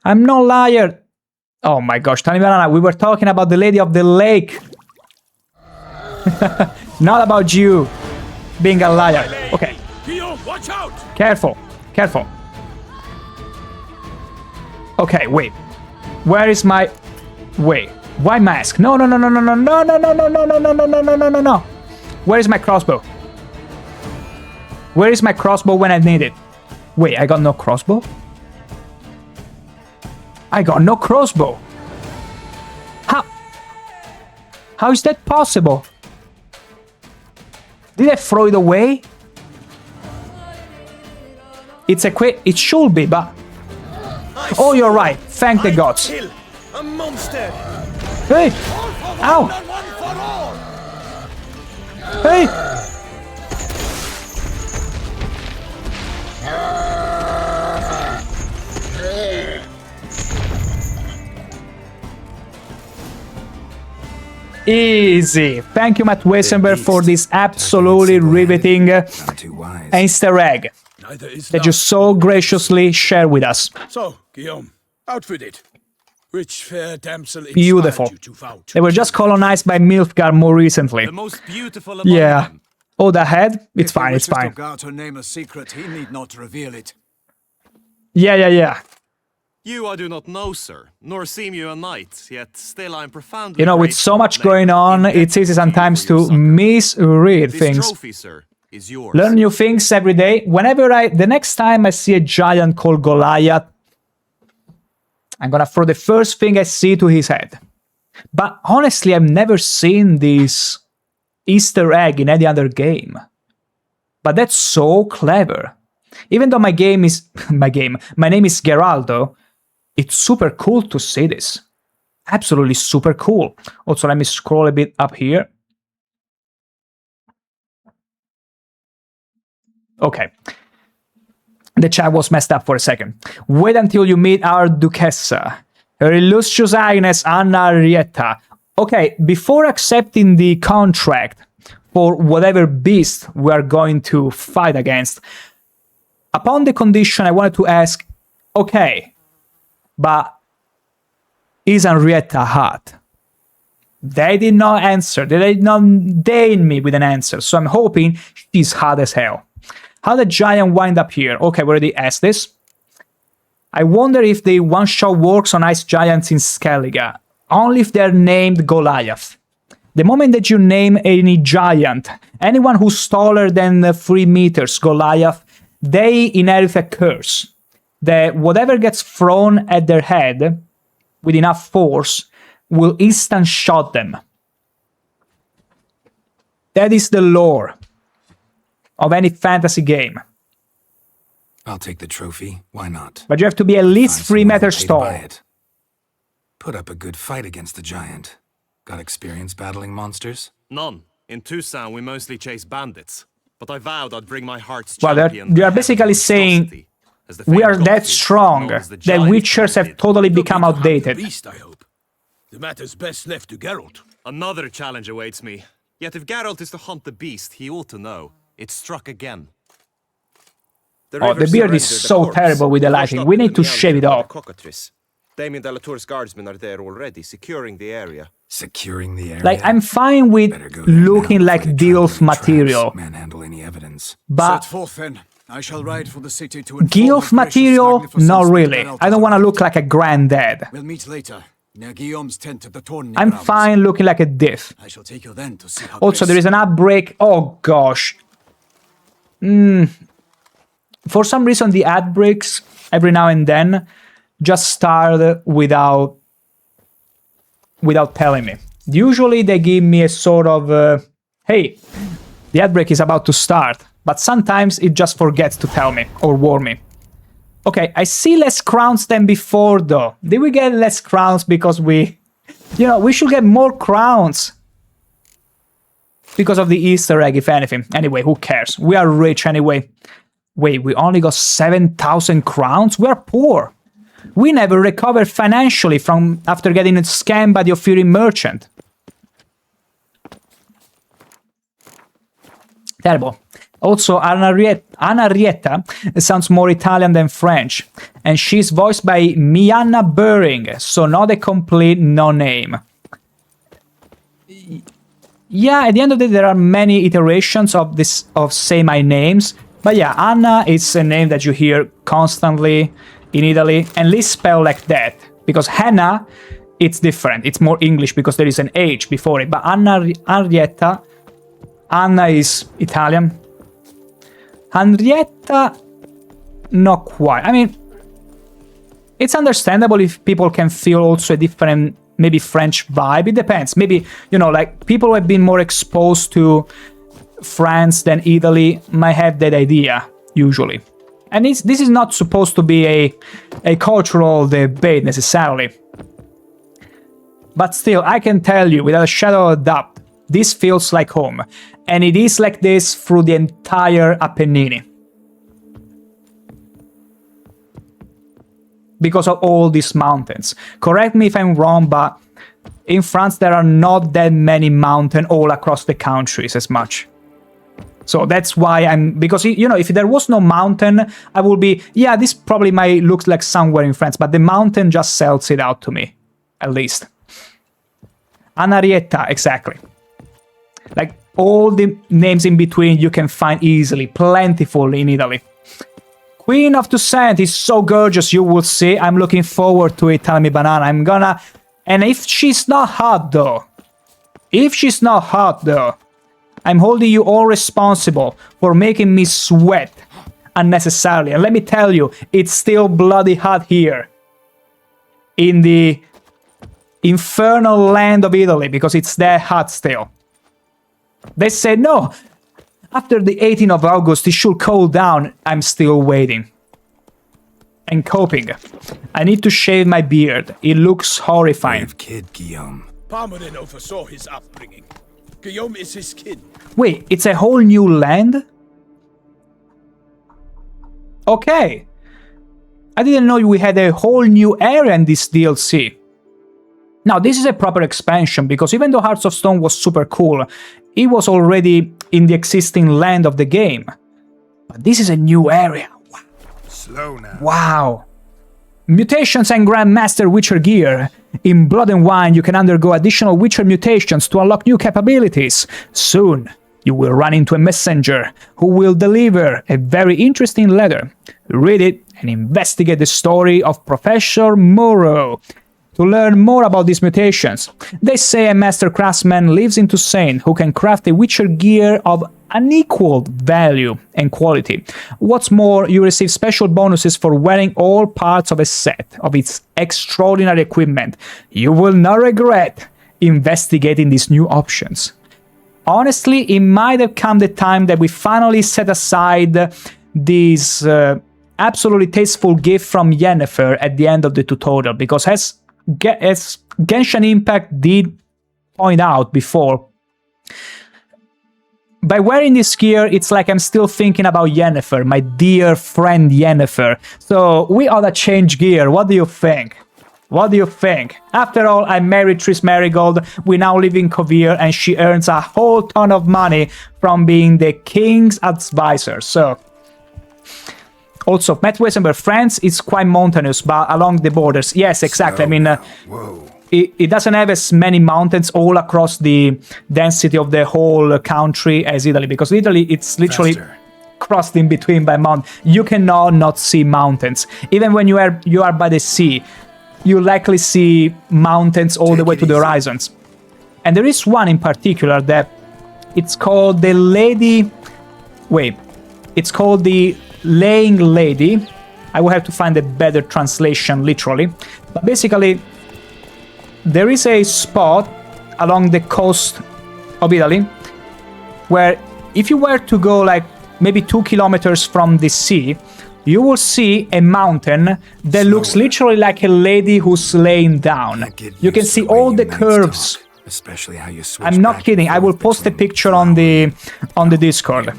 Speaker 1: I'm no liar. Oh my gosh, Tanibanana, we were talking about the Lady of the Lake. Not about you being a liar. Okay.
Speaker 6: Guillaume, watch out!
Speaker 1: Careful. Careful. Okay, wait. Where is my... Wait. Why mask? No, no, no, no, no, no, no, no, no, no, no, no, no, no, no, no, no, no, no. Where is my crossbow? Where is my crossbow when I need it? Wait, I got no crossbow? I got no crossbow. How is that possible? Did I throw it away? It's it should be, but... Oh, you're right. Thank the gods.
Speaker 5: A monster.
Speaker 1: Hey! Ow! Hey! Easy. Thank you, Matt Weissenberg, for this absolutely riveting Easter egg that you so graciously share with us.
Speaker 6: So, Guillaume, outfitted. Which fair damsel
Speaker 1: Beautiful.
Speaker 6: inspired you to vow
Speaker 1: They were just colonized by Nilfgaard more recently.
Speaker 10: The most beautiful among
Speaker 1: Yeah.
Speaker 10: them.
Speaker 1: Oh, the head? It's
Speaker 7: If he
Speaker 1: fine, it's
Speaker 7: wishes
Speaker 1: fine.
Speaker 7: to guard her name a secret, he need not reveal it.
Speaker 1: Yeah, yeah, yeah.
Speaker 10: You I do not know, sir, nor seem you a knight, yet still I am profoundly
Speaker 1: You know, with so much going on, it's easy sometimes to misread
Speaker 10: This
Speaker 1: things.
Speaker 10: trophy, sir, is yours.
Speaker 1: Learn new things every day. The next time I see a giant called Goliath, I'm gonna throw the first thing I see to his head. But honestly, I've never seen this Easter egg in any other game. But that's so clever. Even though my name is Geraldo, it's super cool to see this. Absolutely super cool. Also, let me scroll a bit up here. Okay. The chat was messed up for a second. Wait until you meet our Duchessa, Her Illustrious Highness Anna Rietta. Okay, before accepting the contract for whatever beast we are going to fight against, upon the condition I wanted to ask, okay, but is Henrietta hot? They did not answer. They did not deign me with an answer, so I'm hoping she's hot as hell. How did Giant wind up here? Okay, we already asked this. I wonder if the one-shot works on ice giants in Skellige. Only if they're named Goliath. The moment that you name any giant, anyone who's taller than 3 meters, Goliath, they inherit a curse. That whatever gets thrown at their head with enough force will instant shot them. That is the lore of any fantasy game.
Speaker 3: I'll take the trophy. Why not?
Speaker 1: But you have to be at least
Speaker 3: Find
Speaker 1: 3
Speaker 3: someone
Speaker 1: meters
Speaker 3: who'll pay to buy
Speaker 1: tall.
Speaker 3: it. Put up a good fight against the giant. Got experience battling monsters?
Speaker 10: None. In Tucson, we mostly chase bandits. But I vowed I'd bring my heart's
Speaker 1: Well,
Speaker 10: champion.
Speaker 1: they are basically saying we are that strong that Witchers have totally become outdated.
Speaker 6: Beast, I hope. The matter's best left to Geralt.
Speaker 10: Another challenge awaits me. Yet if Geralt is to hunt the beast, he ought to know. It's struck again.
Speaker 1: Oh, the beard is so terrible with the lighting. We need to shave it off.
Speaker 11: Damien de la Tour's guardsmen are there already, securing the area.
Speaker 3: Securing the area?
Speaker 1: Like, I'm fine with looking like Gilf material.
Speaker 3: Manhandle any evidence.
Speaker 1: But
Speaker 7: Set forth then. I shall ride for the city to
Speaker 1: Gilf material? Not really. I don't want to look like a granddad.
Speaker 7: We'll meet later. Near Guillaume's tent at the tourney
Speaker 1: I'm
Speaker 7: grounds.
Speaker 1: fine looking like a diff.
Speaker 7: I shall take you then to see how
Speaker 1: Also, there is an outbreak. Oh, gosh. For some reason, the ad breaks every now and then just start without telling me. Usually, they give me a sort of, hey, the ad break is about to start. But sometimes it just forgets to tell me or warn me. Okay, I see less crowns than before, though. Did we get less crowns because we should get more crowns because of the Easter egg, if anything. Anyway, who cares? We are rich anyway. Wait, we only got 7,000 crowns? We are poor. We never recovered financially from after getting scammed by the Ophiri merchant. Terrible. Also, Anna Rietta sounds more Italian than French, and she's voiced by Mianna Böring, so not a complete no-name. Yeah, at the end of the day, there are many iterations of Say My Names, but yeah, Anna is a name that you hear constantly in Italy, and least spelled like that, because Hannah it's different. It's more English because there is an H before it. But Henrietta, Anna is Italian. Henrietta, not quite. I mean, it's understandable if people can feel also a different, maybe French vibe. It depends. Maybe, you know, like people who have been more exposed to France than Italy might have that idea, usually. And this is not supposed to be a cultural debate necessarily. But still, I can tell you without a shadow of a doubt, this feels like home. And it is like this through the entire Apennine. Because of all these mountains. Correct me if I'm wrong, but in France there are not that many mountains all across the countries as much. So that's why because, you know, if there was no mountain, I would be, yeah, this probably might look like somewhere in France, but the mountain just sells it out to me, at least. Anarietta, exactly. Like, all the names in between you can find easily, plentiful in Italy. Queen of Toussaint is so gorgeous, you will see. I'm looking forward to it, Tell Me Banana. I'm gonna... And if she's not hot, though, I'm holding you all responsible for making me sweat unnecessarily. And let me tell you, it's still bloody hot here. In the infernal land of Italy, because it's that hot still. They said, no, after the 18th of August, it should cool down. I'm still waiting. And coping. I need to shave my beard. It looks horrifying.
Speaker 3: Brave kid, Guillaume.
Speaker 6: Parmarin oversaw his upbringing. Guillaume is his kin.
Speaker 1: Wait, it's a whole new land? Okay. I didn't know we had a whole new area in this DLC. Now, this is a proper expansion, because even though Hearts of Stone was super cool, it was already in the existing land of the game. But this is a new area. Wow.
Speaker 3: Slow now.
Speaker 1: Wow. Mutations and Grandmaster Witcher gear. In Blood and Wine, you can undergo additional Witcher mutations to unlock new capabilities. Soon, you will run into a messenger who will deliver a very interesting letter. Read it and investigate the story of Professor Moreau to learn more about these mutations. They say a master craftsman lives in Toussaint who can craft a Witcher gear of unequaled value and quality. What's more, you receive special bonuses for wearing all parts of a set of its extraordinary equipment. You will not regret investigating these new options. Honestly, it might have come the time that we finally set aside this absolutely tasteful gift from Yennefer at the end of the tutorial, because as Genshin Impact did point out before, by wearing this gear, it's like I'm still thinking about Yennefer, my dear friend Yennefer. So we ought to change gear. What do you think? What do you think? After all, I married Triss Merigold, we now live in Kovir, and she earns a whole ton of money from being the king's advisor, so... Also, Matt Wesenberg, France is quite mountainous, but along the borders. Yes, exactly. I mean, it doesn't have as many mountains all across the density of the whole country as Italy, because Italy, it's literally crossed in between by mountains. You cannot not see mountains. Even when you are by the sea, you likely see mountains all the way to the horizons. And there is one in particular that it's called the Lady... Wait, it's called the Laying Lady. I will have to find a better translation, literally. But basically, there is a spot along the coast of Italy where if you were to go like maybe 2 kilometers from the sea, you will see a mountain that looks literally like a lady who's laying down. You can see all the curves.
Speaker 3: Especially how you switch.
Speaker 1: I'm not kidding. I will post a picture on the Discord.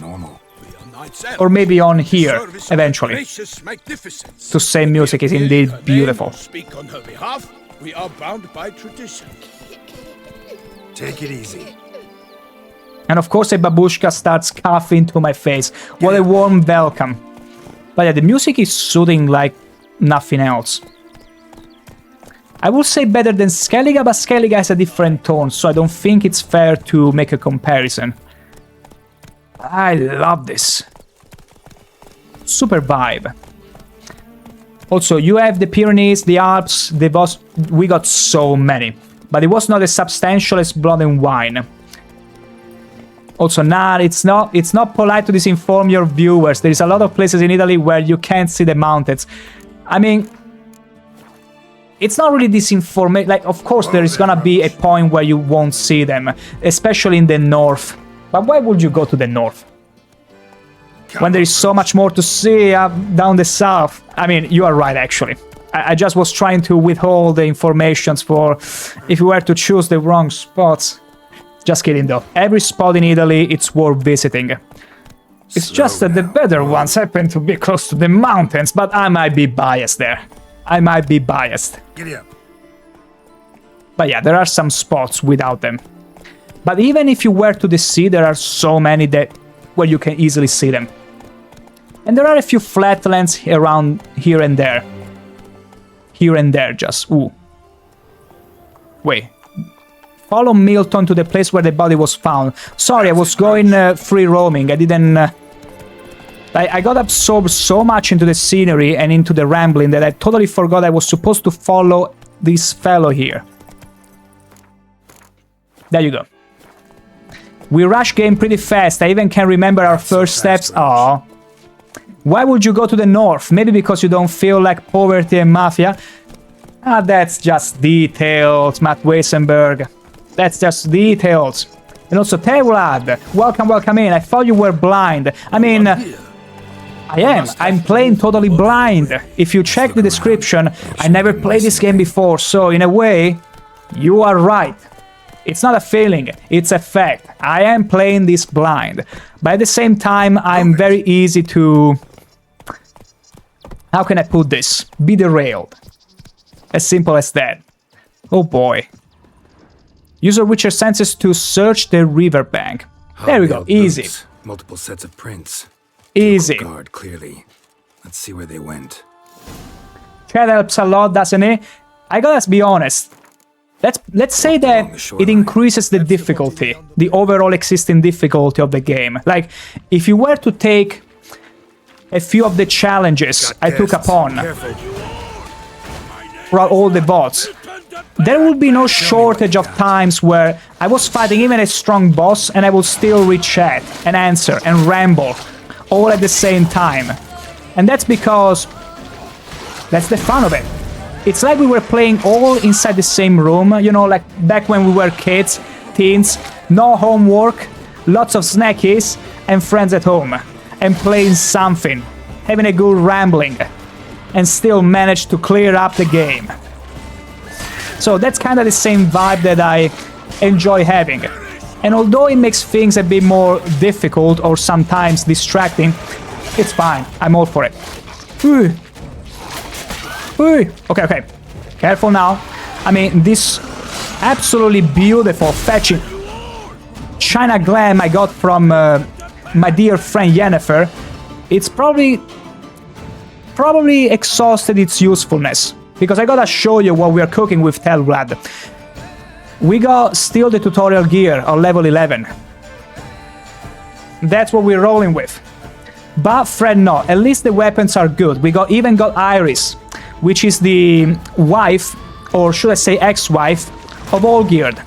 Speaker 1: Or maybe on here, eventually. Toussaint music is indeed beautiful.
Speaker 6: Speak on her behalf. We are bound by tradition.
Speaker 3: Take it easy.
Speaker 1: And of course a babushka starts coughing to my face. What a warm welcome. But yeah, the music is soothing like nothing else. I will say better than Skellige, but Skellige has a different tone, so I don't think it's fair to make a comparison. I love this. Super vibe. Also, you have the Pyrenees, the Alps, we got so many. But it was not as substantial as Blood and Wine. Also, it's not polite to disinform your viewers. There is a lot of places in Italy where you can't see the mountains. I mean, it's not really disinformation. Like, of course, there is gonna be a point where you won't see them, especially in the north. But why would you go to the north when there is so much more to see down the south? I mean, you are right, actually. I just was trying to withhold the informations for if you were to choose the wrong spots. Just kidding, though. Every spot in Italy, it's worth visiting. It's just that the better ones happen to be close to the mountains, but I might be biased there. I might be biased.
Speaker 3: Giddy up.
Speaker 1: But yeah, there are some spots without them. But even if you were to the sea, there are so many where you can easily see them. And there are a few flatlands around here and there. Here and there, just. Ooh. Wait. Follow Milton to the place where the body was found. Sorry, I was going free roaming. I didn't... I got absorbed so much into the scenery and into the rambling that I totally forgot I was supposed to follow this fellow here. There you go. We rush game pretty fast. I even can remember our first steps. Aww. Why would you go to the north? Maybe because you don't feel like poverty and mafia? Ah, that's just details, Matt Weisenberg. That's just details. And also, Tevlad, welcome in. I thought you were blind. I mean, I am. I'm playing totally blind. If you check the description, I never played this game before, so in a way, you are right. It's not a feeling, it's a fact. I am playing this blind. But at the same time, I'm very easy to... How can I put this? Be derailed. As simple as that. Oh boy. Use your Witcher senses to search the riverbank. There we go, easy.
Speaker 3: Multiple sets of prints.
Speaker 1: Easy.
Speaker 3: Guard, clearly. Let's see where they went.
Speaker 1: That helps a lot, doesn't it? I gotta be honest. Let's say that it increases the difficulty, the overall existing difficulty of the game. Like, if you were to take a few of the challenges I took upon for all the bots, there would be no shortage of times where I was fighting even a strong boss and I would still read chat and answer and ramble all at the same time. And that's because that's the fun of it. It's like we were playing all inside the same room, you know, like back when we were kids, teens, no homework, lots of snackies, and friends at home, and playing something, having a good rambling, and still manage to clear up the game. So that's kind of the same vibe that I enjoy having. And although it makes things a bit more difficult or sometimes distracting, it's fine, I'm all for it. Ooh. Okay. Careful now. I mean, this absolutely beautiful fetching China Glam I got from my dear friend Yennefer. It's probably exhausted its usefulness. Because I gotta show you what we are cooking with Telvrad. We got still the tutorial gear on level 11. That's what we're rolling with. But fret not, at least the weapons are good. We even got Iris, which is the wife, or should I say ex-wife, of Olgierd.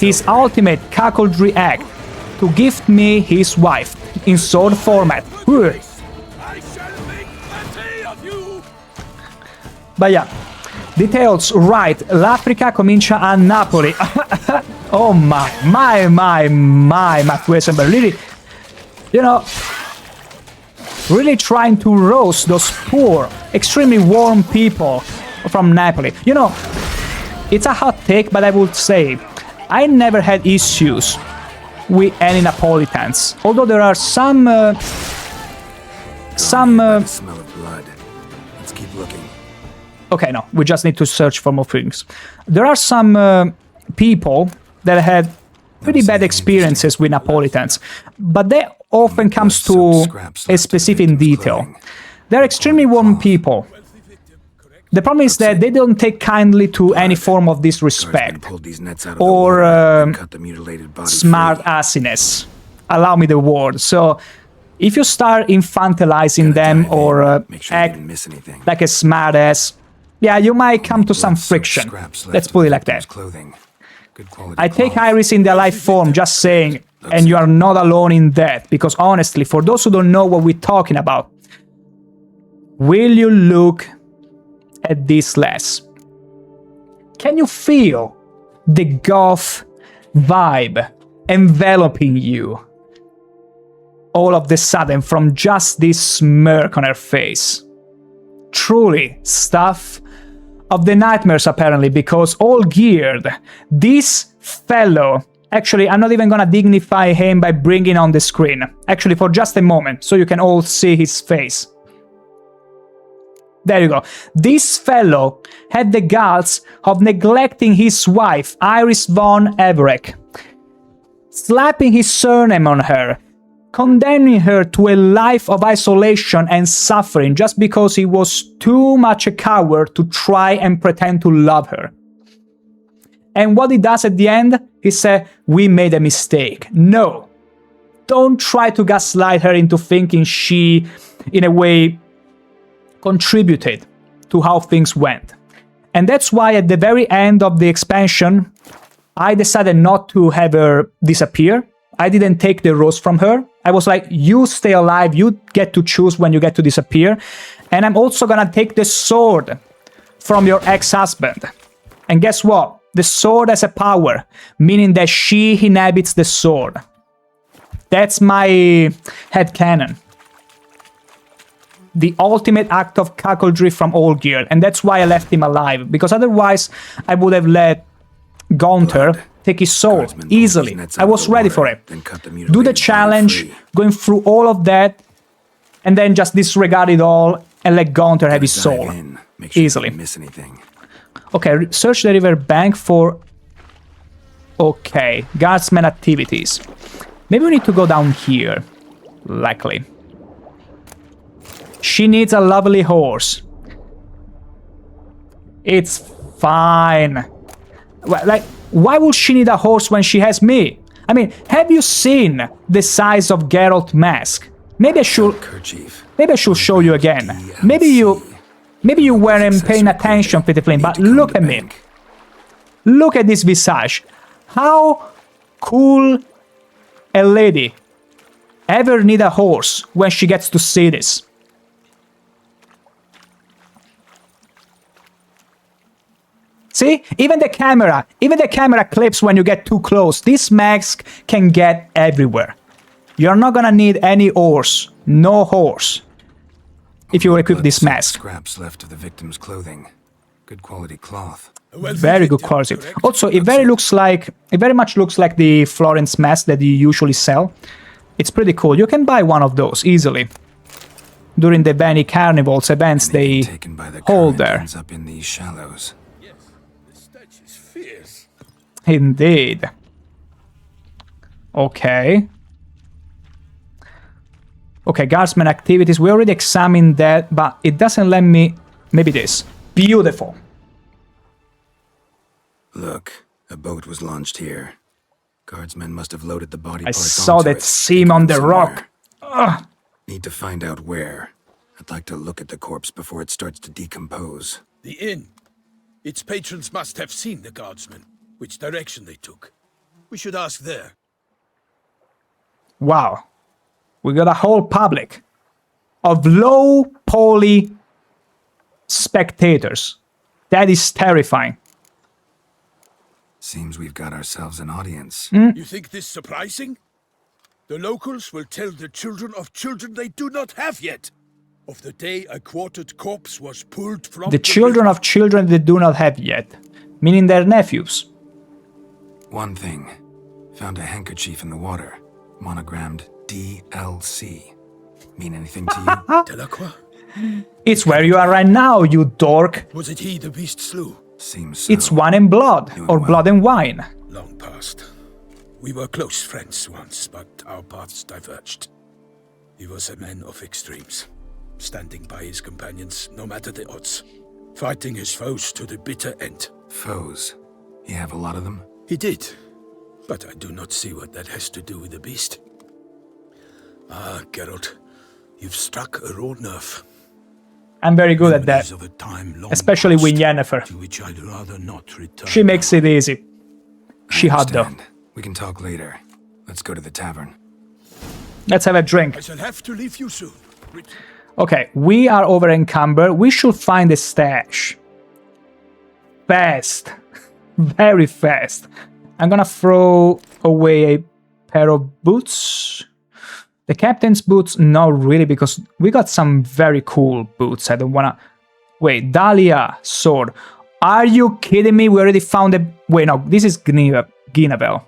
Speaker 1: His ultimate cuckoldry act, to gift me his wife, in sword format. But yeah, details, right, l'Africa comincia a Napoli. Oh my, Matt Weisenberg, really, you know, really trying to roast those poor, extremely warm people from Napoli. You know, it's a hot take, but I would say I never had issues with any Napolitans. Although there are some
Speaker 3: smell of blood. Let's keep looking.
Speaker 1: Okay, no, we just need to search for more things. There are some people that had pretty bad experiences with Napolitans, but that often comes to a specific detail. They're extremely warm people. The problem is that they don't take kindly to any form of disrespect or smart assiness. Allow me the word. So if you start infantilizing them or
Speaker 3: Make sure you
Speaker 1: act
Speaker 3: didn't miss anything.
Speaker 1: like a smartass, yeah, you might come to some
Speaker 3: Blood-soaked
Speaker 1: friction.
Speaker 3: scraps
Speaker 1: Let's
Speaker 3: left
Speaker 1: put
Speaker 3: of
Speaker 1: it
Speaker 3: the
Speaker 1: like
Speaker 3: victim's
Speaker 1: that.
Speaker 3: Clothing. Good quality
Speaker 1: I take
Speaker 3: cloth.
Speaker 1: Iris in their life form, just saying, and you are not alone in that, because honestly, for those who don't know what we're talking about, will you look at this lass? Can you feel the goth vibe enveloping you all of the sudden from just this smirk on her face? Truly, stuff of the nightmares apparently, because all geared, this fellow, actually I'm not even gonna dignify him by bringing on the screen, actually for just a moment, so you can all see his face. There you go. This fellow had the guts of neglecting his wife, Iris von Everec, slapping his surname on her, condemning her to a life of isolation and suffering just because he was too much a coward to try and pretend to love her. And what he does at the end, he said, we made a mistake. No, don't try to gaslight her into thinking she, in a way, contributed to how things went. And that's why at the very end of the expansion, I decided not to have her disappear. I didn't take the rose from her. I was like, you stay alive, you get to choose when you get to disappear. And I'm also gonna take the sword from your ex-husband. And guess what? The sword has a power, meaning that she inhabits the sword. That's my headcanon. The ultimate act of cuckoldry from Olgierd, and that's why I left him alive, because otherwise I would have let Gunther take his soul easily. I was ready for it. Do the challenge, going through all of that, and then just disregard it all and let Gunther have his soul easily.
Speaker 3: Miss anything.
Speaker 1: Okay, search the river bank for... Okay, guardsman activities. Maybe we need to go down here, likely. She needs a lovely horse. It's fine. Like, why would she need a horse when she has me? I mean, have you seen the size of Geralt's mask? Maybe I should show you again. Maybe you weren't paying attention, Pretty Flynn, but look at me. Look at this visage. How cool a lady ever need a horse when she gets to see this? See? Even the camera clips when you get too close. This mask can get everywhere. You're not gonna need any horse. No horse. If you equip this mask.
Speaker 3: Scraps left of the victim's clothing. Good quality cloth.
Speaker 1: Very good quality. Also, it very much looks like the Florence mask that you usually sell. It's pretty cool. You can buy one of those easily. During the Veni Carnival's events they hold there.
Speaker 3: Ends up in these shallows.
Speaker 1: Indeed. Okay. Okay, guardsman activities. We already examined that, but it doesn't let me... Maybe this. Beautiful.
Speaker 3: Look, a boat was launched here. Guardsmen must have loaded the body
Speaker 1: I
Speaker 3: parts
Speaker 1: saw
Speaker 3: onto
Speaker 1: that
Speaker 3: it,
Speaker 1: seam
Speaker 3: taken
Speaker 1: on
Speaker 3: them
Speaker 1: the
Speaker 3: somewhere.
Speaker 1: rock. Ugh.
Speaker 3: Need to find out where. I'd like to look at the corpse before it starts to decompose.
Speaker 6: The inn. Its patrons must have seen the guardsmen, which direction they took. We should ask there.
Speaker 1: Wow. We got a whole public of low poly spectators. That is terrifying.
Speaker 3: Seems we've got ourselves an audience.
Speaker 6: You think this surprising? The locals will tell the children of children they do not have yet. Of the day a quartered corpse was pulled from
Speaker 1: The children of children they do not have yet. Meaning their nephews.
Speaker 3: One thing. Found a handkerchief in the water. Monogrammed DLC. Mean anything to you?
Speaker 6: Delacroix?
Speaker 1: It's where you are right now, you dork.
Speaker 6: Was it he the beast slew?
Speaker 3: Seems so.
Speaker 1: It's wine and blood, or blood and wine.
Speaker 6: Long past. We were close friends once, but our paths diverged. He was a man of extremes, standing by his companions no matter the odds, fighting his foes to the bitter end.
Speaker 3: Foes? You have a lot of them?
Speaker 6: He did, but I do not see what that has to do with the beast. Ah, Geralt, you've struck a raw nerve.
Speaker 1: I'm very good at that,
Speaker 6: Memories of a time long
Speaker 1: especially with
Speaker 6: past,
Speaker 1: Yennefer.
Speaker 6: to which I'd rather not return.
Speaker 1: She makes it easy. She hot though.
Speaker 3: Understand. We can talk later. Let's go to the tavern.
Speaker 1: Let's have a drink.
Speaker 6: I shall have to leave you soon.
Speaker 1: Okay, we are over encumbered. We should find a stash. Fast. Very fast. I'm gonna throw away a pair of boots. The captain's boots, not really, because we got some very cool boots. I don't wanna... Wait, Dahlia sword. Are you kidding me? We already found a... Wait, no, this is Guinevere.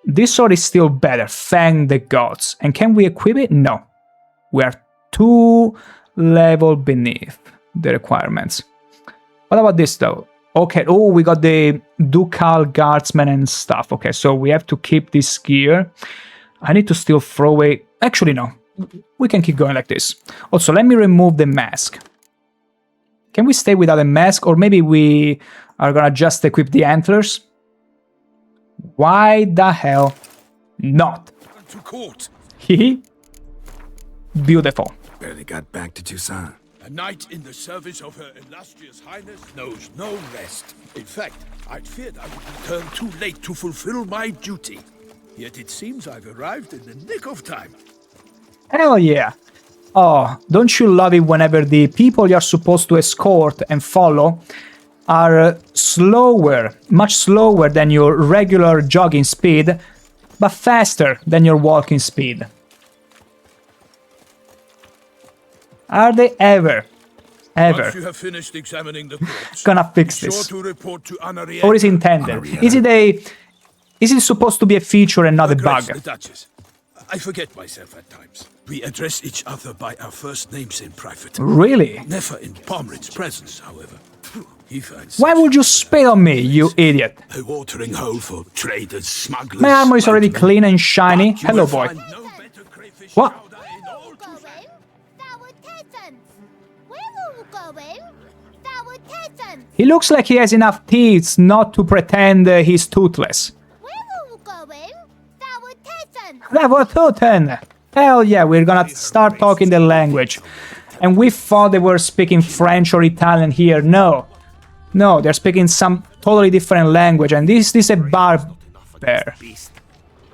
Speaker 1: This sword is still better, thank the gods. And can we equip it? No. We are 2 levels beneath the requirements. What about this though? Okay, oh, we got the Ducal Guardsman and stuff. Okay, so we have to keep this gear. I need to still throw away... Actually, no. We can keep going like this. Also, let me remove the mask. Can we stay without a mask? Or maybe we are gonna just equip the antlers? Why the hell not?
Speaker 6: To court.
Speaker 1: Hehe. Beautiful.
Speaker 3: Barely got back to Toussaint.
Speaker 6: A knight in the service of Her Illustrious Highness knows no rest. In fact, I'd feared I would return too late to fulfill my duty. Yet it seems I've arrived in the nick of time.
Speaker 1: Hell yeah. Oh, don't you love it whenever the people you're supposed to escort and follow are slower, much slower than your regular jogging speed, but faster than your walking speed? Are they ever
Speaker 6: Once you have finished examining the corpse,
Speaker 1: gonna fix
Speaker 6: be
Speaker 1: this?
Speaker 6: sure to report to Anarietta.
Speaker 1: Or is it intended? Is it supposed to be a feature and not a bug?
Speaker 6: The Duchess. I forget myself at times. We address each other by our first names in private.
Speaker 1: Really?
Speaker 6: Never in Pomred's presence, however. He finds
Speaker 1: Why would you spit on me, you idiot?
Speaker 6: a watering hole for traders, smugglers.
Speaker 1: My armor is already clean and shiny.
Speaker 6: But you
Speaker 1: Hello,
Speaker 6: will
Speaker 1: boy.
Speaker 6: find no better crayfish
Speaker 1: What?
Speaker 6: chowder in all Toussaint.
Speaker 1: He looks like he has enough teeth not to pretend he's toothless. Tuten. Hell yeah, we're gonna start talking the language. And we thought they were speaking French or Italian here. No. No, they're speaking some totally different language. And this is a barber.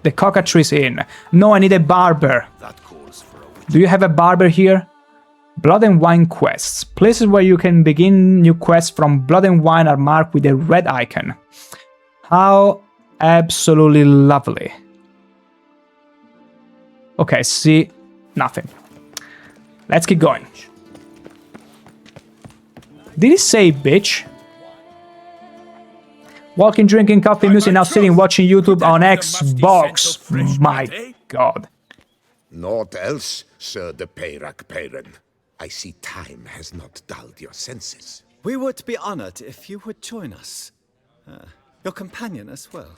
Speaker 1: The cockatrice inn. No, I need a barber. Do you have a barber here? Blood and Wine quests. Places where you can begin new quests from Blood and Wine are marked with a red icon. How absolutely lovely. Okay, see, nothing. Let's keep going. Did he say bitch? Walking, drinking coffee, music, now sitting, watching YouTube on Xbox. My god.
Speaker 12: Naught else, Sir de Peyrac Peyran. I see time has not dulled your senses.
Speaker 7: We would be honored if you would join us. Your companion as well.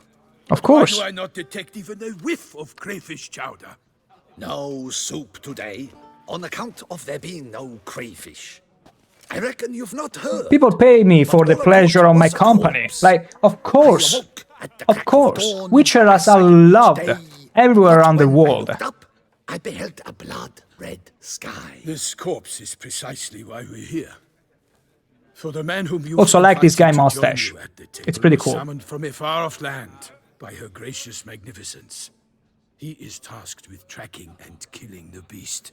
Speaker 1: Of course.
Speaker 6: Why do I not detect even a whiff of crayfish chowder?
Speaker 8: No soup today, on account of there being no crayfish. I reckon you've not heard.
Speaker 1: People pay me for the pleasure of my company. Like, of course. Of course. Witchers are loved everywhere around the world.
Speaker 8: I beheld a blood-red sky.
Speaker 6: This corpse is precisely why we're here. For the man whom you
Speaker 1: Also like this guy
Speaker 6: invited to join
Speaker 1: mustache.
Speaker 6: you at the table
Speaker 1: It's pretty
Speaker 6: was
Speaker 1: cool.
Speaker 6: Summoned from a far-off land by her gracious magnificence. He is tasked with tracking and killing the beast.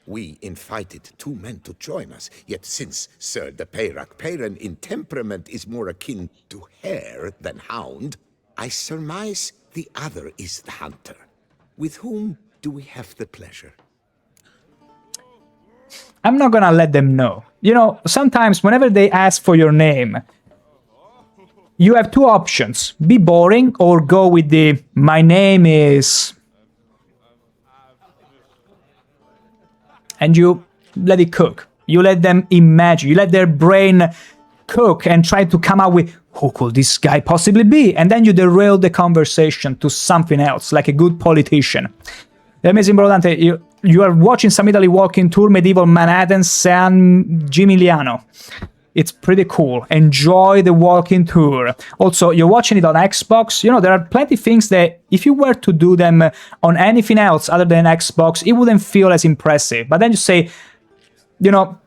Speaker 12: We invited 2 men to join us, yet since Sir de Peyrac Peyran in temperament is more akin to hare than hound, I surmise the other is the hunter. With whom do we have the pleasure?
Speaker 1: I'm not gonna let them know. You know, sometimes whenever they ask for your name, you have 2 options. Be boring or go with the my name is... And you let it cook. You let them imagine. You let their brain cook and try to come out with who could this guy possibly be? And then you derail the conversation to something else, like a good politician. The amazing Brodante, you are watching Some Italy Walking Tour, Medieval Manhattan, San Gimigliano. It's pretty cool. Enjoy the walking tour. Also, you're watching it on Xbox. You know, there are plenty of things that if you were to do them on anything else other than Xbox, it wouldn't feel as impressive. But then you say, you know,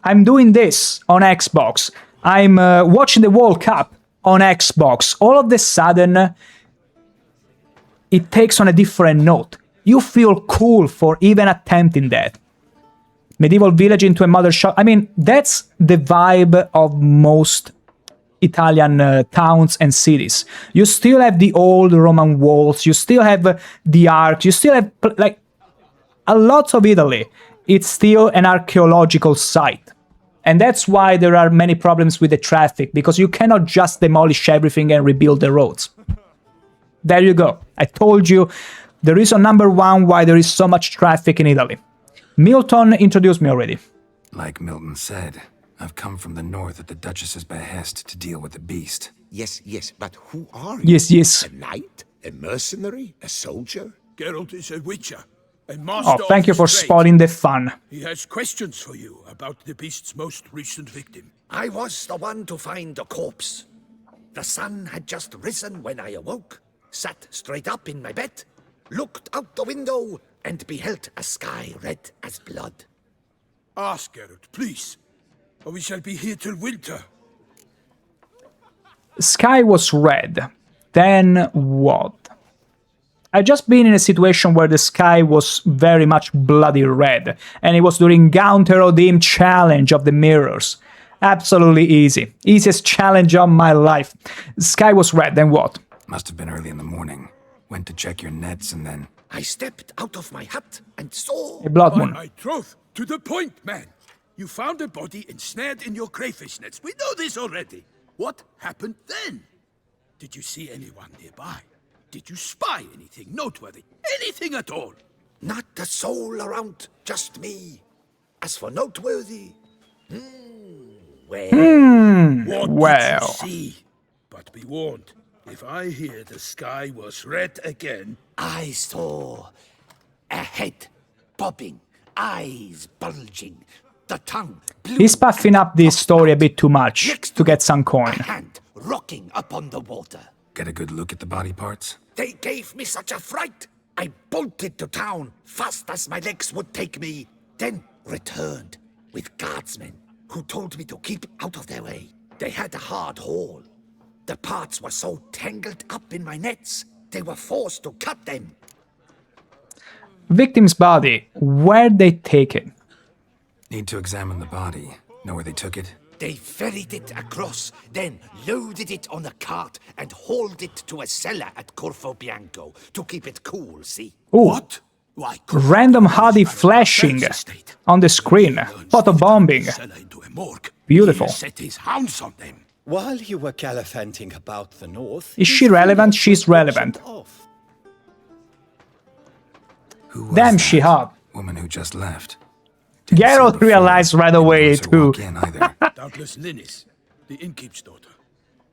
Speaker 1: I'm doing this on Xbox. I'm watching the World Cup on Xbox. All of a sudden, it takes on a different note. You feel cool for even attempting that. Medieval village into a modern shop. I mean, that's the vibe of most Italian towns and cities. You still have the old Roman walls. You still have the arcs. You still have, like, a lot of Italy. It's still an archaeological site. And that's why there are many problems with the traffic, because you cannot just demolish everything and rebuild the roads. There you go. I told you the reason number one why there is so much traffic in Italy. Milton introduced me already.
Speaker 3: Like Milton said, I've come from the north at the Duchess's behest to deal with the beast.
Speaker 12: Yes, yes, but who are you?
Speaker 1: Yes, yes.
Speaker 12: A knight? A mercenary? A soldier?
Speaker 6: Geralt is a witcher, a master
Speaker 1: Oh, thank you
Speaker 6: of
Speaker 1: for
Speaker 6: his trade.
Speaker 1: spoiling the fun.
Speaker 6: He has questions for you about the beast's most recent victim.
Speaker 8: I was the one to find the corpse. The sun had just risen when I awoke, sat straight up in my bed, looked out the window, and beheld a sky red as blood.
Speaker 6: Ask Geralt, please, or we shall be here till winter.
Speaker 1: Sky was red. Then what? I just been in a situation where the sky was very much bloody red, and it was during Gaunter Odim challenge of the mirrors. Absolutely easy. Easiest challenge of my life. Sky was red, then what?
Speaker 3: Must have been early in the morning. Went to check your nets and then...
Speaker 8: I stepped out of my hut and saw...
Speaker 1: A blood moon.
Speaker 6: My troth, to the point, man. You found a body ensnared in your crayfish nets. We know this already. What happened then? Did you see anyone nearby? Did you spy anything noteworthy? Anything at all?
Speaker 8: Not a soul around, just me. As for noteworthy...
Speaker 6: What did you see? But be warned, if I hear the sky was red again...
Speaker 8: I saw a head bobbing, eyes bulging, the tongue blue.
Speaker 1: He's puffing up this story a bit too much to get some coin.
Speaker 8: A hand rocking upon the water.
Speaker 3: Get a good look at the body parts?
Speaker 8: They gave me such a fright. I bolted to town fast as my legs would take me, then returned with guardsmen who told me to keep out of their way. They had a hard haul. The parts were so tangled up in my nets, they were forced to cut them.
Speaker 1: Victim's body. Where'd they take it?
Speaker 3: Need to examine the body. Know where they took it?
Speaker 8: They ferried it across, then loaded it on a cart and hauled it to a cellar at Corvo Bianco to keep it cool, see?
Speaker 1: Ooh. What? Random Hardy flashing on the screen. Photobombing. Beautiful.
Speaker 6: Set his hounds on them.
Speaker 7: While you were gallivanting about the north...
Speaker 1: Is she relevant? She's relevant.
Speaker 3: Who was
Speaker 1: Damn,
Speaker 3: that
Speaker 1: she hot.
Speaker 3: woman who just left?
Speaker 1: Geralt realized right away too.
Speaker 6: Doubtless Linnis, the innkeep's daughter.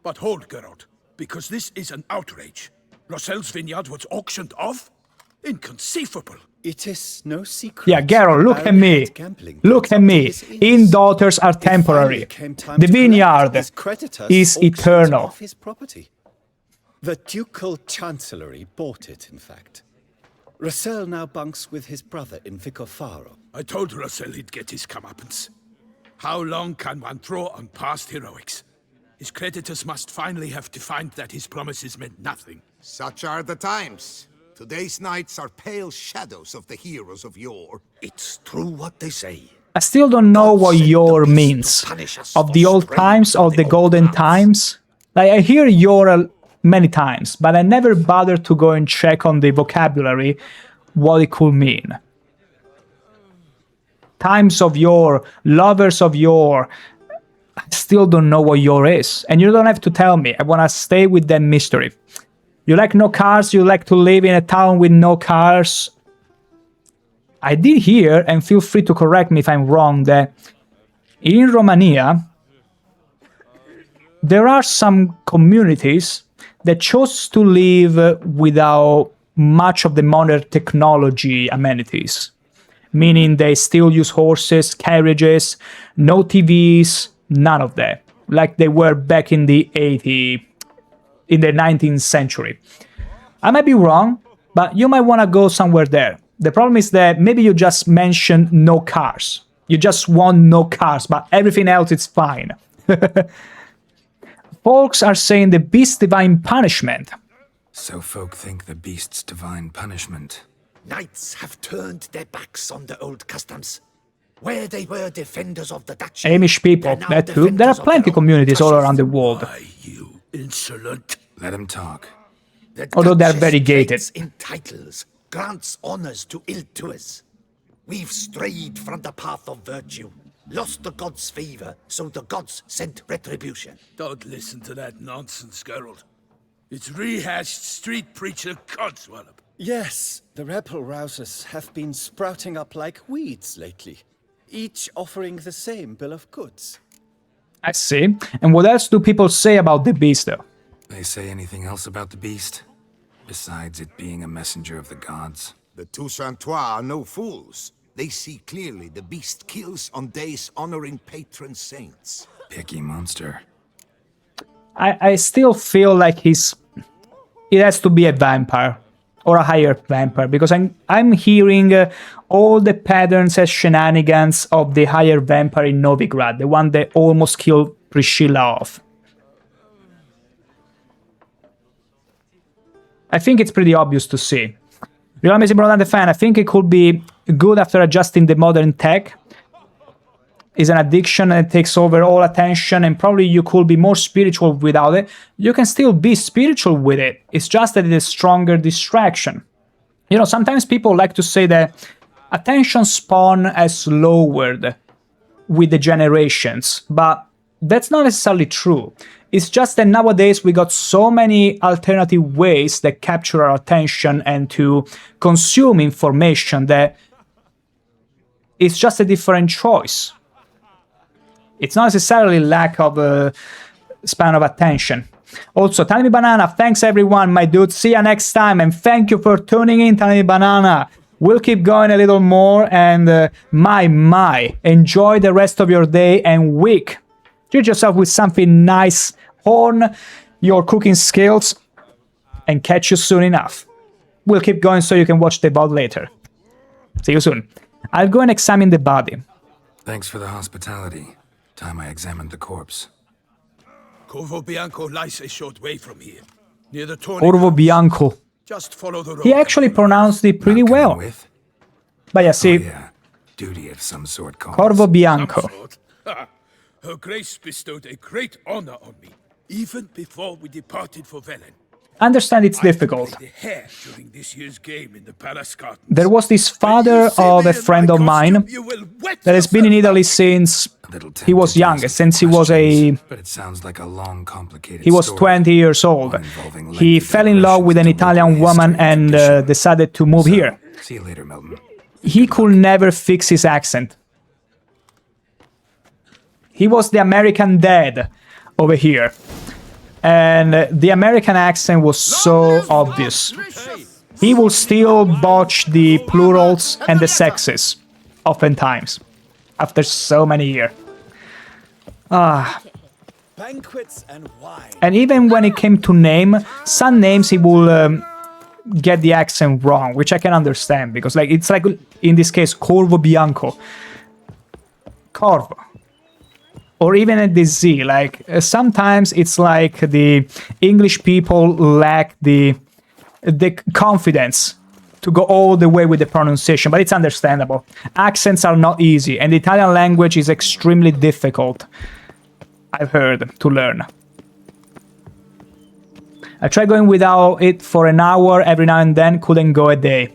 Speaker 6: But hold, Geralt, because this is an outrage. Rossel's vineyard was auctioned off? Inconceivable.
Speaker 7: It is no secret.
Speaker 1: Yeah, Geralt, look at me. Look at me. In daughters are temporary. The vineyard is eternal.
Speaker 7: His property. The ducal chancellery bought it, in fact. Rossel now bunks with his brother in Vicofaro.
Speaker 6: I told Rossel he'd get his comeuppance. How long can one throw on past heroics? His creditors must finally have defined that his promises meant nothing.
Speaker 8: Such are the times. Today's knights are pale shadows of the heroes of yore. It's true what they say.
Speaker 1: I still don't know what yore means. Of the old times, of the golden times? Like, I hear yore many times, but I never bothered to go and check on the vocabulary what it could mean. Times of yore, lovers of yore. I still don't know what yore is. And you don't have to tell me. I want to stay with that mystery. You like no cars, you like to live in a town with no cars. I did hear, and feel free to correct me if I'm wrong, that in Romania, there are some communities that chose to live without much of the modern technology amenities. Meaning they still use horses, carriages, no TVs, None of that. Like they were back in the 19th century. I might be wrong, but you might want to go somewhere there. The problem is that maybe you just mentioned no cars. You just want no cars, but everything else is fine. Folks are saying the beast's divine punishment.
Speaker 3: So folk think the beast's divine punishment.
Speaker 8: Knights have turned their backs on the old customs. Where they were defenders of the duchy.
Speaker 1: Amish people, that too. There are plenty communities all around the world.
Speaker 6: Why, you insolent.
Speaker 3: Let him talk.
Speaker 1: Although they are very gated.
Speaker 8: In titles, grants honors to ill-doers. We've strayed from the path of virtue, lost the gods' favor, so the gods sent retribution.
Speaker 6: Don't listen to that nonsense, Geralt. It's rehashed street preacher codswallop.
Speaker 7: Yes, the rebel rousers have been sprouting up like weeds lately, each offering the same bill of goods.
Speaker 1: I see. And what else do people say about the beast, though?
Speaker 3: They say anything else about the beast? Besides it being a messenger of the gods?
Speaker 12: The Toussaintois are no fools. They see clearly the beast kills on days honoring patron saints.
Speaker 3: Picky monster.
Speaker 1: I still feel like it has to be a vampire. Or a higher vampire, because I'm hearing all the patterns and shenanigans of the higher vampire in Novigrad, the one that almost killed Priscilla off. I think it's pretty obvious to see. Real Amazing Bronante fan, I think it could be good after adjusting the modern tech. It's an addiction and it takes over all attention, and probably you could be more spiritual without it. You can still be spiritual with it. It's just that it is a stronger distraction. You know, sometimes people like to say that attention span has lowered with the generations, but that's not necessarily true. It's just that nowadays we got so many alternative ways that capture our attention and to consume information that it's just a different choice. It's not necessarily lack of a span of attention. Also, Tiny Banana, thanks everyone, my dude. See you next time, and thank you for tuning in, Tiny Banana. We'll keep going a little more, and enjoy the rest of your day and week. Treat yourself with something nice, hone your cooking skills, and catch you soon enough. We'll keep going so you can watch the VOD later. See you soon. I'll go and examine the body.
Speaker 3: Thanks for the hospitality. Time I examined the corpse.
Speaker 6: Corvo Bianco lies a short way from here, near the
Speaker 1: Corvo Bianco.
Speaker 6: Just follow the road.
Speaker 1: He actually pronounced it pretty well. But yeah, see,
Speaker 3: duty of some sort called
Speaker 1: Corvo Bianco.
Speaker 6: Her Grace bestowed a great honor on me, even before we departed for Velen.
Speaker 1: Understand it's difficult.
Speaker 6: The hare during this year's game in the palace garden.
Speaker 1: There was this father of a friend of mine that has been in Italy since he was young, since he was
Speaker 3: but it sounds like a long, complicated
Speaker 1: he was 20 years old. He fell in love with an Italian woman and decided to move here.
Speaker 3: See you later, Milton.
Speaker 1: He could never fix his accent. He was the American dad over here. And the American accent was so obvious. He will still botch the plurals and the sexes, oftentimes, after so many years.
Speaker 7: Banquets and wine.
Speaker 1: And even when it came to name, some names he will get the accent wrong, which I can understand, because it's like in this case, Corvo Bianco. Corvo. Or even at the Z, sometimes it's like the English people lack the confidence to go all the way with the pronunciation, but it's understandable. Accents are not easy, and the Italian language is extremely difficult, I've heard, to learn. I tried going without it for an hour every now and then, couldn't go a day.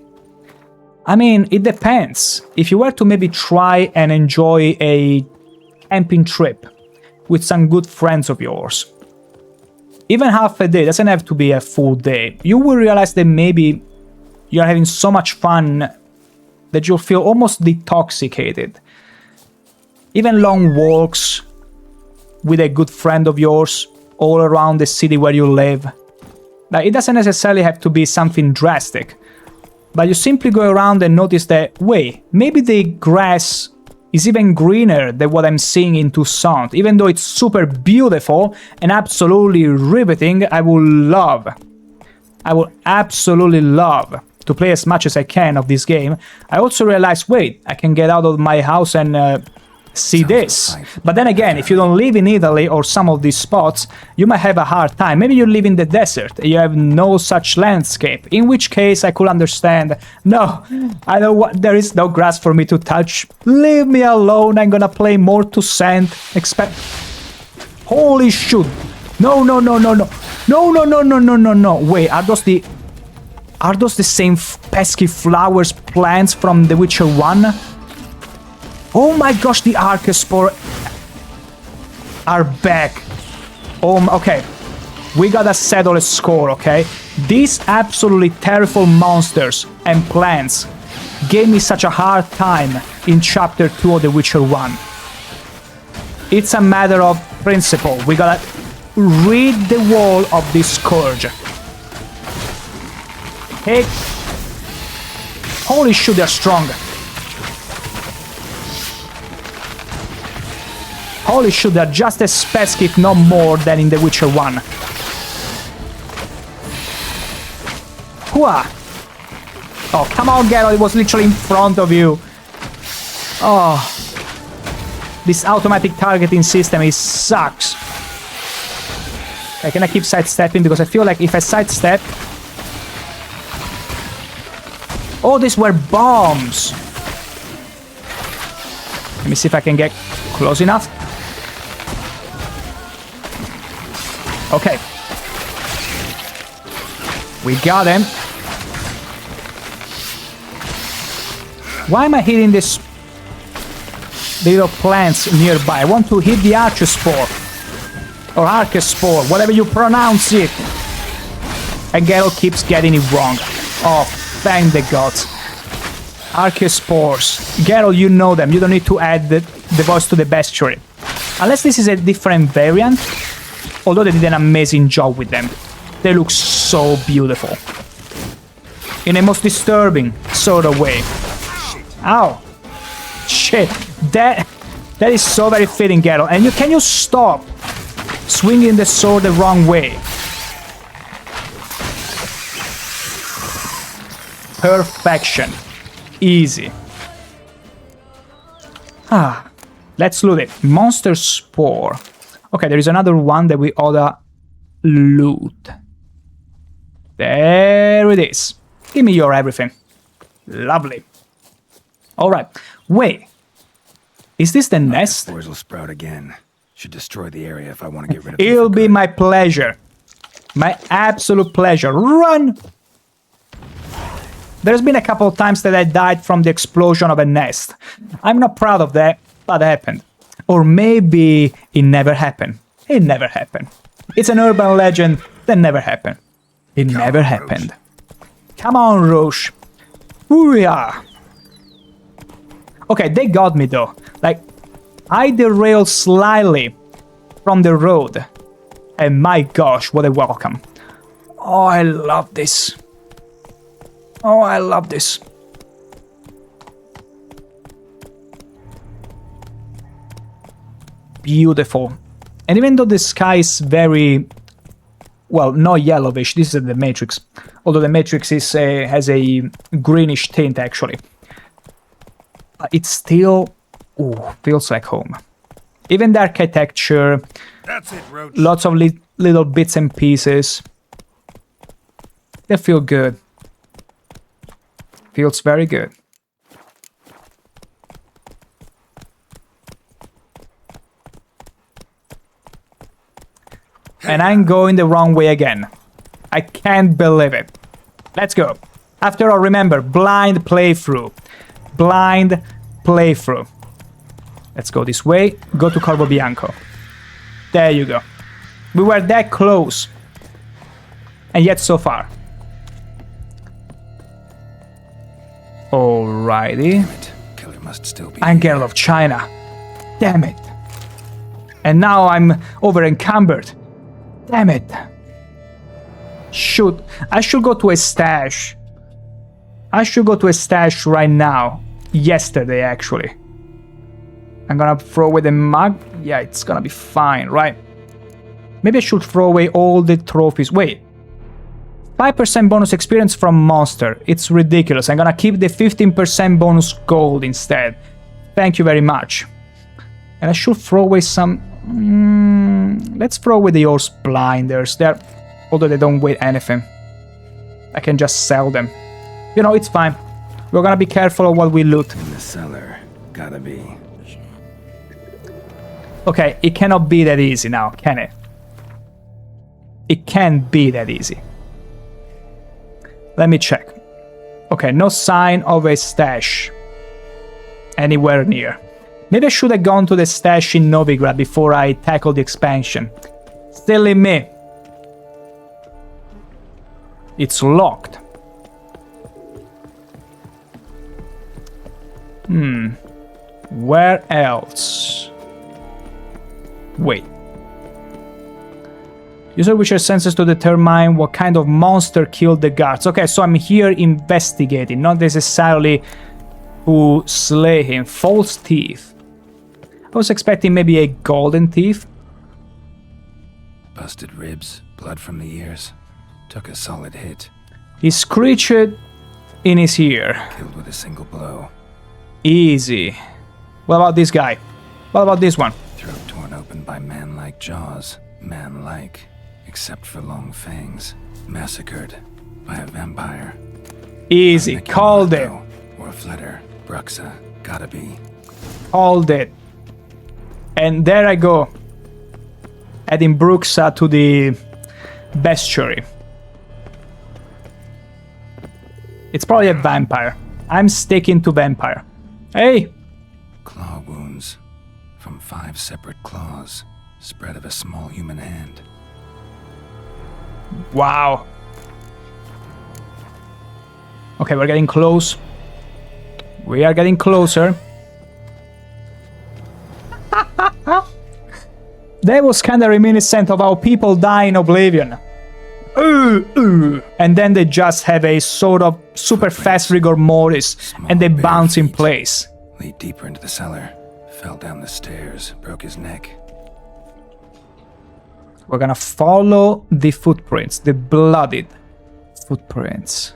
Speaker 1: I mean, it depends. If you were to maybe try and enjoy a camping trip with some good friends of yours, even half a day, doesn't have to be a full day, you will realize that maybe you're having so much fun that you'll feel almost detoxicated. Even long walks with a good friend of yours all around the city where you live. It doesn't necessarily have to be something drastic, but you simply go around and notice that, wait, maybe the grass is even greener than what I'm seeing in Toussaint. Even though it's super beautiful and absolutely riveting, I will absolutely love to play as much as I can of this game. I also realized, wait, I can get out of my house and see this. But then again, if you don't live in Italy or some of these spots, you might have a hard time. Maybe you live in the desert, you have no such landscape, in which case I could understand. No, I don't want, there is no grass for me to touch. Leave me alone, I'm gonna play more Toussaint. Holy shoot. No. Wait, are those the same pesky flowers plants from The Witcher 1? Oh my gosh, the Archespore are back. Okay. We gotta settle a score, okay? These absolutely terrible monsters and plants gave me such a hard time in Chapter 2 of The Witcher 1. It's a matter of principle. We gotta rid the wall of this scourge. Hey. Holy shit, they're strong. Holy shit, they're just as pesky, if not more, than in The Witcher 1. Hooah! Oh, come on, Geralt, it was literally in front of you. Oh. This automatic targeting system sucks. Okay, can I keep sidestepping? Because I feel like if I sidestep... Oh, these were bombs! Let me see if I can get close enough. Okay. We got him. Why am I hitting this little plants nearby? I want to hit the Archespore. Or Archespore, whatever you pronounce it. And Geralt keeps getting it wrong. Oh, thank the gods. Archespores. Geralt, you know them. You don't need to add the voice to the bestiary. Unless this is a different variant. Although they did an amazing job with them. They look so beautiful. In a most disturbing sort of way. Ow. Shit. That is so very fitting, Geralt. And can you stop swinging the sword the wrong way? Perfection. Easy. Let's loot it. Monster Spore. Okay, there is another one that we oughta loot. There it is. Give me your everything. Lovely. Alright. Wait. Is this the nest?
Speaker 3: Spores will sprout again. Should destroy the area if I want to get rid of
Speaker 1: It'll be my pleasure. My absolute pleasure. Run! There's been a couple of times that I died from the explosion of a nest. I'm not proud of that, but it happened. Or maybe it never happened. It never happened. It's an urban legend that never happened. It never happened. Come on, Roche. Hooyah! Okay, they got me though. Like, I derailed slightly from the road. And my gosh, what a welcome. Oh, I love this. Oh, I love this. Beautiful. And even though the sky is very, well, not yellowish, this is the Matrix. Although the Matrix is has a greenish tint, actually. But it still feels like home. Even the architecture,
Speaker 5: that's it, Roach.
Speaker 1: Lots of little bits and pieces. They feel good. Feels very good. And I'm going the wrong way again. I can't believe it. Let's go. After all, remember, blind playthrough. Blind playthrough. Let's go this way. Go to Corvo Bianco. There you go. We were that close. And yet so far. Alrighty.
Speaker 3: Killer must still be.
Speaker 1: I'm Geralt of China. Damn it. And now I'm over encumbered. Damn it. Shoot. I should go to a stash. I should go to a stash right now. Yesterday, actually. I'm gonna throw away the mug. Yeah, it's gonna be fine, right? Maybe I should throw away all the trophies. Wait. 5% bonus experience from monster. It's ridiculous. I'm gonna keep the 15% bonus gold instead. Thank you very much. And I should throw away some... let's throw away the horse blinders. Although they don't weigh anything. I can just sell them. You know, it's fine. We're gonna be careful of what we loot.
Speaker 3: In the cellar. Gotta be.
Speaker 1: Okay, it cannot be that easy now, can it? It can't be that easy. Let me check. Okay, no sign of a stash anywhere near. Maybe I should have gone to the stash in Novigrad before I tackled the expansion. Silly me. It's locked. Where else? Wait. Use your Witcher senses to determine what kind of monster killed the guards. Okay, so I'm here investigating, not necessarily who slay him. False teeth. I was expecting maybe a golden teeth.
Speaker 3: Busted ribs, blood from the ears. Took a solid hit.
Speaker 1: He screeched in his ear.
Speaker 3: Killed with a single blow.
Speaker 1: Easy. What about this guy? What about this one?
Speaker 3: Throat torn open by man-like jaws. Man-like. Except for long fangs. Massacred by a vampire.
Speaker 1: Easy. Called it.
Speaker 3: Or a flitter. Bruxa. Gotta be.
Speaker 1: Called it. And there I go. Adding Bruxa to the bestiary. It's probably a vampire. I'm sticking to vampire. Hey!
Speaker 3: Claw wounds. From 5 separate claws. Spread of a small human hand.
Speaker 1: Wow. Okay, we're getting close. We are getting closer. That was kind of reminiscent of how people die in Oblivion. And then they just have a sort of super fast rigor mortis and they bounce in place.
Speaker 3: Lead deeper into the cellar. Fell down the stairs. Broke his neck.
Speaker 1: We're gonna follow the footprints, the bloodied footprints.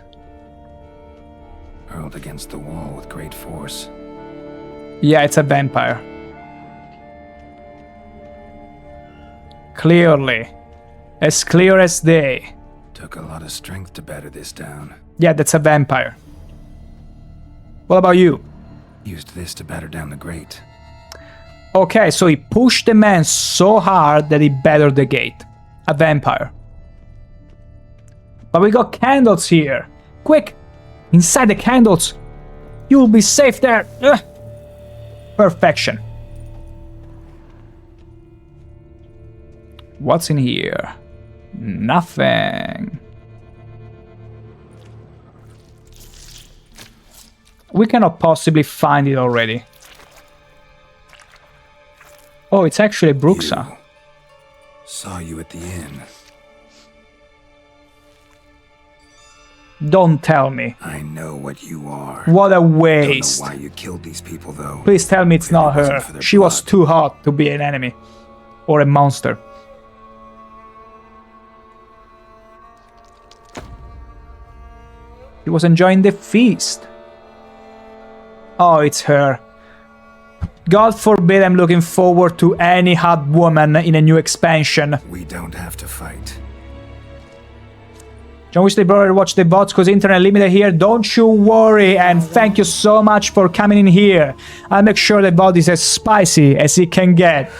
Speaker 3: Hurled against the wall with great force.
Speaker 1: Yeah, it's a vampire. Clearly. As clear as day.
Speaker 3: Took a lot of strength to batter this down.
Speaker 1: Yeah, that's a vampire. What about you?
Speaker 3: Used this to batter down the grate.
Speaker 1: Okay, so he pushed the man so hard that he battered the gate. A vampire. But we got candles here. Quick! Inside the candles! You'll be safe there! Ugh. Perfection. What's in here? Nothing. We cannot possibly find it already. Oh, it's actually Bruxa.
Speaker 3: You. Saw you at the inn.
Speaker 1: Don't tell me.
Speaker 3: I know what you are.
Speaker 1: What a waste.
Speaker 3: Don't know why you killed these people, though.
Speaker 1: Please tell me it's not her. She was too hot to be an enemy. Or a monster. He was enjoying the feast. Oh, it's her. God forbid I'm looking forward to any hot woman in a new expansion.
Speaker 3: We don't have to fight.
Speaker 1: John Weasley brother, watch the bots cause internet limited here. Don't you worry, and thank you so much for coming in here. I'll make sure the bot is as spicy as it can get.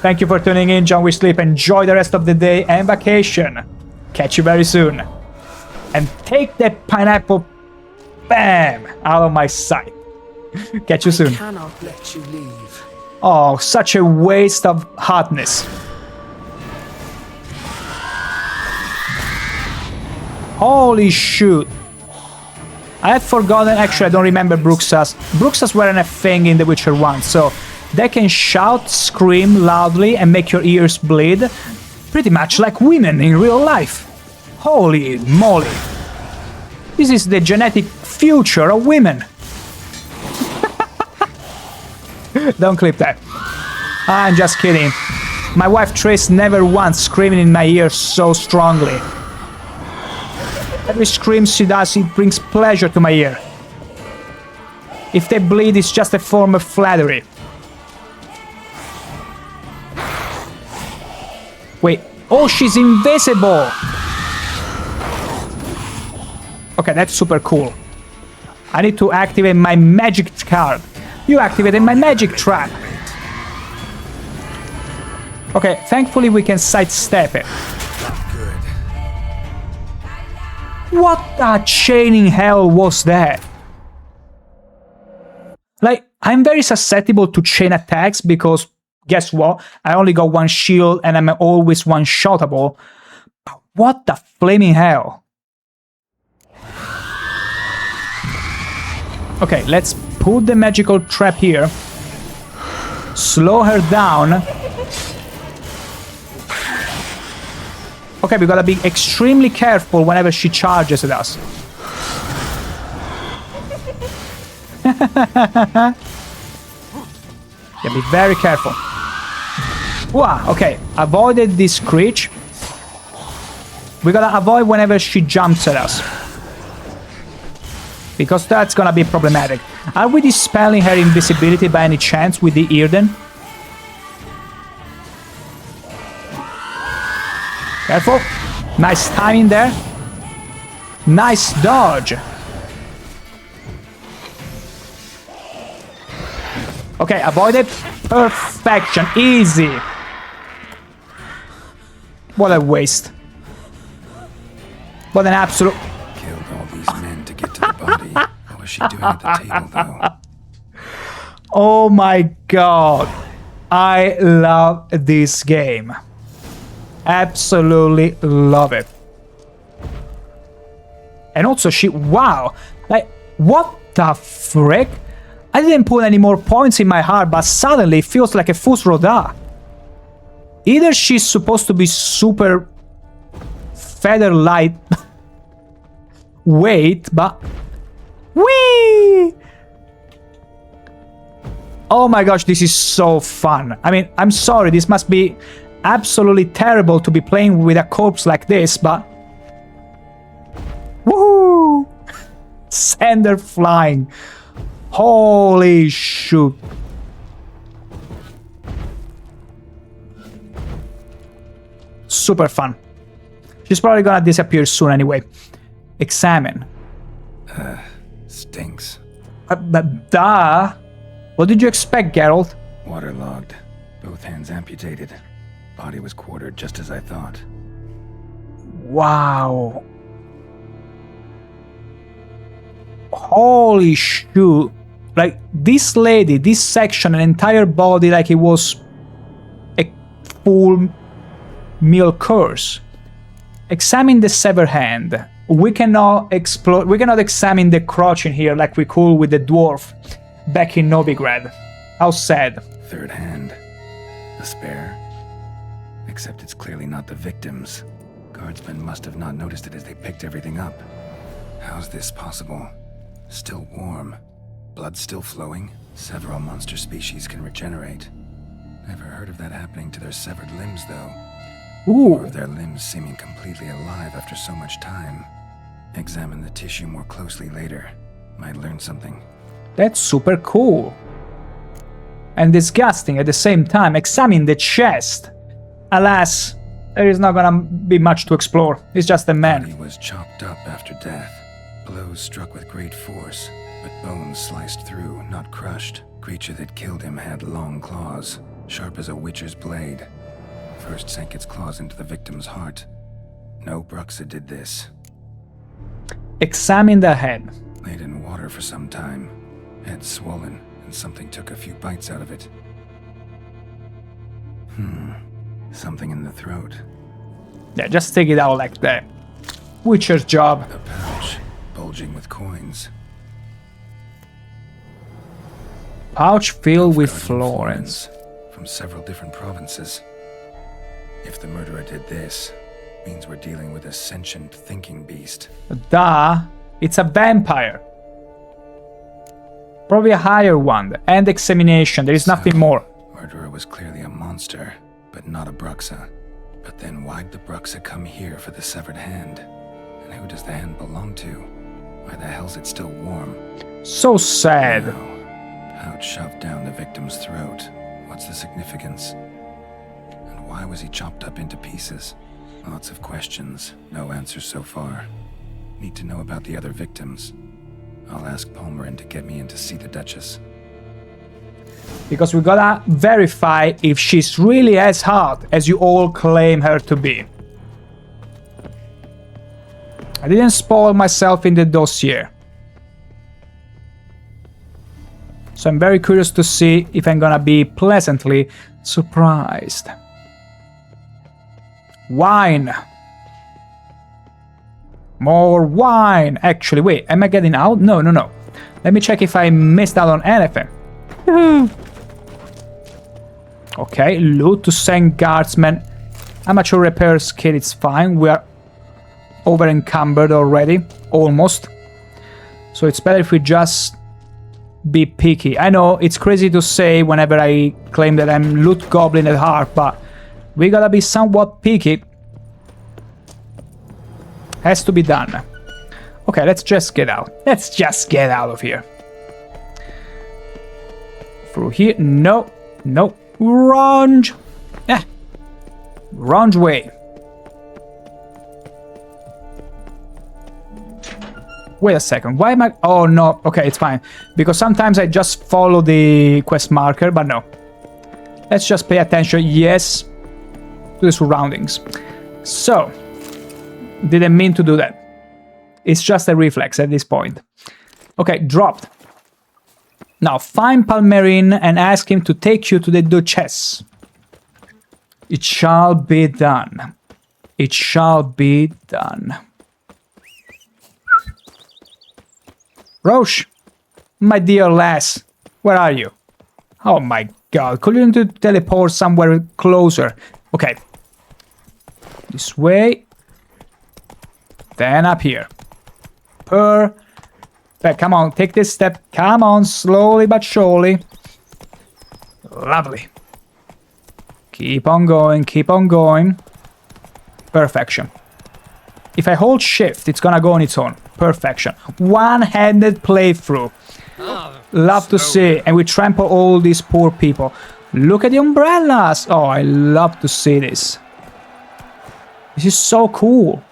Speaker 1: Thank you for tuning in, John Weasley. Enjoy the rest of the day and vacation. Catch you very soon. And take that pineapple, bam, out of my sight. Catch you soon.
Speaker 8: I cannot let you leave.
Speaker 1: Oh, such a waste of hotness. Holy shoot. I had forgotten, actually I don't remember Bruxas. Bruxas weren't a thing in The Witcher 1, so they can shout, scream loudly and make your ears bleed. Pretty much like women in real life. Holy moly. This is the genetic future of women. Don't clip that. I'm just kidding. My wife Trish never once screaming in my ear so strongly. Every scream she does, it brings pleasure to my ear. If they bleed, it's just a form of flattery. Wait. Oh, she's invisible! Okay, that's super cool. I need to activate my magic card. You activated my magic trap. Okay, thankfully we can sidestep it.
Speaker 3: Good.
Speaker 1: What the chaining hell was that? Like, I'm very susceptible to chain attacks because, guess what? I only got one shield and I'm always one-shottable. But what the flaming hell? Okay, let's put the magical trap here. Slow her down. Okay, we gotta be extremely careful whenever she charges at us. Yeah, be very careful. Wow, okay, avoided this screech. We gotta avoid whenever she jumps at us. Because that's gonna be problematic. Are we dispelling her invisibility by any chance with the Earden? Careful. Nice timing there. Nice dodge. Okay, avoided. Perfection. Easy. What a waste. What an absolute...
Speaker 3: Killed all these men to get to the body. What was she doing at the table, though?
Speaker 1: Oh my god. I love this game. Absolutely love it. And also she... Wow. Like, what the frick? I didn't put any more points in my heart, but suddenly it feels like a Fus Roda. Either she's supposed to be super feather light weight, but... Whee! Oh my gosh, this is so fun. I mean, I'm sorry, this must be absolutely terrible to be playing with a corpse like this, but... Woohoo! Send her flying. Holy shoot. Super fun. She's probably gonna disappear soon anyway. Examine.
Speaker 3: Stinks.
Speaker 1: Duh. What did you expect, Geralt?
Speaker 3: Waterlogged. Both hands amputated. Body was quartered just as I thought.
Speaker 1: Wow. Holy shoot. Like, this lady, this section, an entire body like it was a full meal course. Examine the severed hand. We cannot explore. We cannot examine the crotch in here like we could with the dwarf back in Novigrad. How sad.
Speaker 3: Third hand. A spare. Except it's clearly not the victim's. Guardsmen must have not noticed it as they picked everything up. How's this possible? Still warm. Blood still flowing. Several monster species can regenerate. Never heard of that happening to their severed limbs, though.
Speaker 1: Ooh.
Speaker 3: Or of their limbs seeming completely alive after so much time. Examine the tissue more closely later. Might learn something.
Speaker 1: That's super cool. And disgusting at the same time. Examine the chest. Alas, there is not gonna be much to explore. It's just a man.
Speaker 3: He was chopped up after death. Blows struck with great force, but bones sliced through, not crushed. Creature that killed him had long claws, sharp as a witcher's blade. First sank its claws into the victim's heart. No Bruxa did this.
Speaker 1: Examine the head.
Speaker 3: Laid in water for some time. Head swollen, and something took a few bites out of it. Something in the throat.
Speaker 1: Yeah, just take it out like that. Witcher's job.
Speaker 3: A pouch, bulging with coins.
Speaker 1: Pouch filled with
Speaker 3: Guardian
Speaker 1: florins.
Speaker 3: From several different provinces. If the murderer did this, means we're dealing with a sentient thinking beast.
Speaker 1: Duh, it's a vampire. Probably a higher one. And examination. There is nothing more.
Speaker 3: Murderer was clearly a monster, but not a Bruxa. But then why'd the Bruxa come here for the severed hand? And who does the hand belong to? Why the hell's it still warm?
Speaker 1: So sad.
Speaker 3: Pouch shoved down the victim's throat. What's the significance? And why was he chopped up into pieces? Lots of questions, no answers so far. Need to know about the other victims. I'll ask Palmerin to get me in to see the Duchess.
Speaker 1: Because we gotta verify if she's really as hot as you all claim her to be. I didn't spoil myself in the dossier. So I'm very curious to see if I'm gonna be pleasantly surprised. Wine. More wine. Actually, wait, am I getting out? No. Let me check if I missed out on anything. Okay, loot to St. Guardsman. Amateur repairs kit, it's fine. We are over encumbered already. Almost. So it's better if we just be picky. I know it's crazy to say whenever I claim that I'm loot goblin at heart, but we gotta be somewhat picky. Has to be done. Okay, let's just get out. Let's just get out of here. Through here. No. Range. Range way. Wait a second. Why am I... Oh, no. Okay, it's fine. Because sometimes I just follow the quest marker, but no. Let's just pay attention, yes, to the surroundings. So, didn't mean to do that. It's just a reflex at this point. Okay, dropped. Now, find Palmerin and ask him to take you to the Duchess. It shall be done. It shall be done. Roche, my dear lass, where are you? Oh my god, couldn't teleport somewhere closer? Okay. This way. Then up here. Come on, take this step. Come on, slowly but surely. Lovely. Keep on going, keep on going. Perfection. If I hold shift, it's gonna go on its own. Perfection. One-handed playthrough. Love to see. And we trample all these poor people. Look at the umbrellas. Oh, I love to see this. This is so cool.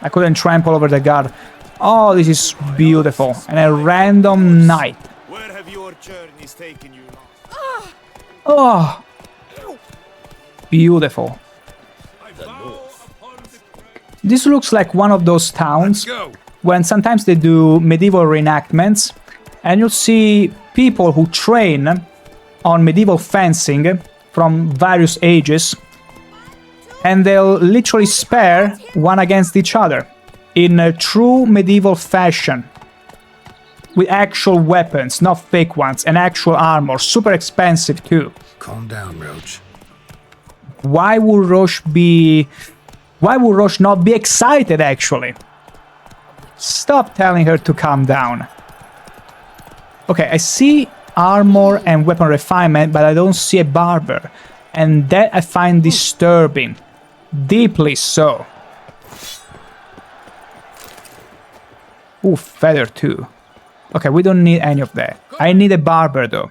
Speaker 1: I couldn't trample over the guard. Oh, this is beautiful. And a random night.
Speaker 5: Where have your journeys taken you?
Speaker 1: Oh. Beautiful. This looks like one of those towns when sometimes they do medieval reenactments and you'll see people who train on medieval fencing from various ages and they'll literally spar one against each other in a true medieval fashion with actual weapons, not fake ones, and actual armor, super expensive too.
Speaker 3: Calm down, Roche.
Speaker 1: Why would Roche not be excited, actually? Stop telling her to calm down. Okay, I see armor and weapon refinement, but I don't see a barber. And that I find disturbing. Deeply so. Ooh, feather too. Okay, we don't need any of that. I need a barber, though.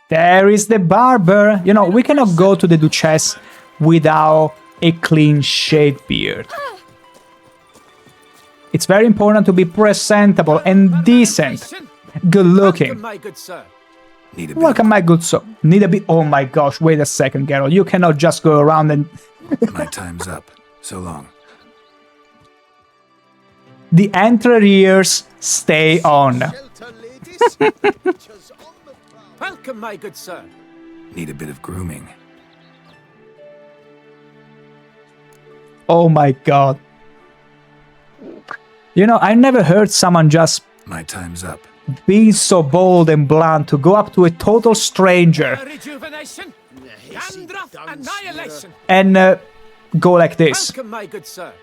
Speaker 1: There is the barber. You know, we cannot go to the Duchess without a clean-shaved beard. It's very important to be presentable and decent. Good-looking. Welcome, my good sir. Need a bit... Oh my gosh, wait a second, Geralt. You cannot just go around and...
Speaker 3: My time's up. So long.
Speaker 1: The Entreriers stay on.
Speaker 7: Welcome, my good sir.
Speaker 3: Need a bit of grooming.
Speaker 1: Oh my god. You know, I never heard someone just...
Speaker 3: My time's up.
Speaker 1: Be so bold and blunt to go up to a total stranger.
Speaker 7: Rejuvenation, annihilation.
Speaker 1: And go like this.
Speaker 7: Welcome, my good sir.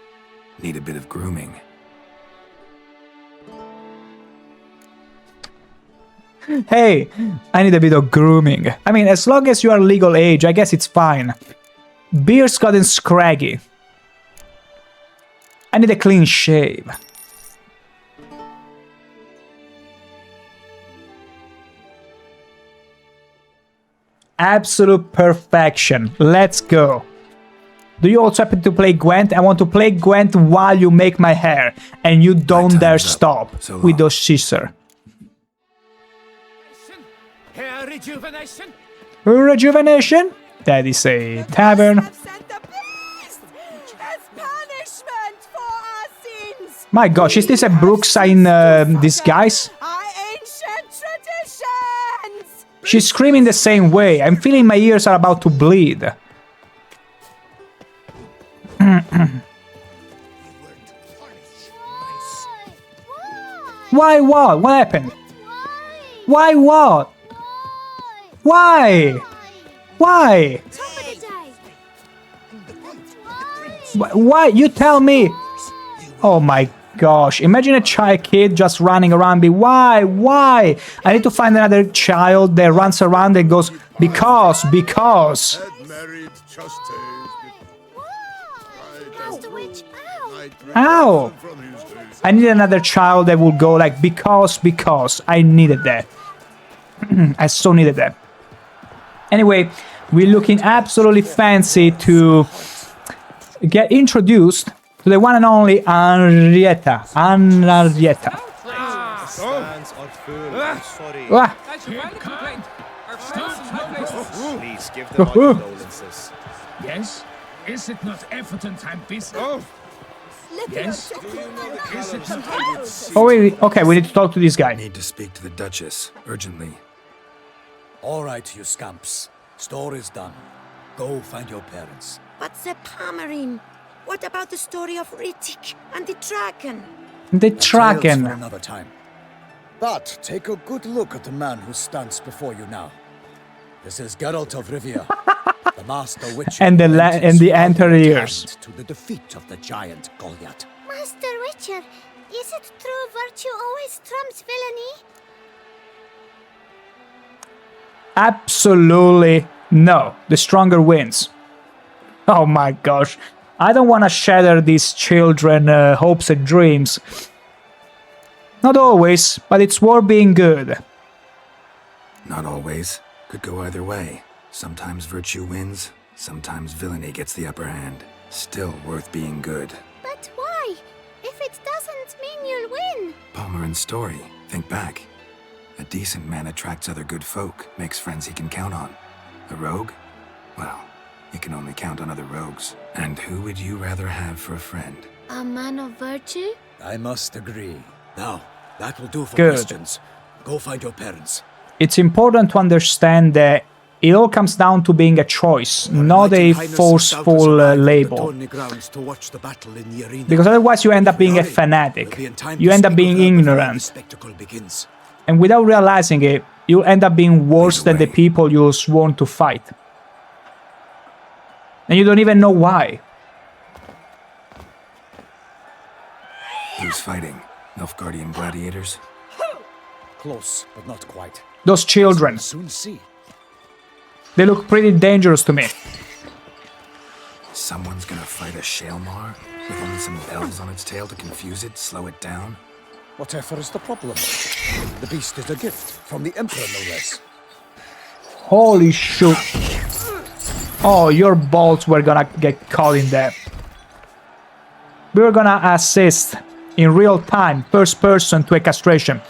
Speaker 3: Need a bit of grooming.
Speaker 1: Hey, I need a bit of grooming. I mean, as long as you are legal age, I guess it's fine. Beard's gotten scraggy. I need a clean shave. Absolute perfection. Let's go. Do you also happen to play Gwent? I want to play Gwent while you make my hair. And you don't dare stop with those scissors.
Speaker 13: Hair rejuvenation?
Speaker 1: Rejuvenation? That is a tavern. My gosh, is this a Brookside disguise? She's screaming the same way. I'm feeling my ears are about to bleed. Why what? What happened? Why what? Why? Why? Why? You tell me. Oh my gosh. Imagine a kid just running around me. Why? Why? I need to find another child that runs around and goes, because. Ow! I need another child that will go like, because. I needed that. I so needed that. Anyway, we're looking absolutely fancy to get introduced to the one and only Henrietta. Henrietta.
Speaker 10: Please give them my condolences.
Speaker 13: Yes? Is it not evident I'm busy? Yes? Is it not?
Speaker 1: Oh wait, okay, we need to talk to this guy.
Speaker 3: I need to speak to the Duchess, urgently.
Speaker 7: All right, you scamps. Story's done. Go find your parents.
Speaker 14: But the Palmerine, what about the story of Rittik and the dragon?
Speaker 1: The
Speaker 7: Tales
Speaker 1: dragon.
Speaker 7: for another time. But take a good look at the man who stands before you now. This is Geralt of Rivia, the master witcher.
Speaker 1: And the anteriors.
Speaker 7: To the defeat of the giant Goliath.
Speaker 15: Master Witcher, is it true virtue always trumps villainy?
Speaker 1: Absolutely no. The stronger wins. Oh my gosh. I don't want to shatter these children' hopes and dreams. Not always, but it's worth being good.
Speaker 3: Not always. Could go either way. Sometimes virtue wins, sometimes villainy gets the upper hand. Still worth being good.
Speaker 15: But why? If it doesn't mean you'll win.
Speaker 3: Palmerin's story. Think back. A decent man attracts other good folk, makes friends he can count on. A rogue? Well, you can only count on other rogues. And who would you rather have for a friend?
Speaker 15: A man of virtue?
Speaker 7: I must agree. Now, that will do for
Speaker 1: Good.
Speaker 7: questions. Go find your parents.
Speaker 1: It's important to understand that it all comes down to being a choice, not a forceful label. Because otherwise you end up being a fanatic. You end up being ignorant. And without realizing it, you'll end up being worse than the people you sworn to fight. And you don't even know why.
Speaker 3: Who's fighting? Nilfgaardian gladiators?
Speaker 7: Close, but not quite.
Speaker 1: Those children.
Speaker 7: Soon see.
Speaker 1: They look pretty dangerous to me.
Speaker 3: Someone's gonna fight a Shaelmar? With only some bells on its tail to confuse it, slow it down?
Speaker 7: Whatever is the problem? The beast is a gift from the Emperor, no less.
Speaker 1: Holy shit. Oh, your balls were gonna get caught in there. We're gonna assist in real time, first person to a castration.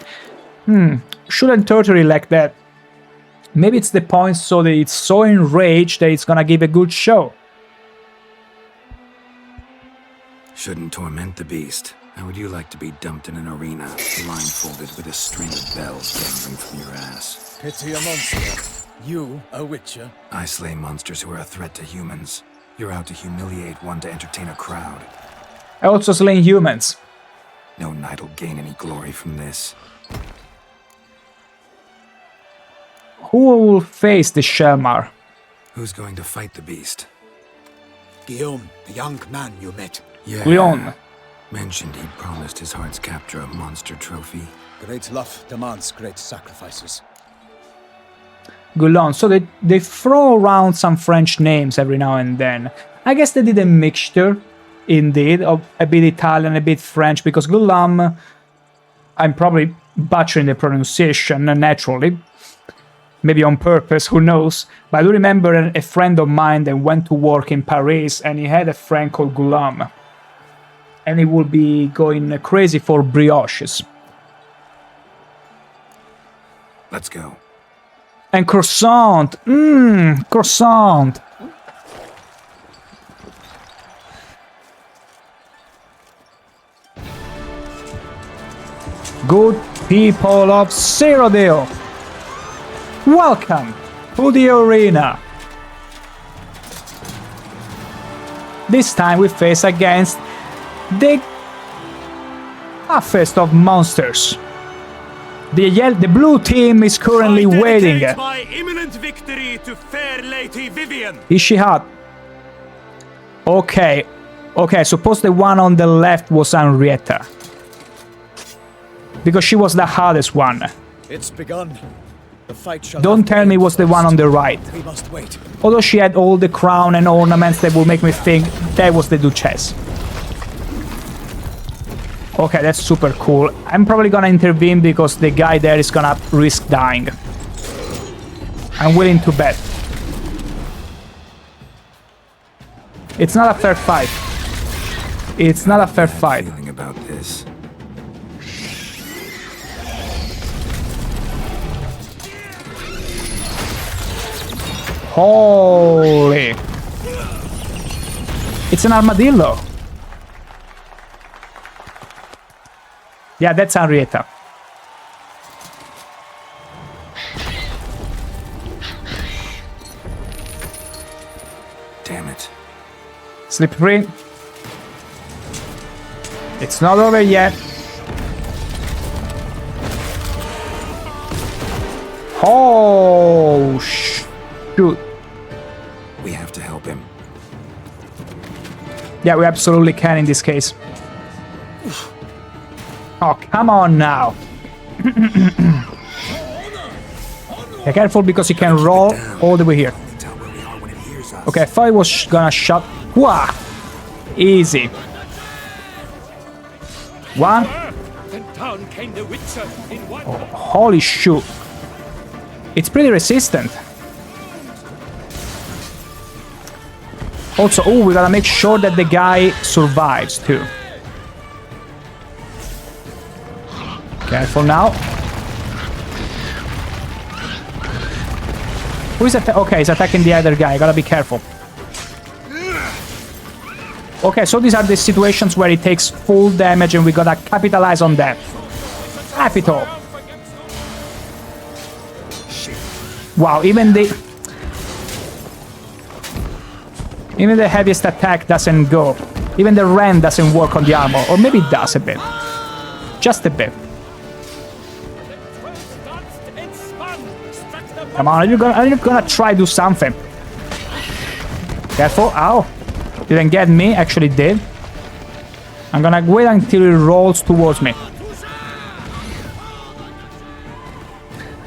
Speaker 1: Shouldn't totally like that. Maybe it's the point so that it's so enraged that it's gonna give a good show.
Speaker 3: Shouldn't torment the beast. How would you like to be dumped in an arena, blindfolded with a string of bells dangling from your ass?
Speaker 7: Pity a monster. You, a witcher?
Speaker 3: I slay monsters who are a threat to humans. You're out to humiliate one to entertain a crowd.
Speaker 1: I also slay humans.
Speaker 3: No knight will gain any glory from this.
Speaker 1: Who will face the Shaelmar?
Speaker 3: Who's going to fight the beast?
Speaker 8: Guillaume, the young man you met.
Speaker 3: Yeah.
Speaker 1: Leon.
Speaker 3: Mentioned he'd promised his heart's captor a monster trophy.
Speaker 7: Great love demands great sacrifices.
Speaker 1: Goulon. So they throw around some French names every now and then. I guess they did a mixture, indeed, of a bit Italian, a bit French, because Gulam, I'm probably butchering the pronunciation naturally. Maybe on purpose, who knows. But I do remember a friend of mine that went to work in Paris, and he had a friend called Gulam. And he would be going crazy for brioches.
Speaker 3: Let's go.
Speaker 1: And croissant! Croissant! Good people of Cyrodiil, welcome to the arena. This time we face against the toughest of monsters. The blue team is currently waiting.
Speaker 10: My imminent victory to fair Lady Vivian.
Speaker 1: Is she hot? Okay. Okay, I suppose the one on the left was Henrietta. Because she was the hardest one.
Speaker 7: It's begun. The fight shall
Speaker 1: Don't tell me it was the one on the right.
Speaker 7: We must wait.
Speaker 1: Although she had all the crown and ornaments that would make me think that was the Duchess. Okay, that's super cool. I'm probably gonna intervene because the guy there is gonna risk dying. I'm willing to bet. It's not a fair fight. It's not a fair fight.
Speaker 3: Feeling about this.
Speaker 1: Holy! It's an armadillo. Yeah, that's Henrietta.
Speaker 3: Damn it.
Speaker 1: Slip free. It's not over yet. Oh, shoot.
Speaker 3: We have to help him.
Speaker 1: Yeah, we absolutely can in this case. Oh, come on now. Be careful because you can roll all the way here. Okay, I thought I was gonna shot. Wah! Easy. One. Oh, holy shoot. It's pretty resistant. Also, oh, we gotta make sure that the guy survives too. Careful now. Who is attacking? Okay, he's attacking the other guy. Gotta be careful. Okay, so these are the situations where it takes full damage and we gotta capitalize on that. Capital. Wow, even the heaviest attack doesn't go. Even the rend doesn't work on the armor. Or maybe it does a bit. Just a bit. Come on, are you gonna try to do something? Careful, ow. Didn't get me, actually did. I'm gonna wait until he rolls towards me.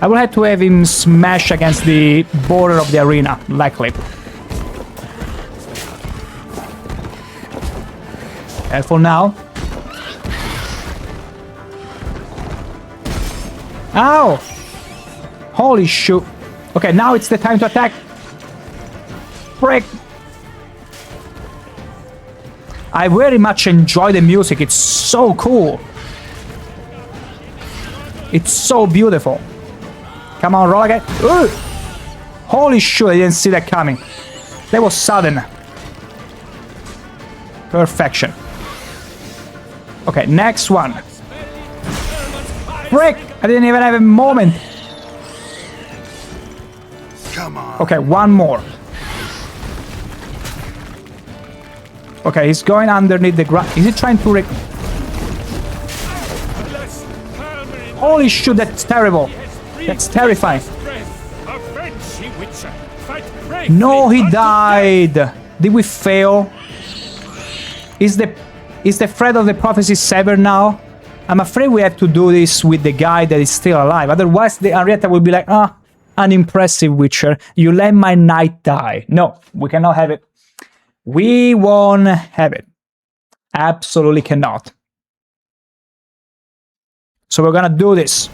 Speaker 1: I will have to have him smash against the border of the arena, likely. Careful now. Ow! Holy shoot. Okay, now it's the time to attack. Frick! I very much enjoy the music. It's so cool. It's so beautiful. Come on, roll again. Ooh! Holy shit, I didn't see that coming. That was sudden. Perfection. Okay, next one. Frick! I didn't even have a moment.
Speaker 8: Come on.
Speaker 1: Okay, one more. Okay, he's going underneath the ground. Is he trying to Holy shit, that's terrible. That's terrifying. No, he died. Did we fail? Is the Is the thread of the prophecy severed now? I'm afraid we have to do this with the guy that is still alive. Otherwise, the Henrietta will be like, unimpressive Witcher. You let my knight die. No, we cannot have it. We won't have it. Absolutely cannot. So we're gonna do this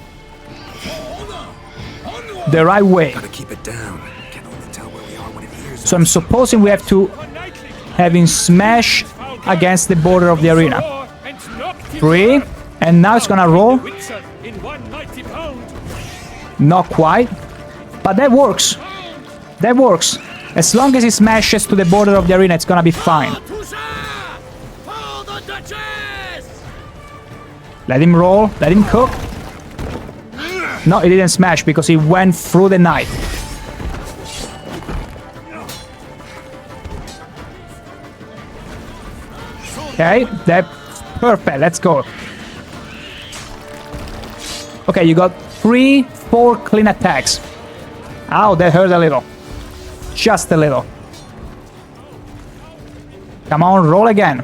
Speaker 1: the right way.
Speaker 3: Gotta keep it down. Can only tell where we are when it hears
Speaker 1: So I'm supposing we have to have him smash against the border of the arena. 3, and now it's gonna roll. Not quite, but that works. That works. As long as he smashes to the border of the arena, it's gonna be fine. Let him roll, let him cook. No, he didn't smash because he went through the knight. Okay, that's perfect, let's go. Okay, you got 3, 4 clean attacks. Ow, that hurt a little. Just a little. Come on, roll again.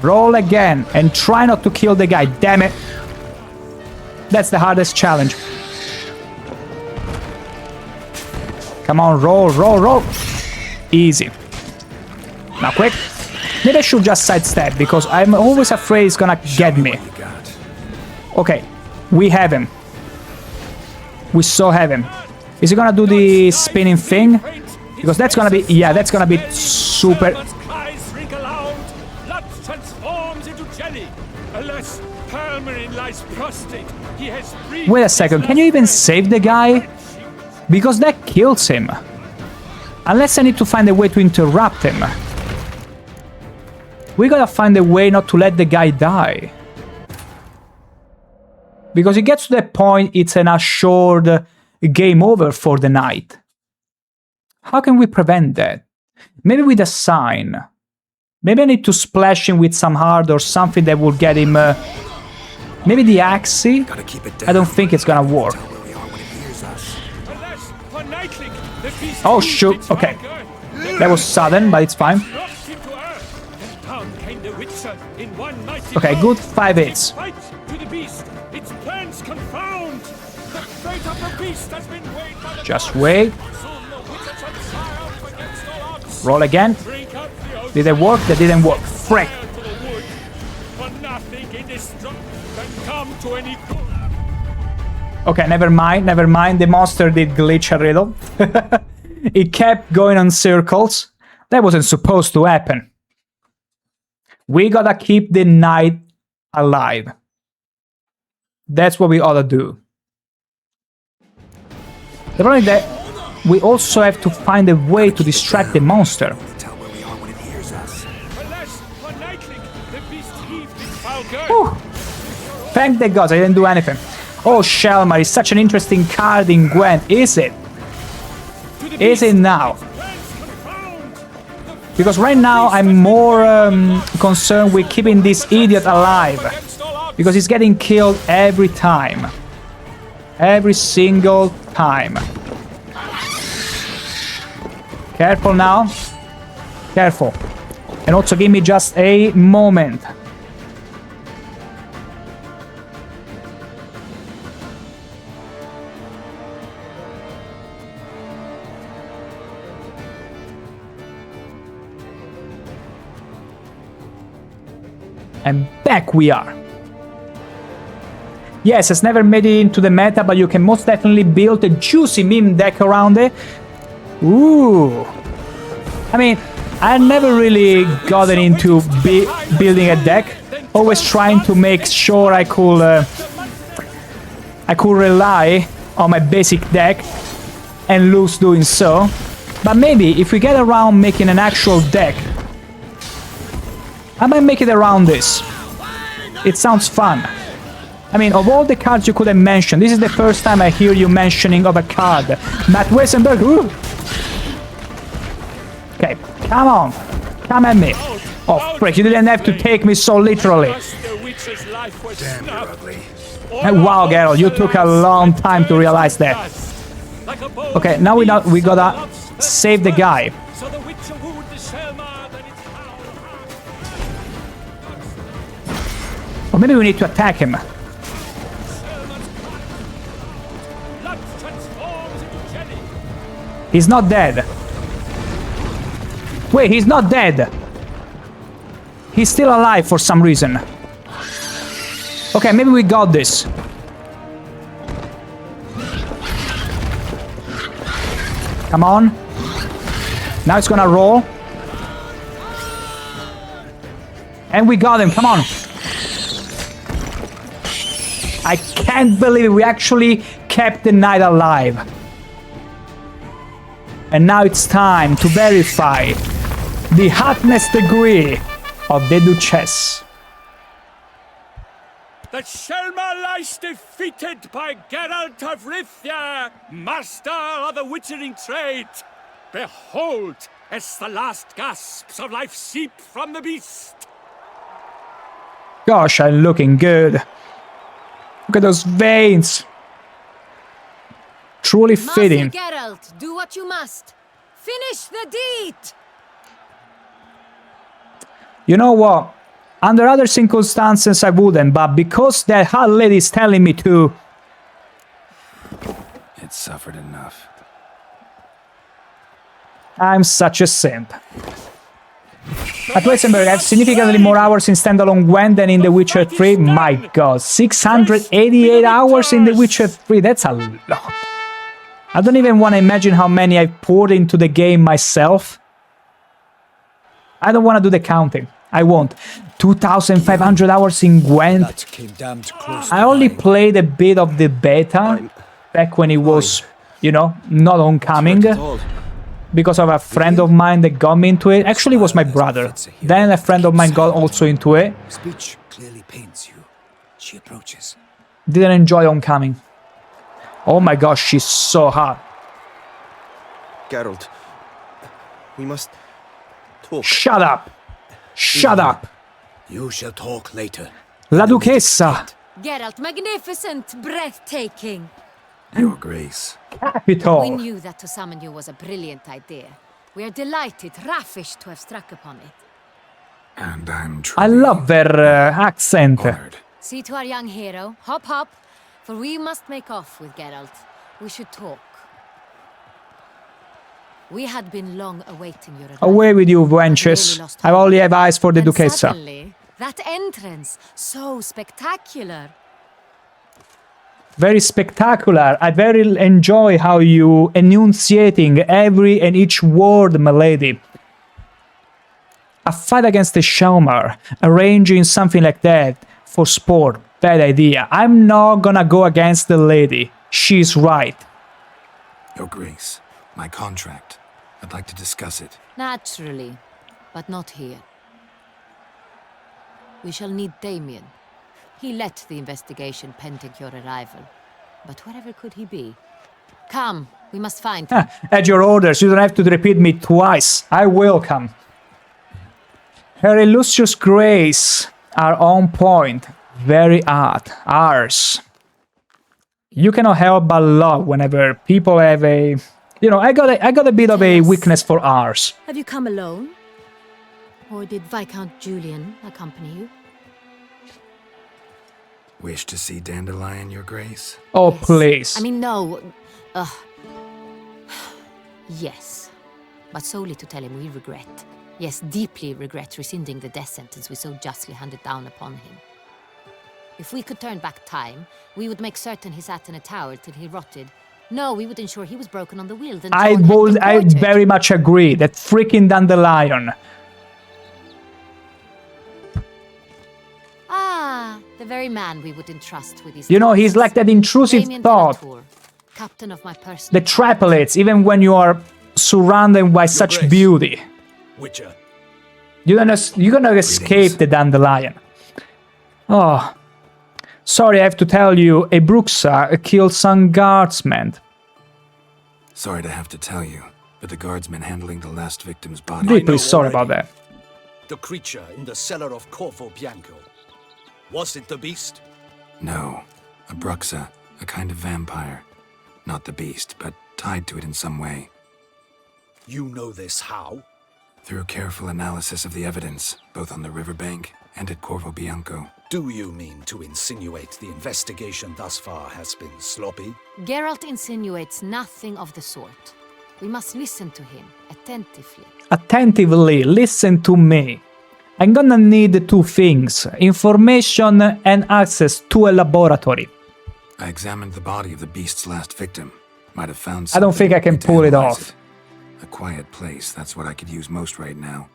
Speaker 1: Roll again, and try not to kill the guy, damn it. That's the hardest challenge. Come on, roll, roll, roll. Easy. Now quick. Maybe I should just sidestep, because I'm always afraid he's gonna get me. Okay, we have him. We so have him. Is he gonna do the spinning thing? Because that's gonna be, yeah, that's gonna be super. Wait a second, can you even save the guy? Because that kills him. Unless I need to find a way to interrupt him. We gotta find a way not to let the guy die. Because it gets to that point, it's an assured game over for the knight. How can we prevent that? Maybe with a sign. Maybe I need to splash him with some heart or something that will get him... maybe the Axie? I don't think it's gonna work. Oh shoot, okay. That was sudden, but it's fine. Okay, good 5 hits. Just wait. Roll again. Did it work? That didn't work. Frick. Okay, never mind, never mind. The monster did glitch a little. It kept going on circles. That wasn't supposed to happen. We gotta keep the knight alive. That's what we ought to do. The problem is that we also have to find a way to distract the monster. Whew. Thank the gods, I didn't do anything. Oh, Shelmar is such an interesting card in Gwent, is it? Is it now? Because right now I'm more concerned with keeping this idiot alive. Because he's getting killed every time. Every single time. Careful now. Careful. And also give me just a moment. And back we are. Yes, it's never made it into the meta, but you can most definitely build a juicy meme deck around it. Ooh. I mean, I never really gotten into building a deck. Always trying to make sure I could rely on my basic deck and lose doing so. But maybe if we get around making an actual deck, I might make it around this. It sounds fun. I mean, of all the cards you could have mentioned, this is the first time I hear you mentioning of a card. Matt Weissenberg, ooh. Okay, come on. Come at me. Oh, frick, you didn't have to take me so literally.
Speaker 3: Damn, you're ugly.
Speaker 1: Wow, Geralt, you took a long time to realize that. Okay, now we gotta save the guy. Or maybe we need to attack him. He's not dead. Wait, he's not dead. He's still alive for some reason. Okay, maybe we got this. Come on. Now it's gonna roll. And we got him, come on. I can't believe it, we actually kept the knight alive. And now it's time to verify the hotness degree of the Duchess.
Speaker 16: The Selma lies defeated by Geralt of Rivia, master of the witchering trade. Behold, as the last gasps of life seep from the beast.
Speaker 1: Gosh, I'm looking good. Look at those veins. Truly fitting.
Speaker 17: Master Geralt, do what you must. Finish the deed.
Speaker 1: You know what? Under other circumstances I wouldn't, but because that hot lady is telling me to...
Speaker 3: It suffered enough.
Speaker 1: I'm such a simp. At Weissenberg, I have significantly more hours in standalone Gwen than in The Witcher 3. My god, 688 hours in The Witcher 3, that's a lot. I don't even want to imagine how many I've poured into the game myself. I don't want to do the counting. I won't. 2,500 hours in Gwent. I only played a bit of the beta back when it was, you know, not oncoming. Because of a friend of mine that got me into it. Actually, it was my brother. Then a friend of mine got also into it.
Speaker 7: Speech clearly pains you. She approaches.
Speaker 1: Didn't enjoy Homecoming. Oh my gosh, she's so hot.
Speaker 11: Geralt, we must talk.
Speaker 1: Shut up! Shut up!
Speaker 7: You shall talk later.
Speaker 1: La Duchessa!
Speaker 17: Geralt, magnificent, breathtaking.
Speaker 3: Your Grace.
Speaker 1: Capital!
Speaker 17: We knew that to summon you was a brilliant idea. We are delighted, ravished to have struck upon it.
Speaker 3: And I'm
Speaker 1: I love their accent.
Speaker 17: See to our young hero. Hop, hop. For we must make off with Geralt. We should talk. We had been long awaiting your arrival.
Speaker 1: Away with you, wenches. I only have eyes for the Duchessa.
Speaker 17: Suddenly, that entrance, so spectacular.
Speaker 1: Very spectacular. I very enjoy how you enunciating every and each word, my lady. A fight against the Schaumar, arranging something like that for sport, bad idea. I'm not gonna go against the lady. She's right.
Speaker 3: Your Grace, my contract. I'd like to discuss it.
Speaker 17: Naturally, but not here. We shall need Damien. He led the investigation pending your arrival. But wherever could he be? Come, we must find him.
Speaker 1: At your orders, you don't have to repeat me twice. I will come. Her illustrious grace are on point. Very odd. Ours. You cannot help but love whenever people have a... You know, I got a bit of a weakness for ours.
Speaker 17: Have you come alone? Or did Viscount Julian accompany you?
Speaker 3: Wish to see Dandelion, Your Grace?
Speaker 1: Oh, please.
Speaker 17: I mean, no. Yes. But solely to tell him we regret. Yes, deeply regret rescinding the death sentence we so justly handed down upon him. If we could turn back time, we would make certain he sat in a tower till he rotted. No, we would ensure he was broken on the wheel. Then
Speaker 1: I very much agree. That freaking Dandelion.
Speaker 17: Ah, the very man we would entrust with these.
Speaker 1: You know, he's like that intrusive
Speaker 17: Damien
Speaker 1: thought.
Speaker 17: Delator, captain of my personal.
Speaker 1: The triplets, even when you are surrounded by such
Speaker 6: Grace.
Speaker 1: beauty.
Speaker 6: Witcher.
Speaker 1: You're gonna escape the Dandelion. Oh. Sorry, I have to tell you, a Bruxa killed some guardsmen.
Speaker 3: Sorry to have to tell you, but the guardsmen handling the last victim's body...
Speaker 1: Deeply sorry about that.
Speaker 9: The creature in the cellar of Corvo Bianco. Was it the beast?
Speaker 3: No. A Bruxa, a kind of vampire. Not the beast, but tied to it in some way.
Speaker 9: You know this how?
Speaker 3: Through careful analysis of the evidence, both on the riverbank and at Corvo Bianco.
Speaker 7: Do you mean to insinuate the investigation thus far has been sloppy?
Speaker 17: Geralt insinuates nothing of the sort. We must listen to him attentively.
Speaker 1: Attentively listen to me. I'm gonna need two things: information and access to a laboratory.
Speaker 3: I examined the body of the beast's last victim. Might have found
Speaker 1: I don't think I can pull it off.
Speaker 3: A quiet place, that's what I could use most right now.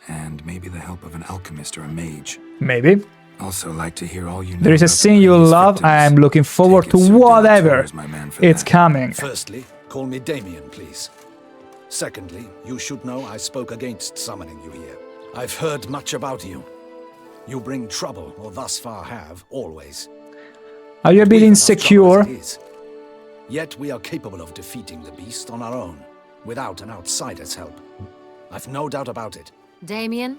Speaker 3: And maybe the help of an alchemist or a mage.
Speaker 1: Maybe.
Speaker 3: Also like to hear all you know.
Speaker 1: There is a scene you love. I am looking forward to whatever it's coming.
Speaker 7: Firstly, call me Damien, please. Secondly, you should know I spoke against summoning you here. I've heard much about you. You bring trouble, or thus far have, always.
Speaker 1: Are you a bit insecure?
Speaker 7: Yet we are capable of defeating the beast on our own, without an outsider's help. I've no doubt about it.
Speaker 17: Damien,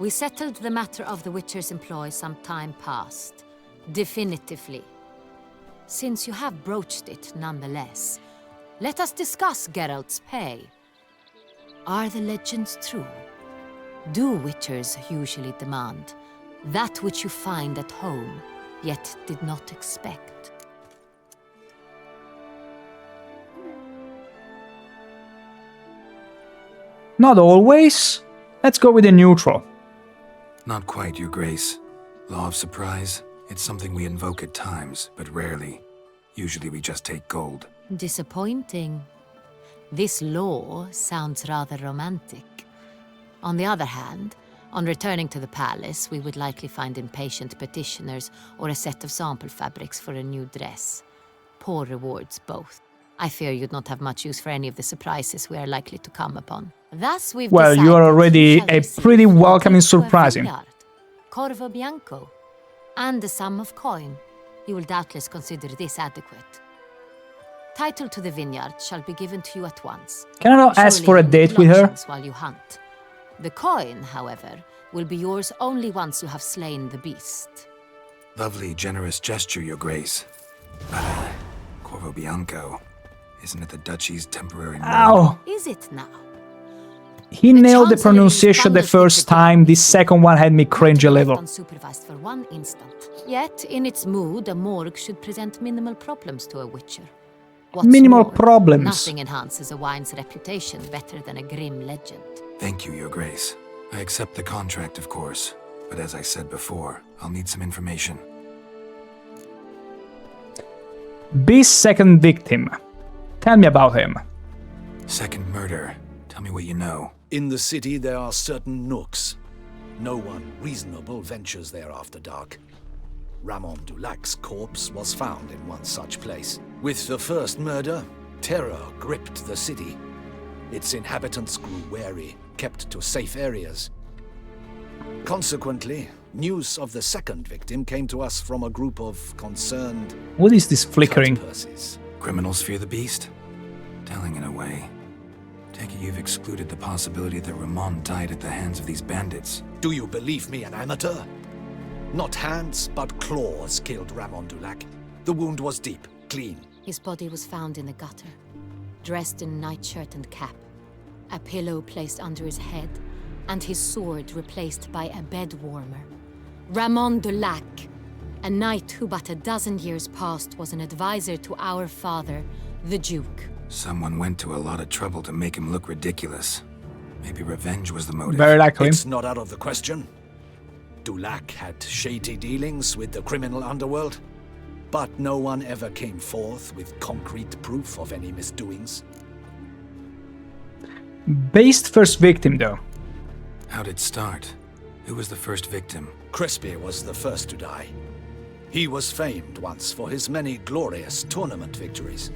Speaker 17: we settled the matter of the Witcher's employ some time past. Definitively. Since you have broached it nonetheless, let us discuss Geralt's pay. Are the legends true? Do Witchers usually demand that which you find at home, yet did not expect?
Speaker 1: Not always. Let's go with the neutral.
Speaker 3: Not quite, Your Grace. Law of surprise, it's something we invoke at times, but rarely. Usually we just take gold.
Speaker 17: Disappointing. This law sounds rather romantic. On the other hand, on returning to the palace, we would likely find impatient petitioners or a set of sample fabrics for a new dress. Poor rewards both. I fear you'd not have much use for any of the surprises we are likely to come upon. Thus we've
Speaker 1: Well, you are already a pretty welcoming surprising.
Speaker 17: Corvo Bianco, and a sum of coin. You will doubtless consider this adequate. Title to the vineyard shall be given to you at once.
Speaker 1: Can I not ask for a date with her?
Speaker 17: While you hunt. The coin, however, will be yours only once you have slain the beast.
Speaker 3: Lovely, generous gesture, Your Grace. Corvo Bianco. Isn't it the Duchy's temporary name?
Speaker 1: Ow!
Speaker 17: Is it now?
Speaker 1: He nailed the pronunciation the first time, the second one had me cringe a little.
Speaker 17: Unsupervised for one instant. Yet, in its mood, a morgue should present minimal problems to a Witcher. What's
Speaker 1: Minimal
Speaker 17: more,
Speaker 1: problems.
Speaker 17: Nothing enhances a wine's reputation better than a grim legend.
Speaker 3: Thank you, Your Grace. I accept the contract, of course. But as I said before, I'll need some information.
Speaker 1: Beast's second victim. Tell me about him.
Speaker 3: Second murder. Tell me what you know.
Speaker 7: In the city there are certain nooks. No one reasonable ventures there after dark. Ramon Dulac's corpse was found in one such place. With the first murder, terror gripped the city. Its inhabitants grew wary, kept to safe areas. Consequently, news of the second victim came to us from a group of concerned...
Speaker 1: What is this flickering?
Speaker 3: Criminals fear the beast? Telling in a way. Take it you've excluded the possibility that Ramon died at the hands of these bandits.
Speaker 7: Do you believe me an amateur? Not hands, but claws killed Ramon Dulac. The wound was deep, clean.
Speaker 17: His body was found in the gutter, dressed in nightshirt and cap, a pillow placed under his head, and his sword replaced by a bed warmer. Ramon Dulac, a knight who but a dozen years past was an advisor to our father, the Duke.
Speaker 3: Someone went to a lot of trouble to make him look ridiculous. Maybe revenge was the motive.
Speaker 1: Very likely.
Speaker 7: It's not out of the question. Dulac had shady dealings with the criminal underworld, but no one ever came forth with concrete proof of any misdoings.
Speaker 1: Beast's first victim, though.
Speaker 3: How'd it start? Who was the first victim?
Speaker 7: Crespi was the first to die. He was famed once for his many glorious tournament victories.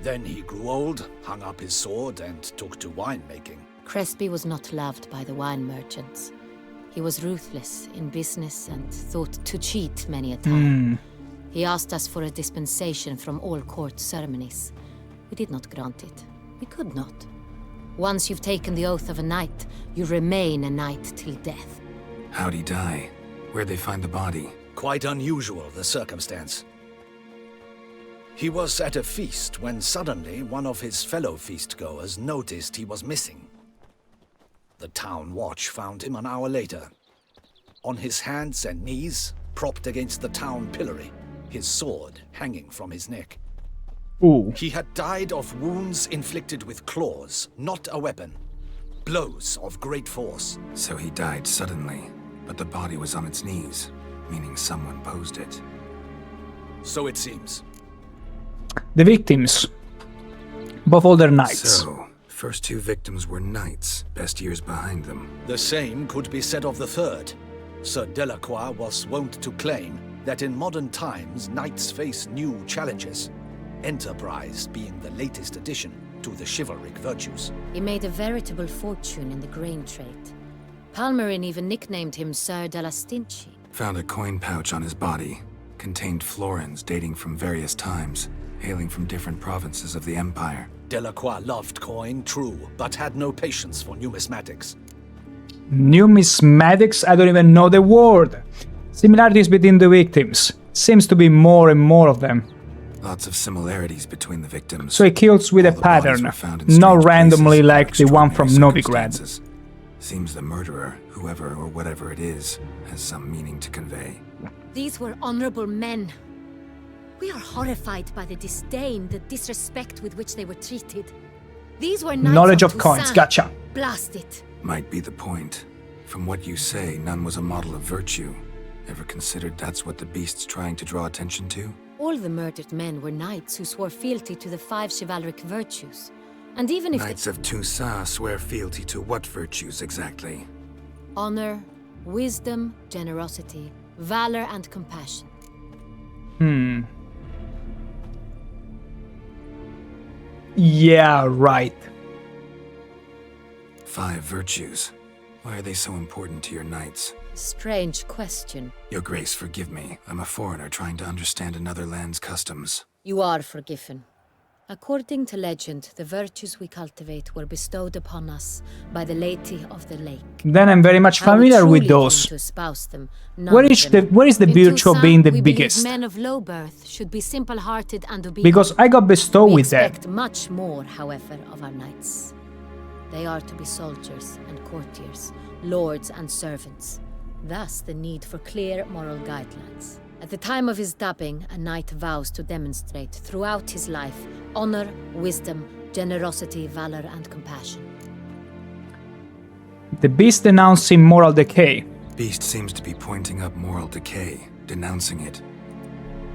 Speaker 7: Then he grew old, hung up his sword, and took to winemaking.
Speaker 17: Crespi was not loved by the wine merchants. He was ruthless in business and thought to cheat many a time. He asked us for a dispensation from all court ceremonies. We did not grant it. We could not. Once you've taken the oath of a knight, you remain a knight till death.
Speaker 3: How'd he die? Where'd they find the body?
Speaker 7: Quite unusual, the circumstance. He was at a feast when suddenly one of his fellow feastgoers noticed he was missing. The town watch found him an hour later. on his hands and knees, propped against the town pillory, his sword hanging from his neck.
Speaker 1: Ooh.
Speaker 7: He had died of wounds inflicted with claws, not a weapon. Blows of great force.
Speaker 3: So he died suddenly, but the body was on its knees, meaning someone posed it.
Speaker 7: So it seems.
Speaker 1: The victims. Both older knights.
Speaker 3: So, first two victims were knights, best years behind them.
Speaker 7: The same could be said of the third. Sir Delacroix was wont to claim that in modern times knights face new challenges, enterprise being the latest addition to the chivalric virtues.
Speaker 17: He made a veritable fortune in the grain trade. Palmerin even nicknamed him Sir de la Stinchi.
Speaker 3: Found a coin pouch on his body. Contained florins dating from various times, hailing from different provinces of the Empire.
Speaker 7: Delacroix loved coin, true, but had no patience for numismatics.
Speaker 1: Numismatics? I don't even know the word. Similarities between the victims. Seems to be more and more of them.
Speaker 3: Lots of similarities between the victims.
Speaker 1: So he kills with a pattern, not randomly like the one from Novigrad.
Speaker 3: Seems the murderer, whoever or whatever it is, has some meaning to convey.
Speaker 17: These were honorable men. We are horrified by the disdain, the disrespect with which they were treated. These were knights
Speaker 1: Knowledge of
Speaker 17: Toussaint.
Speaker 1: coins, gotcha.
Speaker 17: Blast it.
Speaker 3: Might be the point. From what you say, none was a model of virtue. Ever considered that's what the beast's trying to draw attention to?
Speaker 17: All the murdered men were knights who swore fealty to the 5 chivalric virtues. And even if
Speaker 3: Knights of Toussaint swear fealty to what virtues exactly?
Speaker 17: honor, wisdom, generosity, valor, and compassion.
Speaker 1: Yeah, right.
Speaker 3: 5 virtues. Why are they so important to your knights?
Speaker 17: Strange question.
Speaker 3: Your Grace, forgive me. I'm a foreigner trying to understand another land's customs.
Speaker 17: You are forgiven. According to legend, the virtues we cultivate were bestowed upon us by the Lady of the Lake.
Speaker 1: Then I'm very much familiar with those.
Speaker 17: To espouse them,
Speaker 1: Where is the virtue of being the
Speaker 17: we
Speaker 1: biggest?
Speaker 17: Men of low birth should be simple-hearted and obedient.
Speaker 1: Because I got bestowed
Speaker 17: We
Speaker 1: with that.
Speaker 17: expect much more, however, of our knights. They are to be soldiers and courtiers, lords and servants. Thus, the need for clear moral guidelines. At the time of his dubbing, a knight vows to demonstrate throughout his life honor, wisdom, generosity, valor, and compassion.
Speaker 1: The beast denouncing moral decay.
Speaker 3: Beast seems to be pointing up moral decay, denouncing it.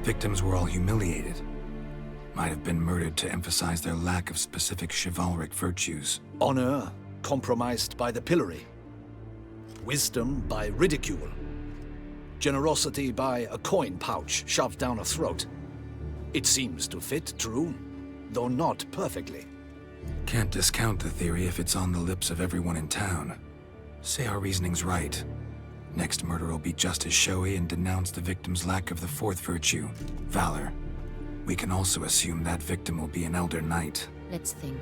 Speaker 3: Victims were all humiliated. Might have been murdered to emphasize their lack of specific chivalric virtues.
Speaker 7: Honor compromised by the pillory. Wisdom by ridicule. Generosity by a coin pouch shoved down a throat. It seems to fit, true, though not perfectly.
Speaker 3: Can't discount the theory if it's on the lips of everyone in town. Say our reasoning's right. Next murder will be just as showy and denounce the victim's lack of the 4th virtue, valor. We can also assume that victim will be an elder knight.
Speaker 17: Let's think.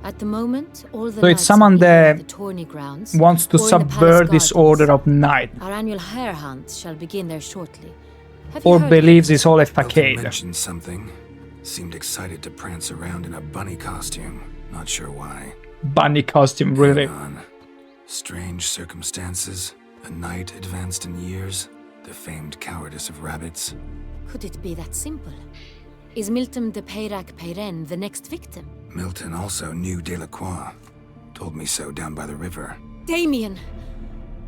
Speaker 17: At the moment, all the
Speaker 1: So it's
Speaker 17: knights
Speaker 1: someone
Speaker 17: are either
Speaker 1: that
Speaker 17: at the tourney grounds
Speaker 1: wants to
Speaker 17: or in the palace
Speaker 1: subvert this
Speaker 17: gardens.
Speaker 1: order of knight.
Speaker 17: Our annual hare hunt shall begin there shortly. Have you
Speaker 1: Or
Speaker 17: heard
Speaker 1: believes it's all a
Speaker 3: Milton
Speaker 1: facade.
Speaker 3: mentioned something. Seemed excited to prance around in a bunny costume. Not sure why.
Speaker 1: Bunny costume, really.
Speaker 3: Hang on. Strange circumstances. A knight advanced in years. The famed cowardice of rabbits.
Speaker 17: Could it be that simple? Is Milton de Peyrac-Peyren the next victim?
Speaker 3: Milton also knew Delacroix. Told me so down by the river.
Speaker 17: Damien!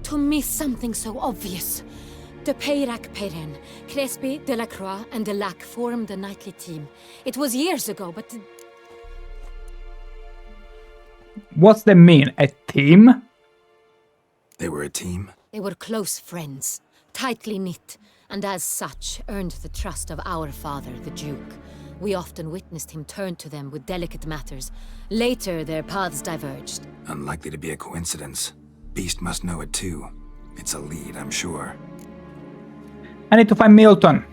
Speaker 17: To miss something so obvious. De Peyrac-Peyren, Crespi, Delacroix, and Delac formed a knightly team. It was years ago, but...
Speaker 1: What's that mean? A team?
Speaker 3: They were a team?
Speaker 17: They were close friends, tightly knit, and as such earned the trust of our father, the Duke. We often witnessed him turn to them with delicate matters. Later, their paths diverged.
Speaker 3: Unlikely to be a coincidence. Beast must know it too. It's a lead, I'm sure.
Speaker 1: I need to find Milton.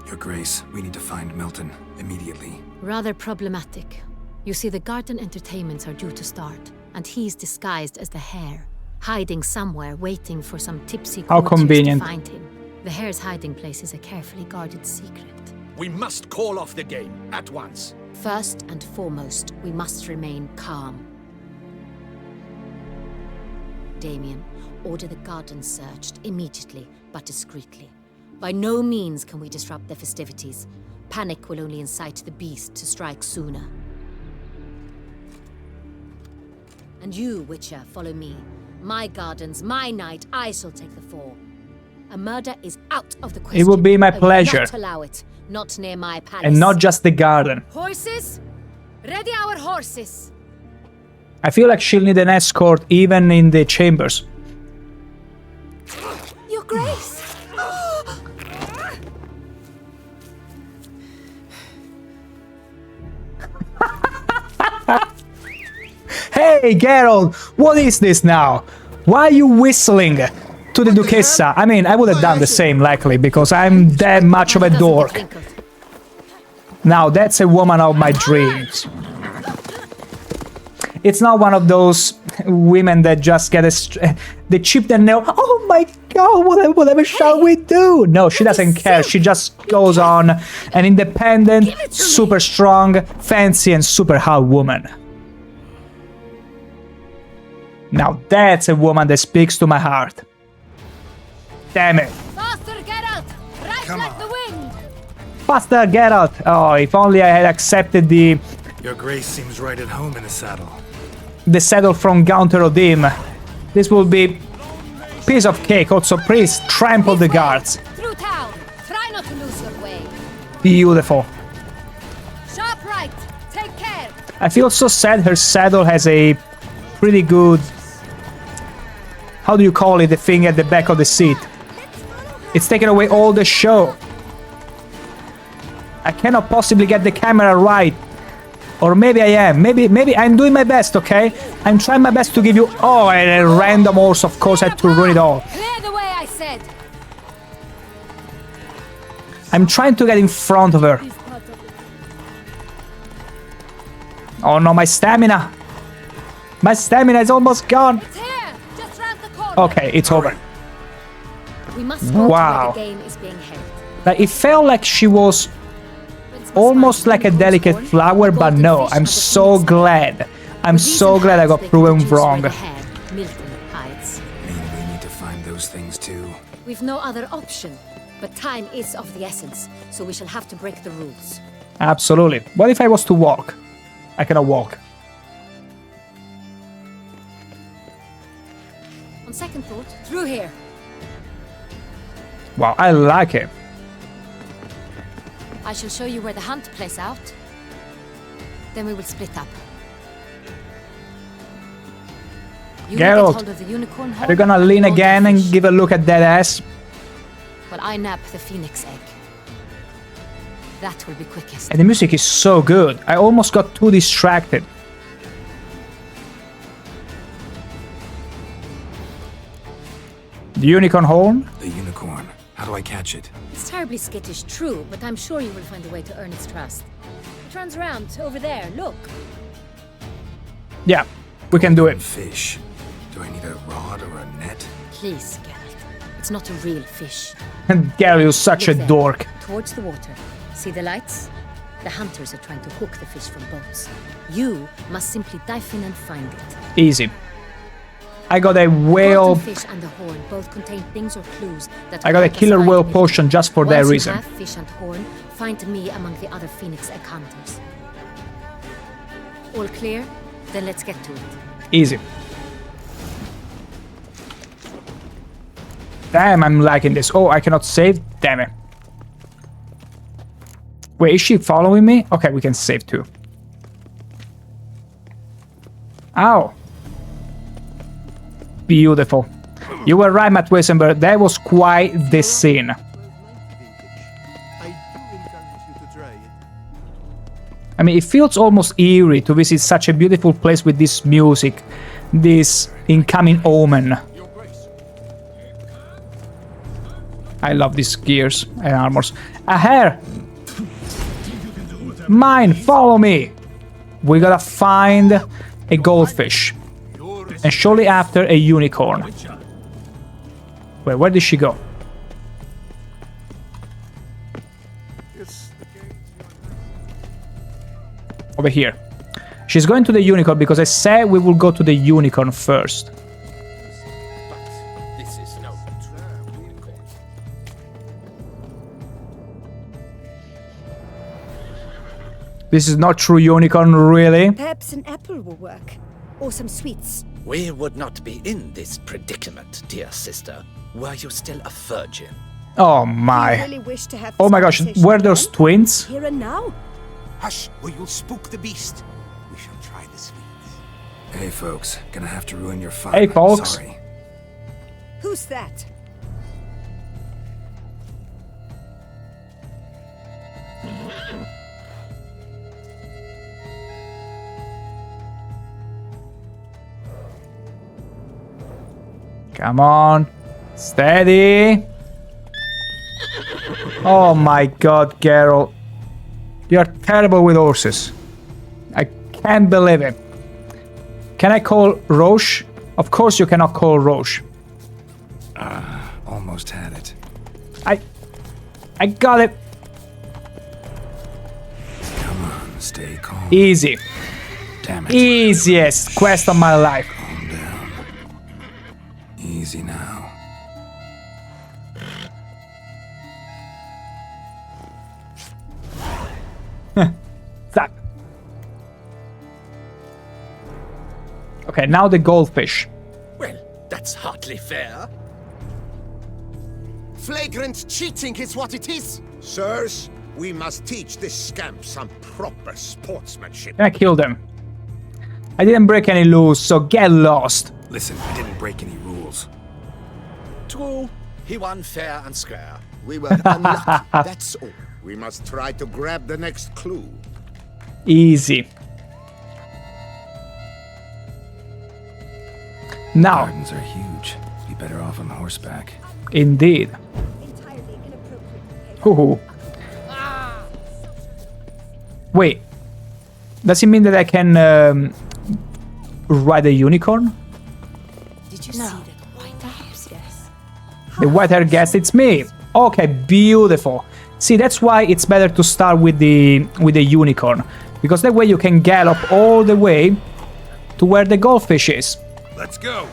Speaker 3: Your Grace, we need to find Milton immediately.
Speaker 17: Rather problematic. You see, the garden entertainments are due to start, and he's disguised as the hare, hiding somewhere, waiting for some tipsy
Speaker 1: How
Speaker 17: courtiers
Speaker 1: convenient.
Speaker 17: to find him. The hare's hiding place is a carefully guarded secret.
Speaker 7: We must call off the game at once.
Speaker 17: First and foremost, we must remain calm. Damien, order the gardens searched immediately, but discreetly. By no means can we disrupt the festivities. Panic will only incite the beast to strike sooner. And you, Witcher, follow me. My gardens, my night, I shall take the fall. A murder is out of the question.
Speaker 1: It will be my
Speaker 17: I will
Speaker 1: pleasure.
Speaker 17: not allow it. Not near my palace.
Speaker 1: And not just the garden.
Speaker 17: Horses? Ready our horses.
Speaker 1: I feel like she'll need an escort even in the chambers.
Speaker 17: Your Grace!
Speaker 1: Hey, Geralt, what is this now? Why are you whistling to the Duchessa? I mean, I would have done the same, likely, because I'm that much of a dork. Now, that's a woman of my dreams. It's not one of those women that just get they chip their nail. Oh my god, whatever shall we do? No, she doesn't care. She just goes on an independent, super strong, fancy, and super hot woman. Now that's a woman that speaks to my heart. Damn it.
Speaker 17: Faster, Geralt! Right like the wind!
Speaker 1: Faster, Geralt! Oh, if only I had accepted the
Speaker 3: Your Grace seems right at home in the saddle.
Speaker 1: saddle from Gaunter Odim. This will be piece of cake. Also, please trample the guards.
Speaker 17: Through town! Try not to lose your way.
Speaker 1: Beautiful.
Speaker 17: Sharp right! Take care!
Speaker 1: I feel so sad her saddle has a pretty good... How do you call it? The thing at the back of the seat. It's taken away all the show. I cannot possibly get the camera right. Or maybe I am. Maybe I'm doing my best, okay? I'm trying my best to give you... Oh, and a random horse, of course, I had to ruin it all.
Speaker 17: Clear the way, I said!
Speaker 1: I'm trying to get in front of her. Oh no, my stamina. My stamina is almost gone.
Speaker 17: It's here! Just round the corner!
Speaker 1: Okay, it's over.
Speaker 17: We must go
Speaker 1: Wow.
Speaker 17: to where the game is being held.
Speaker 1: Like, it felt like she was almost like a delicate flower, but no, I'm so glad. I'm so glad I got proven wrong.
Speaker 17: Milton hides.
Speaker 3: Mean we need to find those things too.
Speaker 17: We've no other option, but time is of the essence, so we shall have to break the rules.
Speaker 1: Absolutely. What if I was to walk? I cannot walk.
Speaker 17: On second thought, through here.
Speaker 1: Wow, I like it.
Speaker 17: I shall show you where the hunt plays out. Then we will split up. You will get
Speaker 1: Geralt,
Speaker 17: hold of the unicorn
Speaker 1: are
Speaker 17: horn,
Speaker 1: you gonna lean again and give a look at that ass?
Speaker 17: while I nab the phoenix egg. That will be quickest.
Speaker 1: And the music is so good. I almost got too distracted. The unicorn horn?
Speaker 3: The unicorn. How do I catch it?
Speaker 17: It's terribly skittish, true, but I'm sure you will find a way to earn its trust. It runs around over there, look.
Speaker 1: Yeah, we can do it.
Speaker 3: Fish. Do I need a rod or a net?
Speaker 17: Please, Geralt. It's not a real fish.
Speaker 1: Gary, you're such a
Speaker 17: Look there,
Speaker 1: dork.
Speaker 17: Towards the water. See the lights? The hunters are trying to hook the fish from boats. You must simply dive in and find it.
Speaker 1: Easy. I got a whale...
Speaker 17: Golden fish and the horn both contain things or clues that
Speaker 1: I got a
Speaker 17: help us
Speaker 1: killer
Speaker 17: find
Speaker 1: whale
Speaker 17: Milton.
Speaker 1: potion just for that
Speaker 17: Once
Speaker 1: reason.
Speaker 17: you have fish and horn, find me among the other phoenix egg hunters. All clear? Then let's get to it.
Speaker 1: Easy. Damn, I'm liking this. Oh, I cannot save? Damn it. Wait, is she following me? Okay, we can save too. Ow. Beautiful. You were right, Matt Weissenberg. That was quite the scene. I mean, it feels almost eerie to visit such a beautiful place with this music, this incoming omen. I love these gears and armors. A hare! Mine, follow me! We gotta find a goldfish. And shortly after, a unicorn. Wait, where did she go? Over here. She's going to the unicorn because I said we will go to the unicorn first. This is not true unicorn, really.
Speaker 14: Perhaps an apple will work. Or some sweets.
Speaker 8: We would not be in this predicament, dear sister, were you still a virgin.
Speaker 1: Oh my.
Speaker 14: Do you really wish to have
Speaker 1: Oh
Speaker 14: this
Speaker 1: my gosh,
Speaker 14: conversation
Speaker 1: were those
Speaker 14: again?
Speaker 1: twins?
Speaker 14: Here and now?
Speaker 8: Hush, or you'll spook the beast. We shall try the sweets.
Speaker 3: Hey, folks. Gonna have to ruin your fun.
Speaker 1: Hey, folks.
Speaker 3: Sorry.
Speaker 14: Who's that?
Speaker 1: Come on. Steady. Oh my god, Geralt. You're terrible with horses. I can't believe it. Can I call Roche? Of course you cannot call Roche.
Speaker 3: Almost had it.
Speaker 1: I got it.
Speaker 3: Come on, stay calm.
Speaker 1: Easy.
Speaker 3: Damn it.
Speaker 1: Easiest quest of my life.
Speaker 3: Calm down. Easy now.
Speaker 1: Zap. Okay, now the goldfish.
Speaker 8: Well, that's hardly fair. Flagrant cheating is what it is.
Speaker 12: Sirs, we must teach this scamp some proper sportsmanship.
Speaker 1: Can I kill them? I didn't break any rules, so get lost.
Speaker 3: Listen, I didn't break any rules.
Speaker 8: True, he won fair and square. We were unlucky, that's all.
Speaker 12: We must try to grab the next clue.
Speaker 1: Easy. Now.
Speaker 3: Gardens are huge. Be better off on horseback.
Speaker 1: Indeed. Ooh. Wait. Does it mean that I can ride a unicorn?
Speaker 17: Did you see that white hairs? Yes.
Speaker 1: The white hair guessed it's me. Okay, beautiful. See, that's why it's better to start with the unicorn, because that way you can gallop all the way to where the goldfish is.
Speaker 5: Let's go.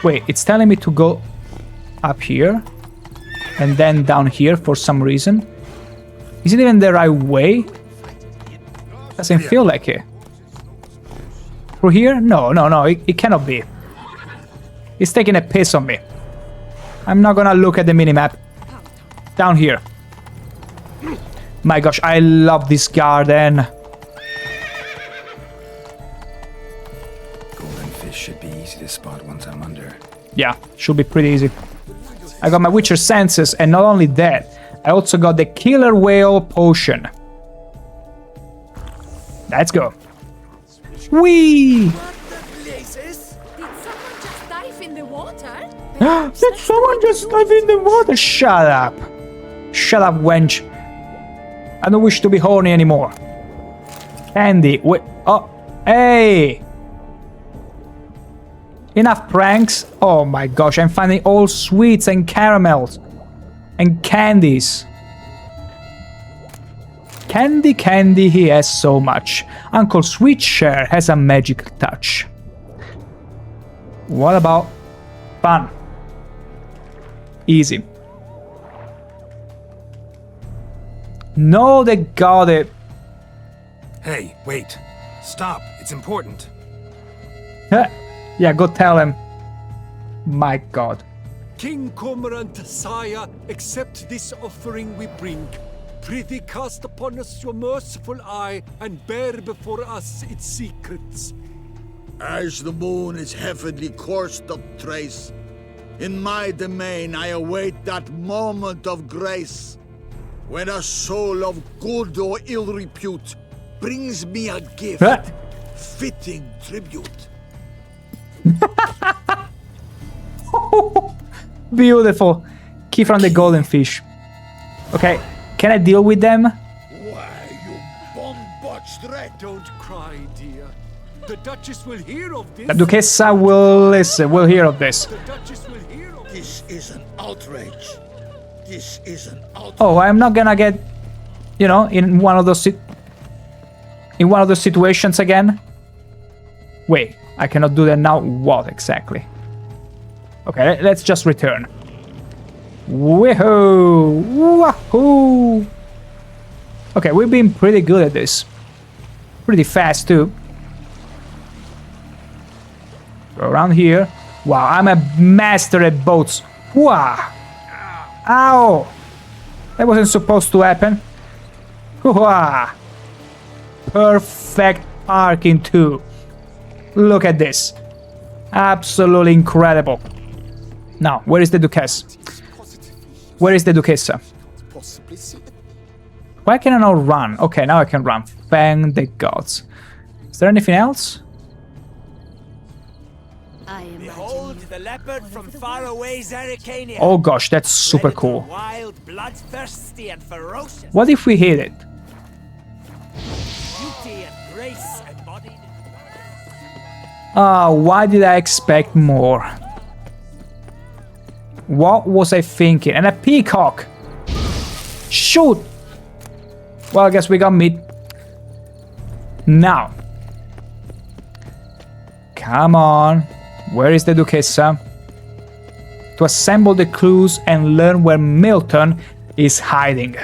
Speaker 1: Wait, it's telling me to go up here and then down here for some reason. Is it even the right way? Doesn't feel like it. Through here? No, it cannot be. It's taking a piss on me. I'm not gonna look at the minimap. Down here. My gosh, I love this garden.
Speaker 3: Golden fish should be easy to spot once I'm under.
Speaker 1: Yeah, should be pretty easy. I got my Witcher senses, and not only that, I also got the killer whale potion. Let's go. Whee!
Speaker 14: Did someone just dive in the water?
Speaker 1: Did someone just dive in the water? Shut up. Shut up, wench. I don't wish to be horny anymore. Candy. Wait. Oh. Hey. Enough pranks. Oh my gosh. I'm finding all sweets and caramels. And candies. Candy, he has so much. Uncle Sweetshare has a magic touch. What about fun? Easy. No, they got it.
Speaker 3: Hey, wait. Stop. It's important.
Speaker 1: Yeah, go tell him. My god.
Speaker 5: King Cormorant, sire, accept this offering we bring. Prithee cast upon us your merciful eye, and bear before us its secrets.
Speaker 18: As the moon its heavenly course doth trace, in my domain I await that moment of grace, when a soul of good or ill repute brings me a gift, fitting tribute.
Speaker 1: Beautiful. Key from the golden fish. Okay, can I deal with them?
Speaker 18: Why, you bomb-botched rat!
Speaker 5: Don't cry, dear. The Duchess will hear of this.
Speaker 1: La Duchessa will listen, will hear of this.
Speaker 5: The Duchess will hear of
Speaker 18: this. Is an outrage. This is an outrage.
Speaker 1: Oh, I'm not gonna get, you know, in one of those situations again. Wait, I cannot do that now. What exactly? Okay, let's just return. Woohoo! Wahoo! Okay, we've been pretty good at this. Pretty fast too. Go around here. Wow, I'm a master at boats. Wow. Ow! That wasn't supposed to happen. Wow. Perfect parking too. Look at this. Absolutely incredible. Now, where is the Duchess? Where is the Duchessa? Why can I not run? Okay, now I can run. Thank the gods. Is there anything else?
Speaker 19: Behold the leopard from faraway Zerrikania.
Speaker 1: Oh gosh, that's super cool.
Speaker 19: Wild, bloodthirsty, and ferocious.
Speaker 1: What if we hit it?
Speaker 19: Beauty and grace embodied.
Speaker 1: Ah, why did I expect more? What was I thinking? And a peacock! Shoot! Well, I guess we got meat. Now. Come on. Where is the Duchessa? To assemble the clues and learn where Milton is hiding.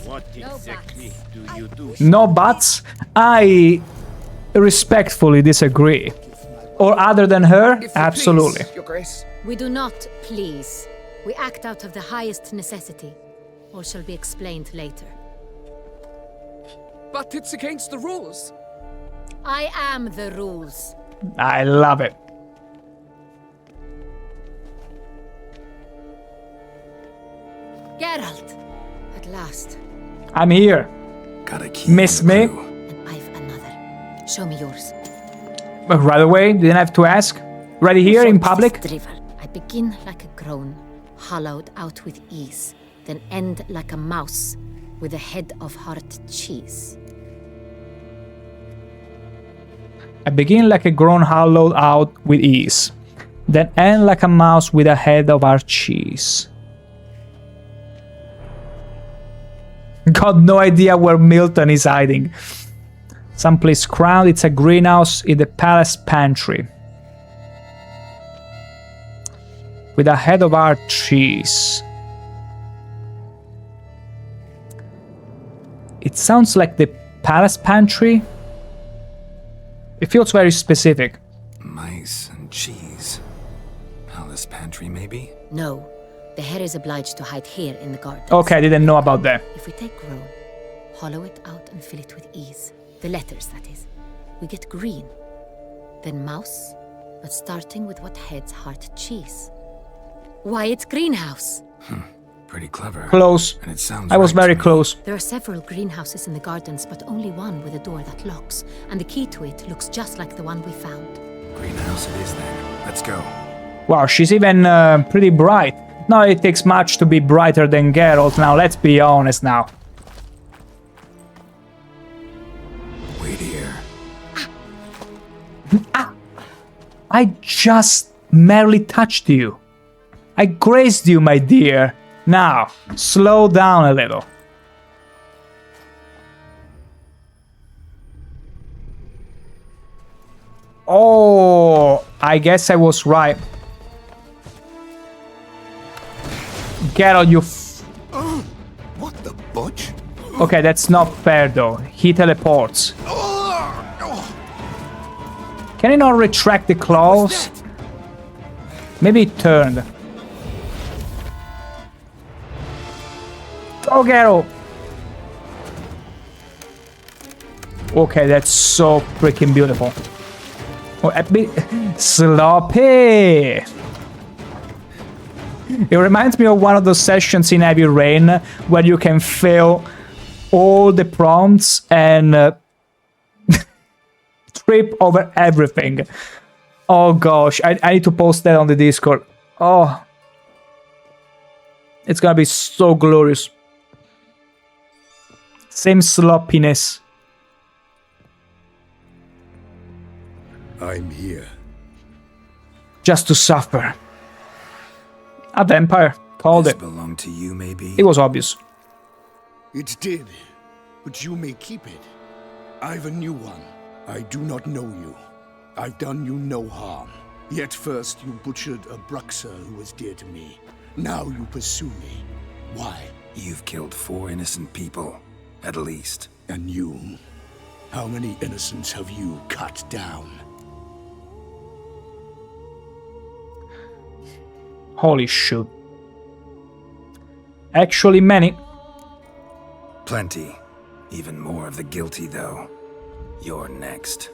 Speaker 8: What exactly do you do?
Speaker 1: No buts? I respectfully disagree. Or other than her? Absolutely.
Speaker 8: Your Grace.
Speaker 17: We do not please. We act out of the highest necessity. All shall be explained later.
Speaker 20: But it's against the rules.
Speaker 17: I am the rules.
Speaker 1: I love it.
Speaker 17: Geralt! At last.
Speaker 1: I'm here. Miss me?
Speaker 17: And I've another. Show me yours.
Speaker 1: Right away, didn't have to ask. Ready here in public?
Speaker 17: I begin like a groan, hollowed out with ease, then end like a mouse with a head of hard cheese.
Speaker 1: I begin like a grown hollowed out with ease, then end like a mouse with a head of hard cheese. Got no idea where Milton is hiding. Someplace crowned, it's a greenhouse in the palace pantry. With a head of hard cheese. It sounds like the palace pantry. It feels very specific.
Speaker 3: Mice and cheese. Palace pantry, maybe?
Speaker 17: No, the hare is obliged to hide here in the garden.
Speaker 1: Okay, I didn't know about that.
Speaker 17: If we take Rome, hollow it out and fill it with ease. The letters, that is. We get green. Then mouse, but starting with what heads heart cheese. Why, it's greenhouse.
Speaker 3: Pretty clever.
Speaker 1: Close.
Speaker 3: And it sounds
Speaker 1: I was
Speaker 3: right
Speaker 1: very
Speaker 3: to me.
Speaker 1: close.
Speaker 17: There are several greenhouses in the gardens, but only one with a door that locks, and the key to it looks just like the one we found.
Speaker 3: Greenhouse it is then. Let's go.
Speaker 1: Wow, she's even pretty bright. No, it takes much to be brighter than Geralt now, let's be honest now.
Speaker 3: Wait here.
Speaker 1: I just merely touched you. I grazed you, my dear. Now, slow down a little. Oh, I guess I was right. Geralt, you
Speaker 12: What the butch?
Speaker 1: Okay, that's not fair though. He teleports. Can he not retract the claws? Maybe it turned. Go, Geralt! Okay, that's so freaking beautiful. Oh, a bit sloppy. It reminds me of one of those sessions in Heavy Rain where you can fail all the prompts and trip over everything. Oh gosh, I need to post that on the Discord. Oh, it's gonna be so glorious. Same sloppiness.
Speaker 6: I'm here.
Speaker 1: Just to suffer. A vampire. Called it.
Speaker 3: Belonged to you, maybe?
Speaker 1: It was obvious.
Speaker 6: It did, but you may keep it. I've a new one. I do not know you. I've done you no harm. Yet first you butchered a Bruxer who was dear to me. Now you pursue me. Why?
Speaker 3: You've killed 4 innocent people, at least.
Speaker 6: And you? How many innocents have you cut down?
Speaker 1: Holy shit. Actually many.
Speaker 3: Plenty. Even more of the guilty, though. You're next.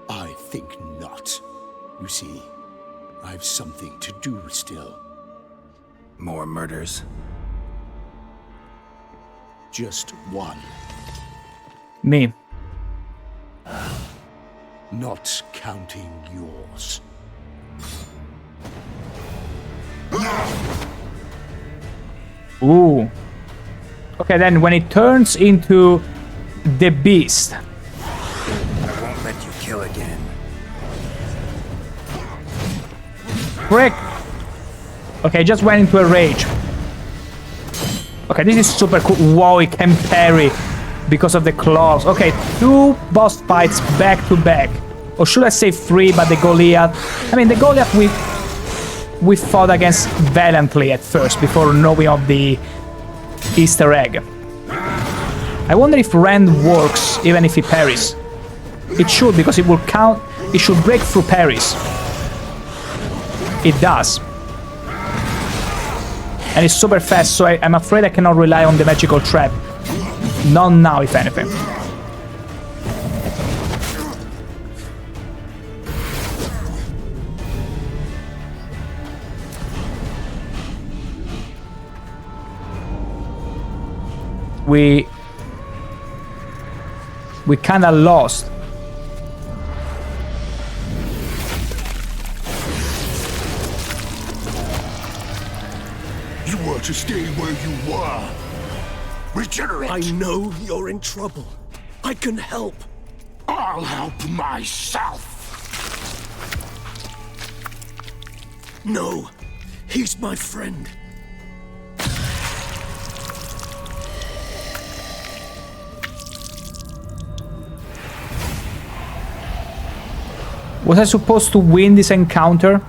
Speaker 6: I think not. You see, I've something to do still.
Speaker 3: More murders?
Speaker 6: Just one.
Speaker 1: Me.
Speaker 6: Not counting yours.
Speaker 1: Ooh. Okay, then when it turns into the beast.
Speaker 3: I won't let you kill again.
Speaker 1: Frick! Okay, just went into a rage. Okay, this is super cool. Wow, it can parry because of the claws. Okay, 2 boss fights back to back. Or should I say 3, but the Goliath... I mean, the Goliath we fought against valiantly at first, before knowing of the Easter egg. I wonder if Rend works even if he parries. It should, because it will count... It should break through parries. It does. And it's super fast, so I'm afraid I cannot rely on the magical trap. Not now, if anything. We kinda lost.
Speaker 8: You were to stay where you were. Regenerate.
Speaker 5: I know you're in trouble. I can help.
Speaker 8: I'll help myself.
Speaker 5: No, he's my friend.
Speaker 1: Was I supposed to win this encounter?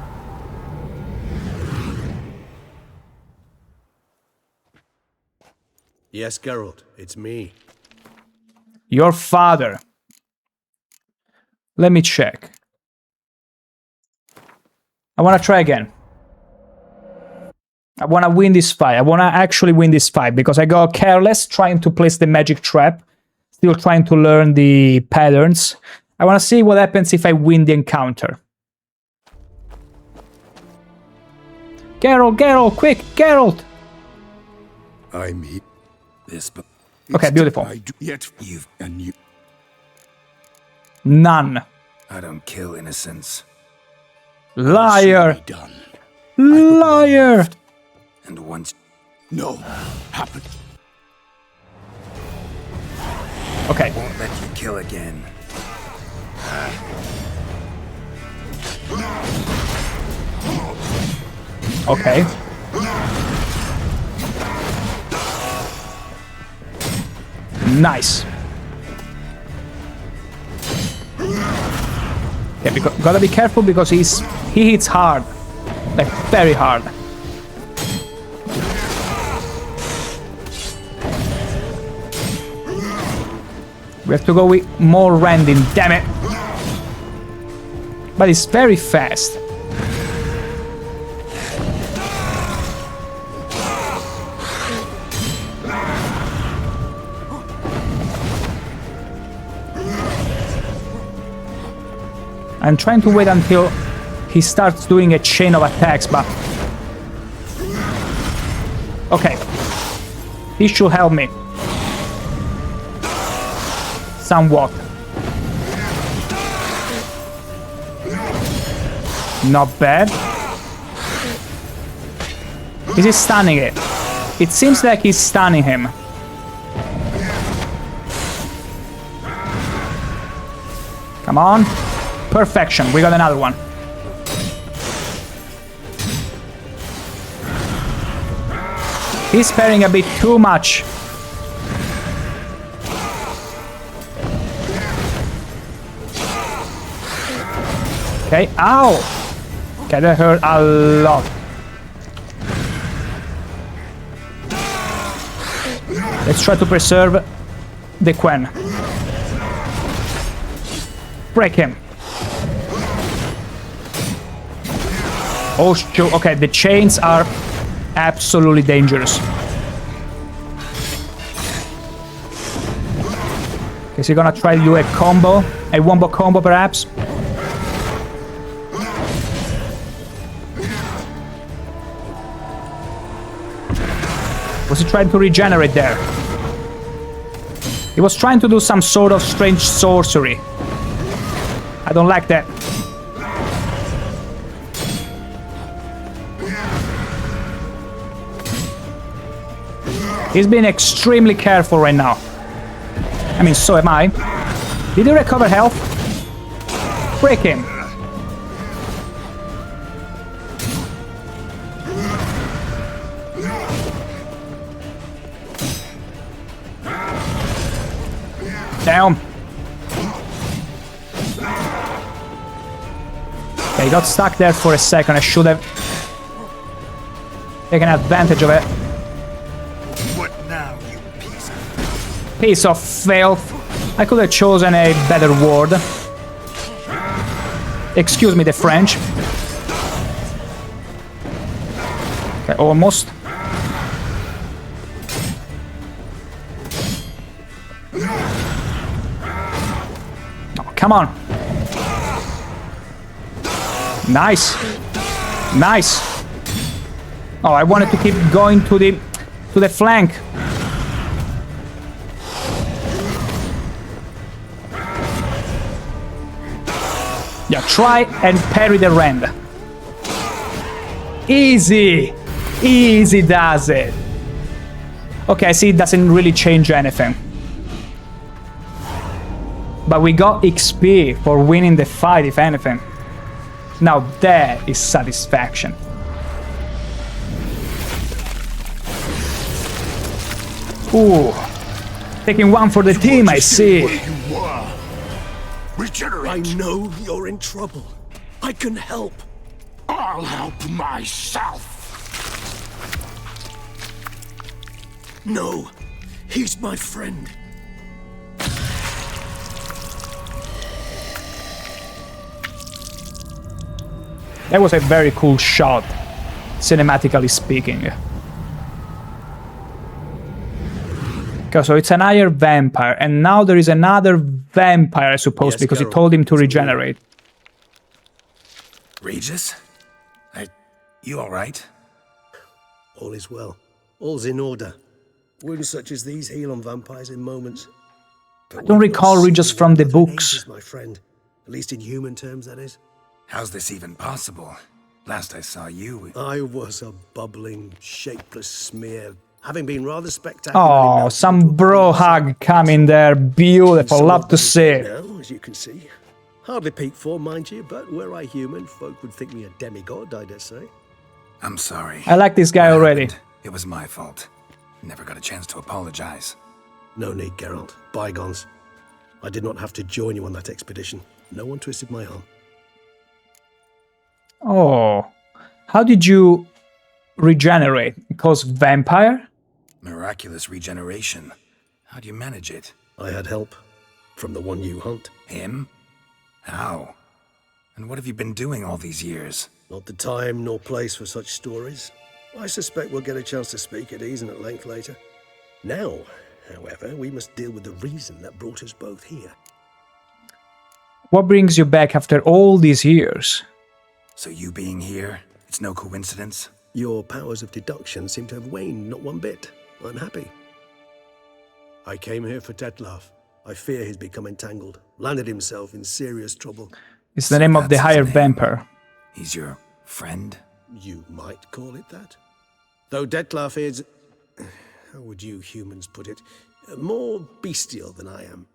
Speaker 5: Yes, Geralt, it's me.
Speaker 1: Your father. Let me check. I wanna try again. I wanna win this fight. I wanna actually win this fight because I got careless trying to place the magic trap. Still trying to learn the patterns. I wanna see what happens if I win the encounter. Geralt, Geralt, quick, Geralt!
Speaker 6: I meet this, but
Speaker 1: okay, beautiful.
Speaker 6: Yet you've and you.
Speaker 1: None.
Speaker 3: I don't kill innocents.
Speaker 1: Liar! Liar!
Speaker 3: And once...
Speaker 6: No, happen.
Speaker 1: Okay.
Speaker 3: I won't let you kill again.
Speaker 1: Okay. Nice. Yeah, gotta be careful because he hits hard. Like, very hard. We have to go with more rending, damn it. But it's very fast. I'm trying to wait until he starts doing a chain of attacks, but... Okay. He should help me. Somewhat. Not bad. Is he stunning it? It seems like he's stunning him. Come on. Perfection. We got another one. He's sparing a bit too much. Okay, ow! Okay, that hurt a lot. Let's try to preserve the Quen. Break him. Oh, shoot. Okay, the chains are absolutely dangerous. Okay, so you're gonna try to do a combo, a wombo combo perhaps. Was he trying to regenerate there? He was trying to do some sort of strange sorcery. I don't like that. He's being extremely careful right now. I mean, so am I. Did he recover health? Break him. Down. Okay, he got stuck there for a second. I should have taken advantage of it.
Speaker 18: What now, you
Speaker 1: Piece of filth. I could have chosen a better word. Excuse me, the French. Okay, almost. Oh, come on. Nice. Nice. Oh, I wanted to keep going to the flank. Yeah, try and parry the rend. Easy. Easy does it. Okay, I see it doesn't really change anything. But we got XP for winning the fight, if anything. Now that is satisfaction. Ooh. Taking one for the team, I see.
Speaker 8: Regenerate. I know you're in trouble. I can help.
Speaker 13: I'll help myself.
Speaker 8: No, he's my friend.
Speaker 1: That was a very cool shot, cinematically speaking. Okay, so it's an iron vampire, and now there is another vampire, I suppose, because he told him to regenerate.
Speaker 3: Regis? You alright?
Speaker 20: All is well. All's in order. Wounds such as these heal on vampires in moments.
Speaker 1: I don't recall Regis from the books.
Speaker 20: My friend. At least in human terms, that is.
Speaker 3: How's this even possible? Last I saw you...
Speaker 20: I was a bubbling, shapeless smear, having been rather spectacular.
Speaker 1: Oh, some bro hug coming there. Beautiful, love to see.
Speaker 20: Now, as you can see. Hardly peak form, mind you, but were I human, folk would think me a demigod, I dare say.
Speaker 3: I'm sorry.
Speaker 1: I like this guy already.
Speaker 3: It was my fault. Never got a chance to apologize.
Speaker 20: No need, Geralt. Bygones. I did not have to join you on that expedition. No one twisted my arm.
Speaker 1: Oh, how did you regenerate? Because vampire?
Speaker 3: Miraculous regeneration. How do you manage it?
Speaker 20: I had help. From the one you hunt.
Speaker 3: Him? How? And what have you been doing all these years?
Speaker 20: Not the time nor place for such stories. I suspect we'll get a chance to speak at ease and at length later. Now, however, we must deal with the reason that brought us both here.
Speaker 1: What brings you back after all these years?
Speaker 3: So you being here, it's no coincidence?
Speaker 20: Your powers of deduction seem to have waned not one bit. I'm happy. I came here for Dettlaff. I fear he's become entangled, landed himself in serious trouble.
Speaker 1: It's the name of the higher vampire.
Speaker 3: He's your friend?
Speaker 20: You might call it that. Though Dettlaff is... how would you humans put it? More bestial than I am.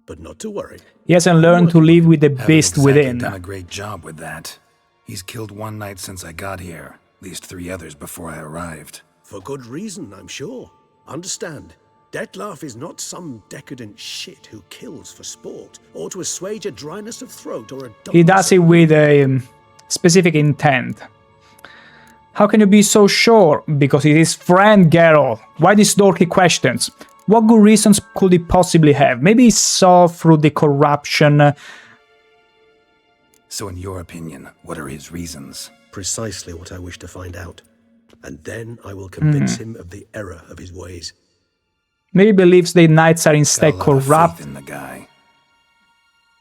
Speaker 20: But not to worry.
Speaker 1: He hasn't learned to live with the beast within.
Speaker 3: Done a great job with that. He's killed one knight since I got here. At least 3 others before I arrived.
Speaker 20: For good reason, I'm sure. Understand, Dettlaff is not some decadent shit who kills for sport, or to assuage a dryness of throat or a...
Speaker 1: He does it with a specific intent. How can you be so sure? Because it is friend Geralt. Why these dorky questions? What good reasons could he possibly have? Maybe he saw through the corruption.
Speaker 3: So in your opinion, what are his reasons?
Speaker 20: Precisely what I wish to find out. And then I will convince him of the error of his ways.
Speaker 1: Maybe he believes the knights are instead corrupt.
Speaker 3: In the guy.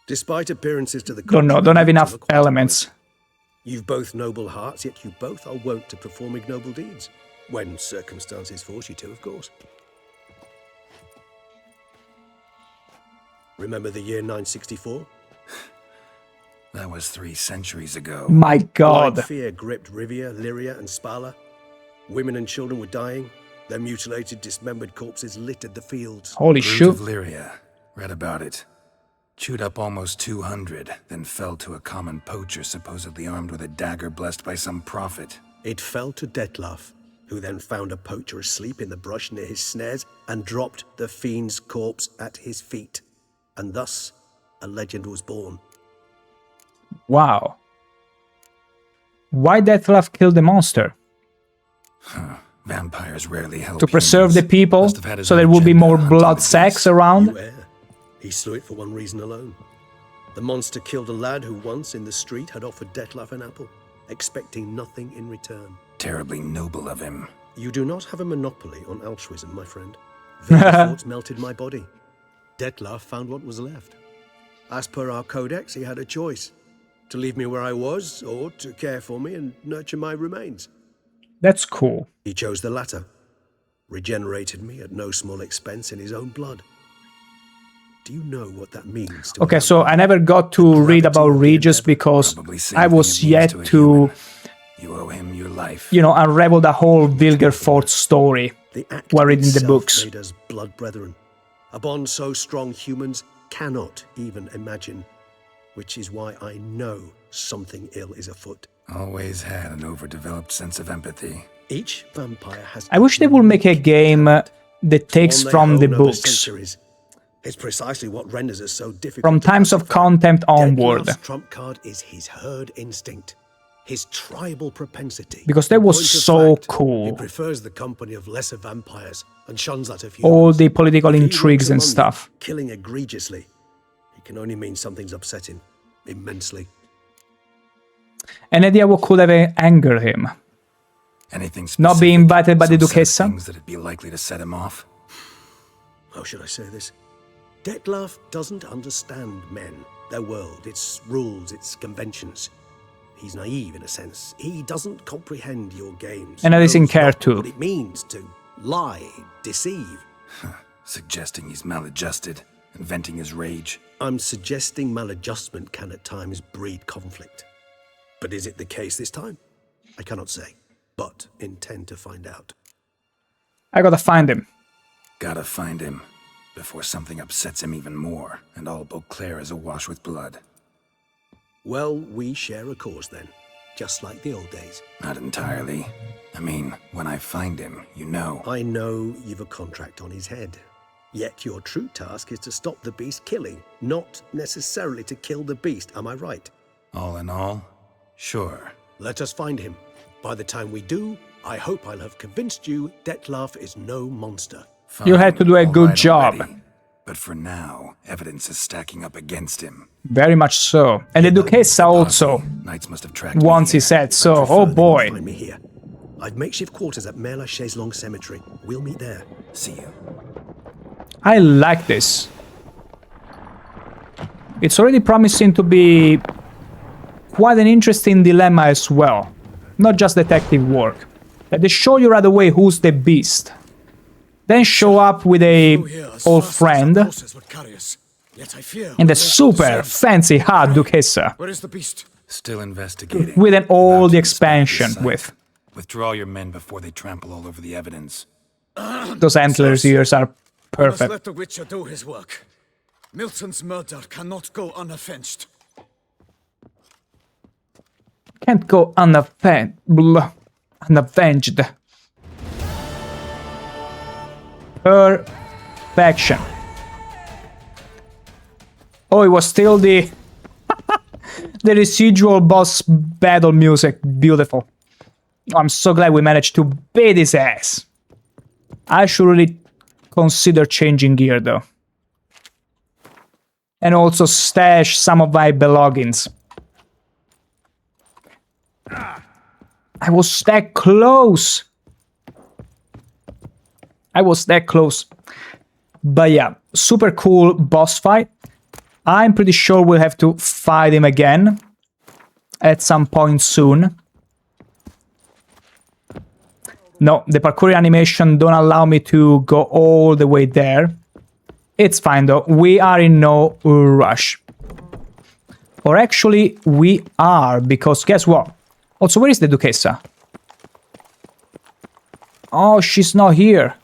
Speaker 20: Despite appearances to the
Speaker 1: Don't know, don't have enough elements.
Speaker 20: You've both noble hearts, yet you both are wont to perform ignoble deeds. When circumstances force you to, of course. Remember the year 964?
Speaker 3: That was 3 centuries ago.
Speaker 1: My God.
Speaker 20: Blind fear gripped Rivia, Lyria, and Spala. Women and children were dying. Their mutilated, dismembered corpses littered the fields.
Speaker 1: Holy shit.
Speaker 3: of Lyria. Read about it. Chewed up almost 200, then fell to a common poacher supposedly armed with a dagger blessed by some prophet.
Speaker 20: It fell to Dettlaff, who then found a poacher asleep in the brush near his snares and dropped the fiend's corpse at his feet. And thus, a legend was born.
Speaker 1: Wow. Why Dettlaff kill the monster?
Speaker 3: Vampires rarely help
Speaker 1: To preserve the
Speaker 3: humans.
Speaker 1: people,
Speaker 3: Must have had his
Speaker 1: so
Speaker 3: own
Speaker 1: there would be
Speaker 3: agenda
Speaker 1: more
Speaker 3: hunting
Speaker 1: blood
Speaker 3: the
Speaker 1: sex
Speaker 3: beast.
Speaker 1: around?
Speaker 20: You err. He slew it for one reason alone. The monster killed a lad who once in the street had offered Dettlaff an apple, expecting nothing in return.
Speaker 3: Terribly noble of him.
Speaker 20: You do not have a monopoly on altruism, my friend. Their thoughts melted my body. Dettlaff found what was left. As per our codex, he had a choice. To leave me where I was, or to care for me and nurture my remains.
Speaker 1: That's cool.
Speaker 20: He chose the latter. Regenerated me at no small expense in his own blood. Do you know what that means to
Speaker 1: Okay, so I never got to read about Regis because I was yet to,
Speaker 3: You owe him your life.
Speaker 1: you know, unravel the whole Vilgerfort story
Speaker 20: The act
Speaker 1: while reading the
Speaker 20: itself
Speaker 1: books.
Speaker 20: made us blood brethren. A bond so strong humans cannot even imagine. Which is why I know something ill is afoot.
Speaker 3: Always had an overdeveloped sense of empathy.
Speaker 20: Each vampire has...
Speaker 1: I wish they would make a game that takes
Speaker 20: one they
Speaker 1: from the
Speaker 20: hone over
Speaker 1: books,
Speaker 20: centuries. It's precisely what renders it so difficult.
Speaker 1: from
Speaker 20: to
Speaker 1: Times of Contempt onward,
Speaker 20: Dettlaff's trump card is his herd instinct, his tribal propensity.
Speaker 1: because that
Speaker 20: In
Speaker 1: was
Speaker 20: point of
Speaker 1: so
Speaker 20: fact, He
Speaker 1: cool.
Speaker 20: prefers the company of lesser vampires and shuns that of humans.
Speaker 1: All the political
Speaker 20: If he
Speaker 1: intrigues
Speaker 20: walks
Speaker 1: and
Speaker 20: among
Speaker 1: stuff.
Speaker 20: them, killing egregiously, it can only mean something's upsetting, immensely.
Speaker 1: Any idea what could have angered him?
Speaker 3: Anything
Speaker 1: Not being invited by the
Speaker 3: Some set of
Speaker 1: Duchessa?
Speaker 3: things that'd be likely to set him off.
Speaker 20: How should I say this? Dettlaff doesn't understand men, their world, its rules, its conventions. He's naive in a sense. He doesn't comprehend your games.
Speaker 1: And I
Speaker 20: He
Speaker 1: doesn't
Speaker 20: knows
Speaker 1: care
Speaker 20: not
Speaker 1: to.
Speaker 20: what it means to lie, deceive.
Speaker 3: Suggesting he's maladjusted and venting his rage.
Speaker 20: I'm suggesting maladjustment can at times breed conflict. But is it the case this time? I cannot say, but intend to find out.
Speaker 1: I gotta find him.
Speaker 3: Gotta find him before something upsets him even more, and all Beauclair is awash with blood.
Speaker 20: Well, we share a cause then, just like the old days.
Speaker 3: Not entirely. I mean, when I find him, you know.
Speaker 20: I know you've a contract on his head. Yet your true task is to stop the beast killing, not necessarily to kill the beast, am I right?
Speaker 3: All in all, sure.
Speaker 20: Let us find him. By the time we do, I hope I'll have convinced you Dettlaff is no monster.
Speaker 1: You had to do a good job.
Speaker 3: But for now, evidence is stacking up against him.
Speaker 1: Very much so. And the Duchessa also,
Speaker 3: Knights must have tracked
Speaker 1: once he said so. Oh boy.
Speaker 20: Find me here. I've makeshift quarters at Mère Lachaise Long Cemetery. We'll meet there.
Speaker 3: See you.
Speaker 1: I like this. It's already promising to be quite an interesting dilemma as well. Not just detective work. That they show you right away who's the beast. Then show up with a old friend and the super fancy hot Duchessa.
Speaker 9: Where is the beast?
Speaker 3: Still investigating.
Speaker 1: With an all the expansion with.
Speaker 3: Withdraw your men before they trample all over the evidence.
Speaker 1: Those antlers ears are
Speaker 9: We must
Speaker 1: perfect.
Speaker 9: let the Witcher do his work. Milton's murder cannot go unavenged.
Speaker 1: Can't go unavenged. Perfection. Oh, it was still the the residual boss battle music. Beautiful. I'm so glad we managed to beat his ass. I should really consider changing gear though. And also stash some of my belongings. I was that close. I was that close. But yeah, super cool boss fight. I'm pretty sure we'll have to fight him again at some point soon. No, the parkour animation don't allow me to go all the way there. It's fine though, we are in no rush. Or actually, we are, because guess what? Also, where is the Duchessa? Oh, she's not here.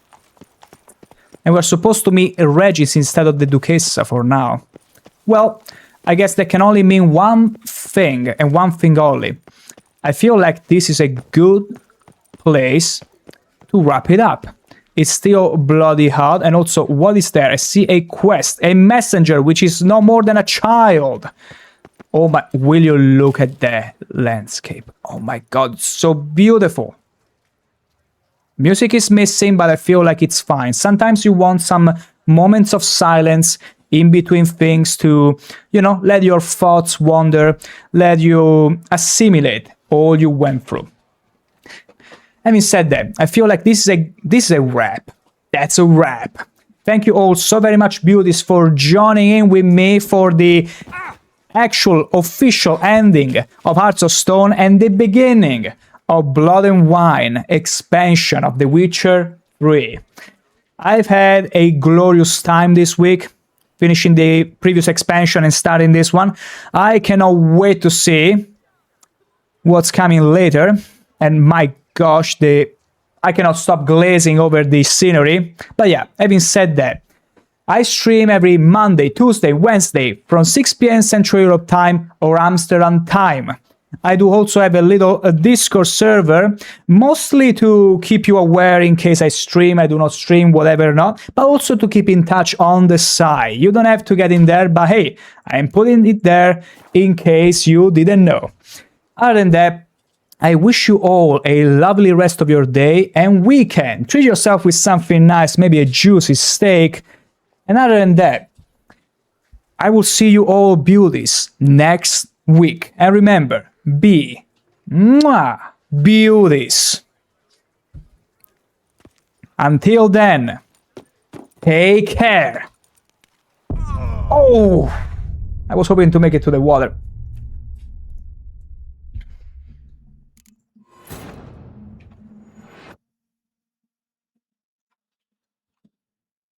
Speaker 1: And we're supposed to meet Regis instead of the Duchessa for now. Well, I guess that can only mean one thing, and one thing only. I feel like this is a good place to wrap it up. It's still bloody hot, and also, what is there? I see a quest, a messenger, which is no more than a child. Oh my, will you look at the landscape? Oh my god, it's so beautiful. Music is missing, but I feel like it's fine. Sometimes you want some moments of silence in between things to, you know, let your thoughts wander, let you assimilate all you went through. Having said that, I feel like this is a wrap. That's a wrap. Thank you all so very much, beauties, for joining in with me for the actual official ending of Hearts of Stone and the beginning of Blood and Wine expansion of The Witcher 3. I've had a glorious time this week, finishing the previous expansion and starting this one. I cannot wait to see what's coming later, and my gosh, I cannot stop glazing over the scenery. But yeah, having said that, I stream every Monday, Tuesday, Wednesday from 6 p.m. Central Europe time or Amsterdam time. I do also have a little Discord server, mostly to keep you aware in case I stream, I do not stream, whatever or not, but also to keep in touch on the side. You don't have to get in there, but hey, I'm putting it there in case you didn't know. Other than that, I wish you all a lovely rest of your day and weekend. Treat yourself with something nice, maybe a juicy steak. And other than that, I will see you all beauties next week. And remember, be beauties. Until then, take care. Oh, I was hoping to make it to the water.